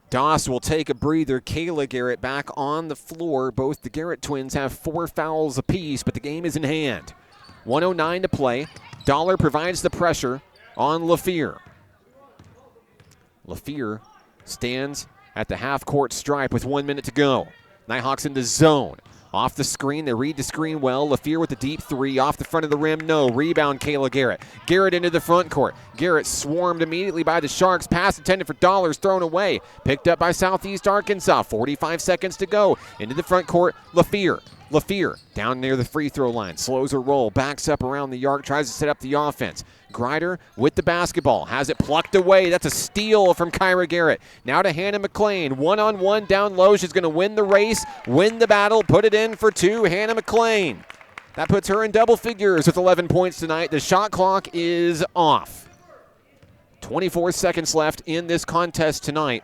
Doss will take a breather. Kayla Garrett back on the floor. Both the Garrett twins have 4 fouls apiece, but the game is in hand. 1:09 to play. Dollar provides the pressure on LaFleur. LaFleur stands at the half-court stripe with 1 minute to go. Nighthawks in the zone. Off the screen, they read the screen well. LaFleur with the deep 3, off the front of the rim, no. Rebound, Kayla Garrett. Garrett into the front court. Garrett swarmed immediately by the Sharks. Pass intended for Dollars, thrown away. Picked up by Southeast Arkansas. 45 seconds to go. Into the front court, LaFleur. LaFleur down near the free throw line. Slows her roll, backs up around the arc, tries to set up the offense. Grider with the basketball, has it plucked away. That's a steal from Kyra Garrett. Now to Hannah McLean, one-on-one down low. She's going to win the race, win the battle, put it in for 2. Hannah McLean. That puts her in double figures with 11 points tonight. The shot clock is off. 24 seconds left in this contest tonight.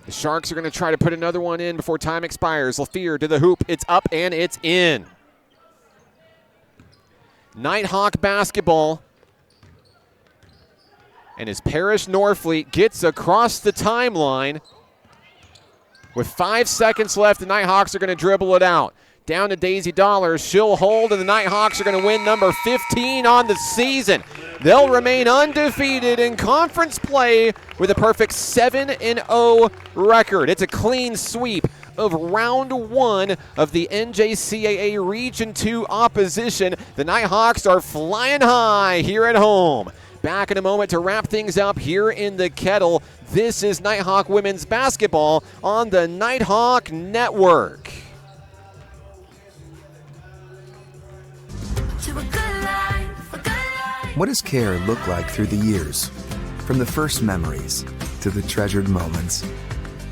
The Sharks are going to try to put another one in before time expires. LaFleur to the hoop. It's up and it's in. Nighthawk basketball. And as Paris Norfleet gets across the timeline, with 5 seconds left, the Nighthawks are going to dribble it out. Down to Daisy Dollar. She'll hold, and the Nighthawks are going to win number 15 on the season. They'll remain undefeated in conference play with a perfect 7-0 record. It's a clean sweep of round 1 of the NJCAA Region 2 opposition. The Nighthawks are flying high here at home. Back in a moment to wrap things up here in the Kettle. This is Nighthawk women's basketball on the Nighthawk Network. What does care look like through the years? From the first memories to the treasured moments.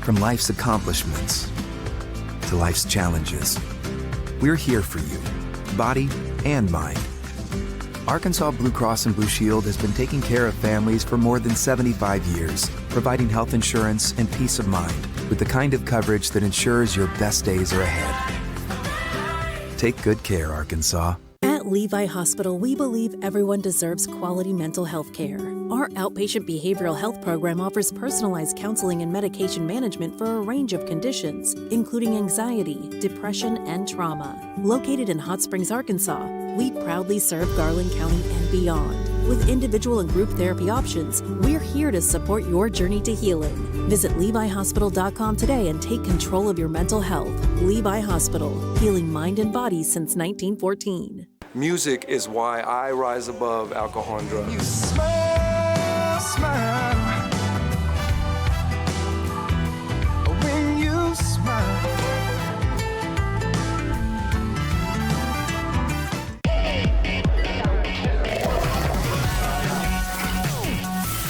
From life's accomplishments to life's challenges. We're here for you, body and mind. Arkansas Blue Cross and Blue Shield has been taking care of families for more than 75 years, providing health insurance and peace of mind with the kind of coverage that ensures your best days are ahead. Take good care, Arkansas. At Levi Hospital, we believe everyone deserves quality mental health care. Our outpatient behavioral health program offers personalized counseling and medication management for a range of conditions, including anxiety, depression, and trauma. Located in Hot Springs, Arkansas, we proudly serve Garland County and beyond. With individual and group therapy options, we're here to support your journey to healing. Visit LeviHospital.com today and take control of your mental health. Levi Hospital, healing mind and body since 1914. Music is why I rise above alcohol and drugs. You smile, smile. When you smile.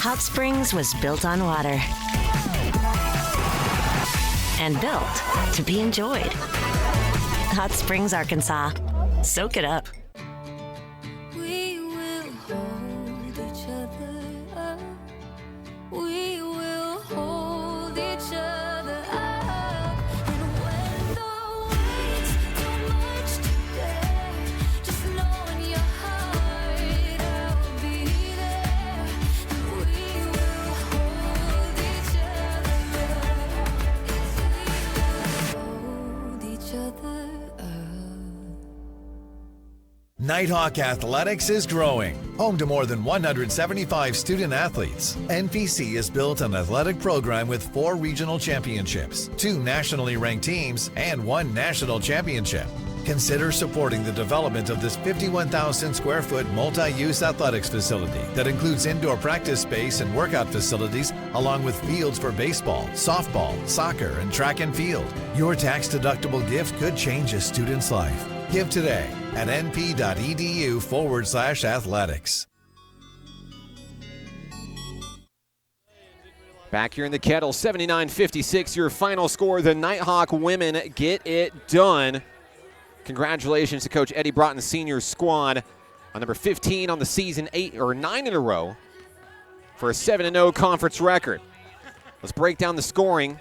Hot Springs was built on water and built to be enjoyed. Hot Springs, Arkansas. Soak it up. We will hold each other up. We will hold each other up. And when the weight's too much to bear, just know in your heart I'll be there. And we will hold each other up. Hold each other up. Nighthawk Athletics is growing. Home to more than 175 student athletes, NPC has built an athletic program with 4 regional championships, 2 nationally ranked teams, and 1 national championship. Consider supporting the development of this 51,000 square foot multi-use athletics facility that includes indoor practice space and workout facilities, along with fields for baseball, softball, soccer, and track and field. Your tax-deductible gift could change a student's life. Give today at np.edu/athletics. Back here in the Kettle, 79-56, your final score. The Nighthawk women get it done. Congratulations to Coach Eddie Broughton's senior squad on number 15 on the season, 8 or 9 in a row for a 7-0 conference record. Let's break down the scoring.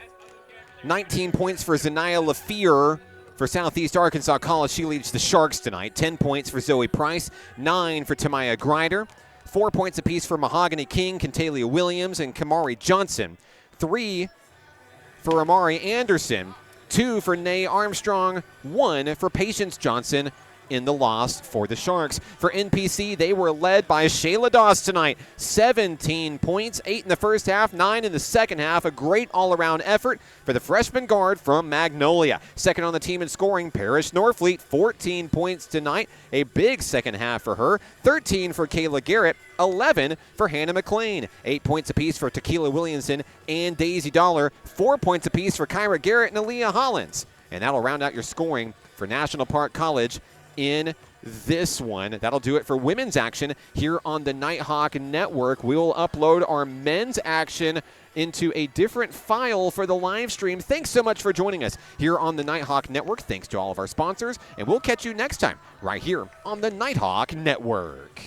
19 points for Zanaya Lafier for Southeast Arkansas College. She leads the Sharks tonight. 10 points for Zoe Price, 9 for Tamaya Grider, 4 points apiece for Mahogany King, Cantalia Williams, and Kamari Johnson. 3 for Amari Anderson, 2 for Nay Armstrong, 1 for Patience Johnson in the loss for the Sharks. For NPC, they were led by Shayla Doss tonight. 17 points, 8 in the first half, 9 in the second half. A great all-around effort for the freshman guard from Magnolia. Second on the team in scoring, Parrish Norfleet, 14 points tonight. A big second half for her. 13 for Kayla Garrett, 11 for Hannah McLean. 8 points apiece for Tequila Williamson and Daisy Dollar. 4 points apiece for Kyra Garrett and Aaliyah Hollins. And that'll round out your scoring for National Park College in this one. That'll do it for women's action here on the Nighthawk Network. We'll upload our men's action into a different file for the live stream. Thanks so much for joining us here on the Nighthawk Network. Thanks to all of our sponsors, and we'll catch you next time right here on the Nighthawk Network.